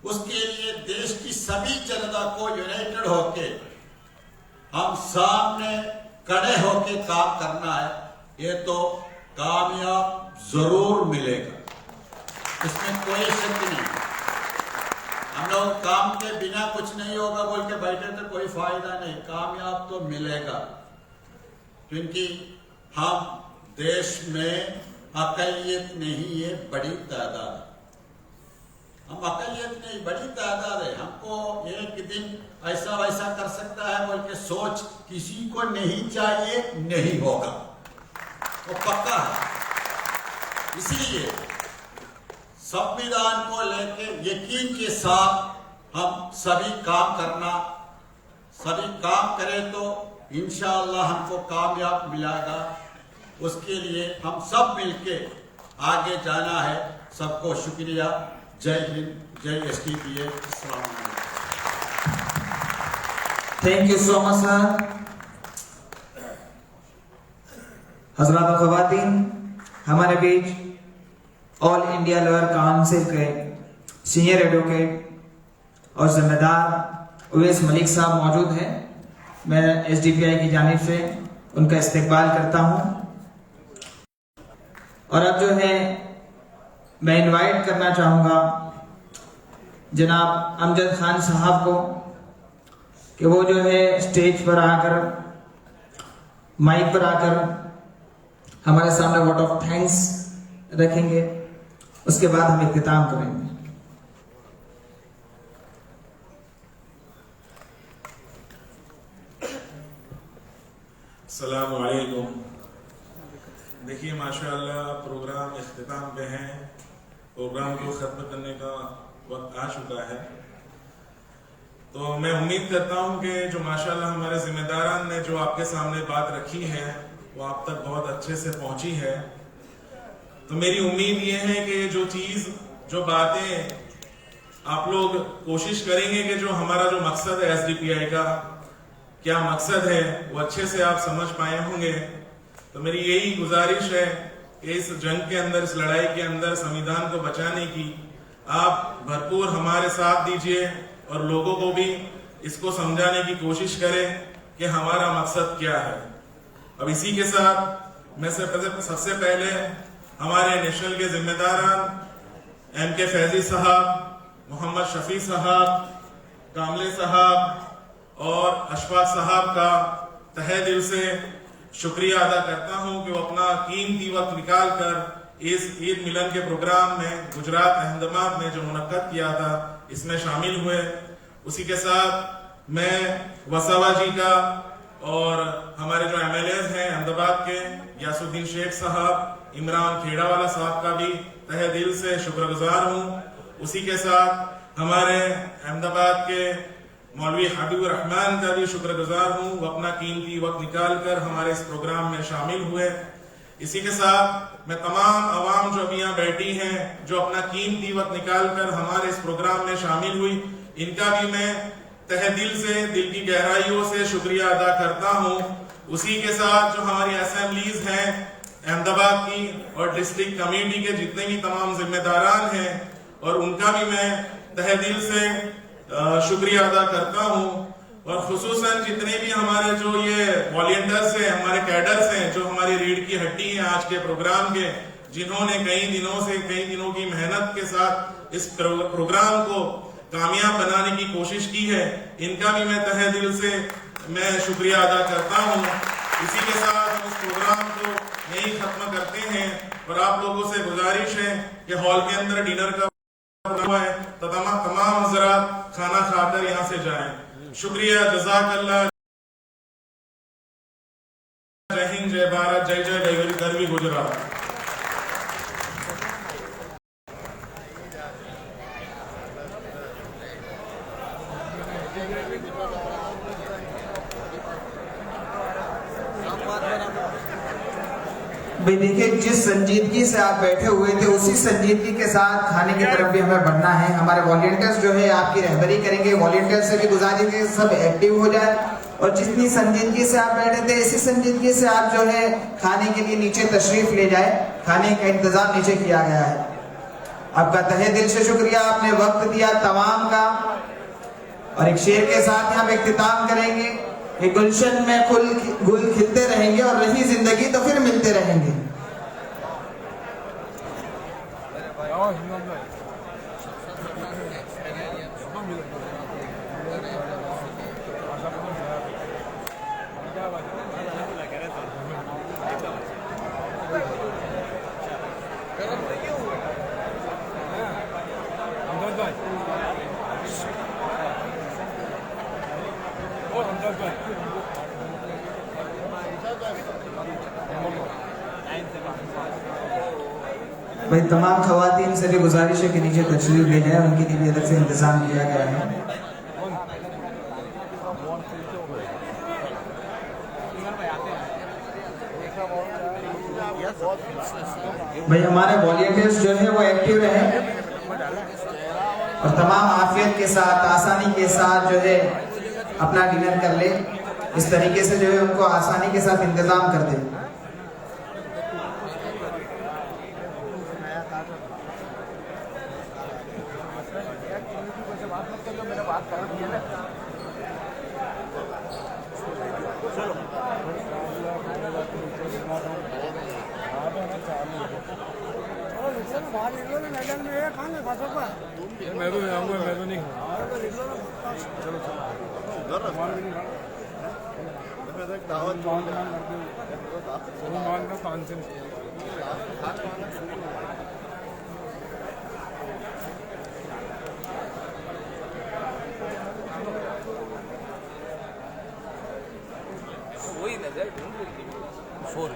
उसके लिए देश की सभी जनता को यूनाइटेड होके हम सामने खड़े होके काम करना है। ये तो कामयाब जरूर मिलेगा, इसमें कोई शक नहीं। हम लोग काम के बिना कुछ नहीं होगा बोल के बैठे तो कोई फायदा नहीं, कामयाब तो मिलेगा। क्योंकि हम देश में अकलियत नहीं है, बड़ी तादाद। हम अकलियत नहीं, बड़ी तादाद है। हमको एक दिन ऐसा वैसा कर सकता है बोल के सोच किसी को नहीं चाहिए, नहीं होगा, वो पक्का है। इसलिए संविधान को लेके यकीन के साथ हम सभी काम करना, सभी काम करें तो इंशाअल्लाह हमको कामयाब मिलेगा। उसके लिए हम सब मिलके आगे जाना है। सबको शुक्रिया। जय हिंद, जय एसडीपीए। अस्सलाम वालेकुम। Thank you so much sir. हज़रात और ख़वातीन, हमारे बीच ऑल इंडिया लॉयर काउंसिल के सीनियर एडवोकेट और जिम्मेदार उवैस मलिक साहब मौजूद हैं। मैं एसडीपीआई की जानिब से उनका इस्तकबाल करता हूं। और अब जो है मैं इनवाइट करना चाहूँगा जनाब अमजद खान साहब को कि वो जो है स्टेज पर आकर, माइक पर आकर हमारे सामने वोट ऑफ थैंक्स रखेंगे। उसके बाद हम इख्तिताम करेंगे। अस्सलाम वालेकुम। देखिए माशाअल्लाह प्रोग्राम इख्तिताम पे है। प्रोग्राम को ख़त्म करने का वक्त आ चुका है। तो मैं उम्मीद करता हूं कि जो माशाअल्लाह हमारे जिम्मेदारान ने जो आपके सामने बात रखी है वो आप तक बहुत अच्छे से पहुंची है। तो मेरी उम्मीद ये है कि जो चीज़, जो बातें आप लोग कोशिश करेंगे कि जो हमारा जो मकसद है एसडीपीआई का क्या मकसद है वो अच्छे से आप समझ पाए होंगे। तो मेरी यही गुजारिश है कि इस जंग के अंदर, इस लड़ाई के अंदर संविधान को बचाने की आप भरपूर हमारे साथ दीजिए और लोगों को भी इसको समझाने की कोशिश करें कि हमारा मकसद क्या है। अब इसी के साथ मैं सबसे पहले हमारे नेशनल के जिम्मेदारान एमके फैजी साहब, मोहम्मद शफी साहब, कामले साहब और अशफाक साहब का तहे दिल से शुक्रिया अदा करता हूं कि वो अपना कीमती वक्त निकाल कर इस ईद मिलन के प्रोग्राम में गुजरात अहमदाबाद में जो मुनक्कद किया था इसमें शामिल हुए। उसी के साथ मैं वसावा जी का और हमारे जो एमएलएज हैं अहमदाबाद के यासुद्दीन शेख साहब, इमरान खेड़ावाला साहब का भी तहे दिल से शुक्रगुजार हूं। उसी के साथ हमारे अहमदाबाद के मौलवी हबीबुर रहमान का भी शुक्रगुजार हूँ, वो अपना कीमती वक्त निकालकर हमारे इस प्रोग्राम में शामिल हुए। इसी के साथ मैं तमाम आवाम जो अभी यहाँ बैठी हैं, जो अपना कीमती वक्त निकालकर हमारे इस प्रोग्राम में शामिल हुई, इनका भी मैं तहे दिल से, दिल की गहराइयों से शुक्रिया अदा करता हूँ। उसी के साथ जो हमारी असेंबलीज हैं अहमदाबाद की और डिस्ट्रिक्ट कमेटी के जितने भी तमाम जिम्मेदारान हैं, और उनका भी मैं तहे दिल से शुक्रिया अदा करता हूँ। और खुसूसन जितने भी हमारे जो ये वॉलंटियर्स हैं, हमारे कैडर्स हैं, जो हमारी रीढ़ की हड्डी हैं आज के प्रोग्राम के, जिन्होंने कई दिनों की मेहनत के साथ इस प्रोग्राम को कामयाब बनाने की कोशिश की है, इनका भी मैं तहे दिल से मैं शुक्रिया अदा करता हूँ। इसी के साथ हम इस प्रोग्राम को यही खत्म करते हैं और आप लोगों से गुजारिश है कि हॉल के अंदर डिनर का हुआ है तो तमाम हजरात खाना खाकर यहाँ से जाएं। शुक्रिया, जज़ाकल्लाह, जय हिंद, जय भारत, जय जय गरवी गुजरात। भाई देखिए, जिस संजीदगी से आप बैठे हुए थे उसी संजीदगी के साथ खाने की तरफ भी हमें बढ़ना है। हमारे वॉलंटियर्स जो है आपकी रहबरी करेंगे। वॉलंटियर्स से भी गुजारिश है सब एक्टिव हो जाए और जितनी संजीदगी से आप बैठे थे इसी संजीदगी से आप जो है खाने के लिए नीचे तशरीफ ले जाए। खाने का इंतजाम नीचे किया गया है। आपका तहे दिल से शुक्रिया, आपने वक्त दिया तमाम का। और एक शेर के साथ हम इख्तिताम करेंगे कि गुलशन में गुल खिलते रहेंगे और रही जिंदगी तो फिर मिलते रहेंगे। भाई तमाम खवातीन से भी गुजारिश है कि नीचे तशरीफ ले जाए, उनके लिए भी अलग से इंतजाम किया गया है। भाई हमारे वॉलंटियर्स जो है वो एक्टिव रहे और तमाम आफियत के साथ, आसानी के साथ जो है अपना डिनर कर ले। इस तरीके से जो है उनको आसानी के साथ इंतजाम कर दे। मैं तो जाऊंगा, मैं तो नहीं वही नजर ढूंढ रही फोर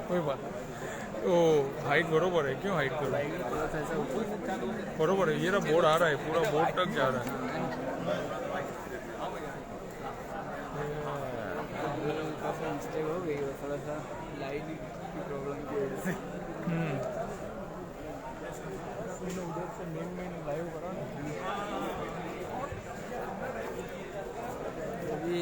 कोई बात ओ हाइट बरोबर है, क्यों हाइट करो बरोबर है। ये रहा बोर्ड आ रहा है, पूरा बोर्ड तक जा रहा है। हो गई थोड़ा सा लाइट की प्रॉब्लम की वजह से। लाइव करो अभी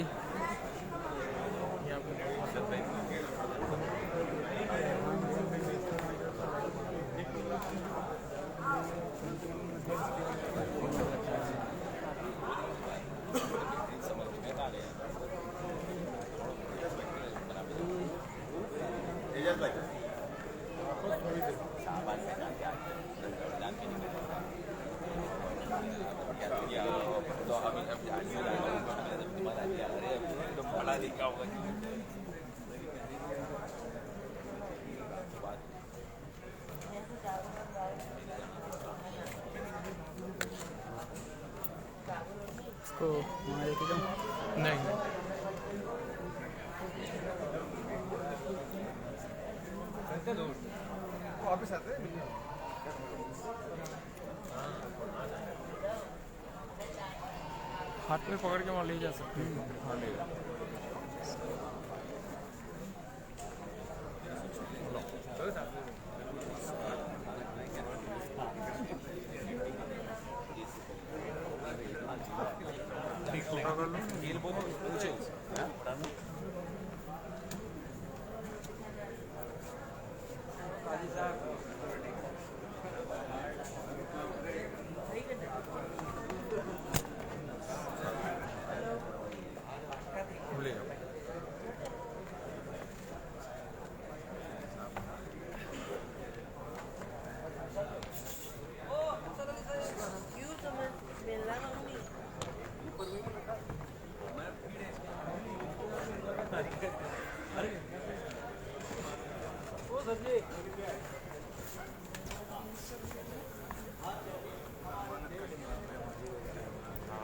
इसको वहाँ लेके जाऊँ? नहीं हाथ में पकड़ के वहाँ ले जा सकते हैं। ठीक फोटो कर लो।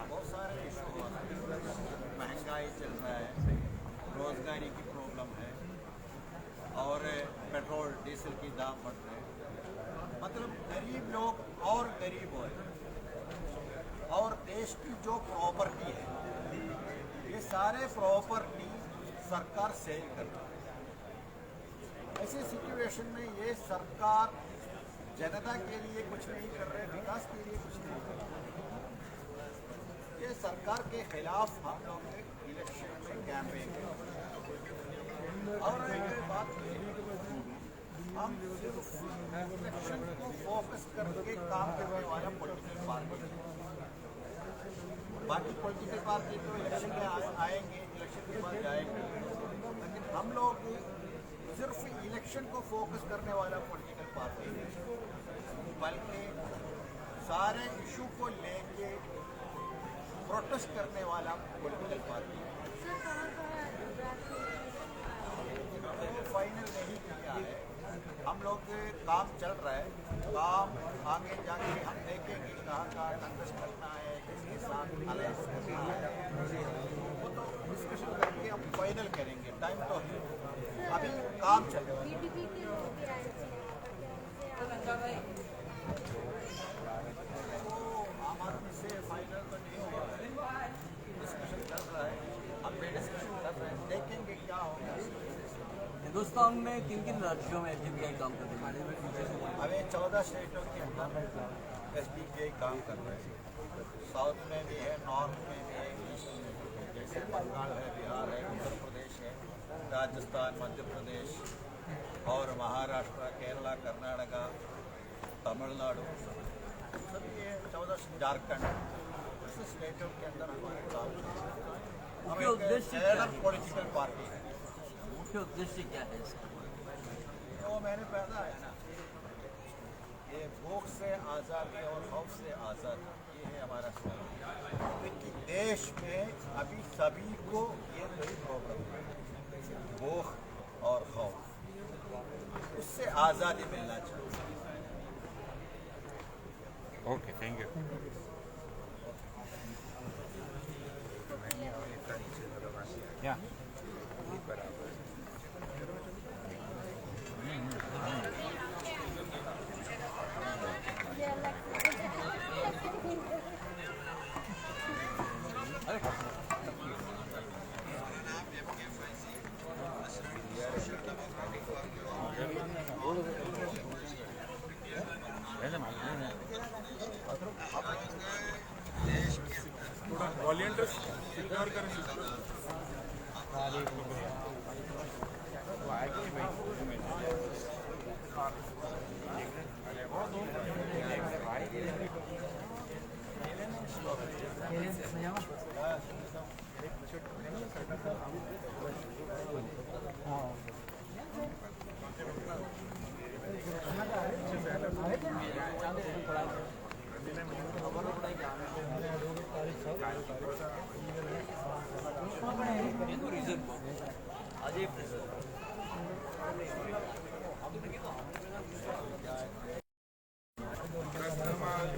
बहुत सारे इशू हो रहे हैं, महंगाई चल रहा है, रोजगारी की प्रॉब्लम है और पेट्रोल डीजल की दाम बढ़ रहे हैं। मतलब गरीब लोग और गरीब हो रहे हैं और देश की जो प्रॉपर्टी है ये सारे प्रॉपर्टी सरकार सेल कर रही है। ऐसे सिचुएशन में ये सरकार जनता के लिए कुछ नहीं कर रहे, विकास के लिए कुछ नहीं कर रहे। ये सरकार के खिलाफ हम लोग इलेक्शन में कैंपेन करें। और एक बात ये हम सिर्फ इलेक्शन को फोकस करके काम करने वाला पॉलिटिकल पार्टी, बाकी पॉलिटिकल पार्टी तो इलेक्शन में आएंगे, इलेक्शन के बाद जाएंगे, लेकिन हम लोग सिर्फ इलेक्शन को फोकस करने वाला पॉलिटिकल पार्टी है, बल्कि सारे इशू को लेके प्रोटेस्ट करने वाला पॉलिटिकल पार्टी तो फाइनल नहीं किया है। हम लोग काम चल रहा है, काम आगे जाके हम देखेंगे कहाँ कहाँ कंटेस्ट करना है, किसके साथ अलायंस करना है, वो तो डिस्कशन करके हम फाइनल करेंगे। टाइम तो है, अभी काम चल रहा है। वो आम आदमी से फाइनल तो नहीं हुआ है, डिस्कशन चल रहा है, हम भी डिस्कशन कर रहे हैं, देखेंगे क्या होगा। हिंदुस्तान में किन किन राज्यों में एसडीपीआई काम कर रही है? अभी 14 स्टेटों के अंदर एसडीपीआई काम कर रहे हैं। साउथ में भी है, नॉर्थ में भी है, ईस्ट में भी है, जैसे बंगाल है, बिहार है, उत्तर प्रदेश है, राजस्थान, मध्य प्रदेश और महाराष्ट्र, केरला, कर्नाटका, तमिलनाडु, सभी ये 14 झारखंड, इस स्टेटों के अंदर हमारे काम हम एक पॉलिटिकल पार्टी है। मुख्य उद्देश्य क्या है इसका? तो मैंने पहला है ना, ये भूख से आज़ादी और खौफ से आज़ादी, ये है हमारा स्लोगन। क्योंकि देश में अभी सभी को ये कोई प्रॉब्लम है, भूख और खौफ, उससे आज़ादी मिलना चाहिए। Okay, thank you. या वॉलंटियर्स सिक्योर करें।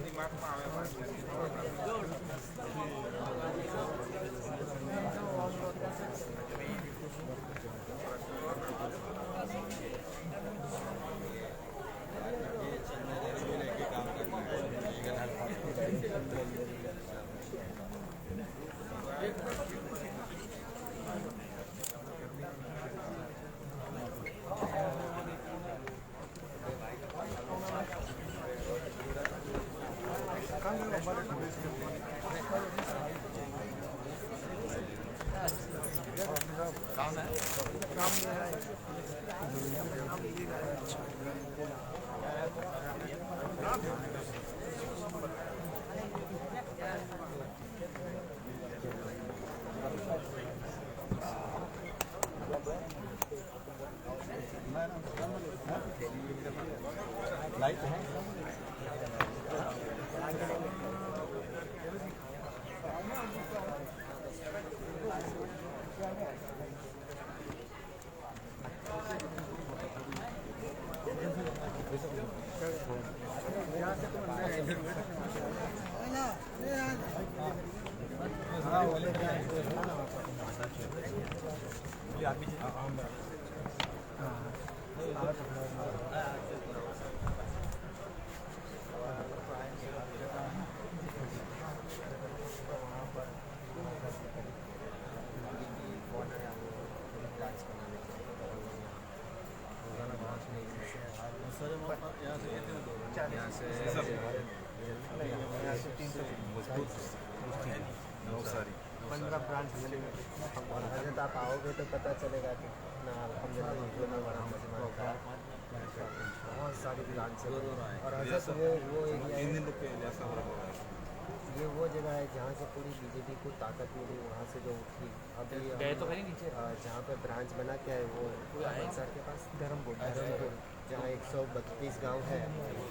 दिमाग में आवे आप आओगे तो पता चलेगा कि ना अल्हम्दुलिल्लाह बड़ा मजमा का बहुत सारी ब्रांच है और हजरत वो ये वो जगह है जहाँ से पूरी बीजेपी को ताकत मिली, वहाँ से जो उठी अभी जहाँ पे ब्रांच बना क्या है वो अमृतसर के पास धर्मपुर जहाँ 132 गांव है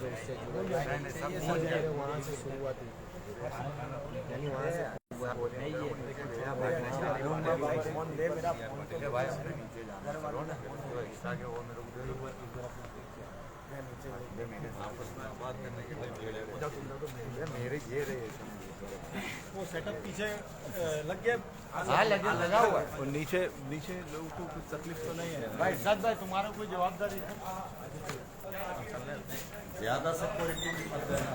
जो उससे जुड़े हैं, वहाँ से शुरुआत हुई, यानी वहाँ से वो सेटअप पीछे लग गया। हाँ लगा हुआ है। और नीचे लोगों को कुछ तकलीफ तो नहीं है भाई? सच भाई तुम्हारा कोई जवाबदारी है? ज्यादा सिक्योरिटी भी मत देना।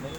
नहीं,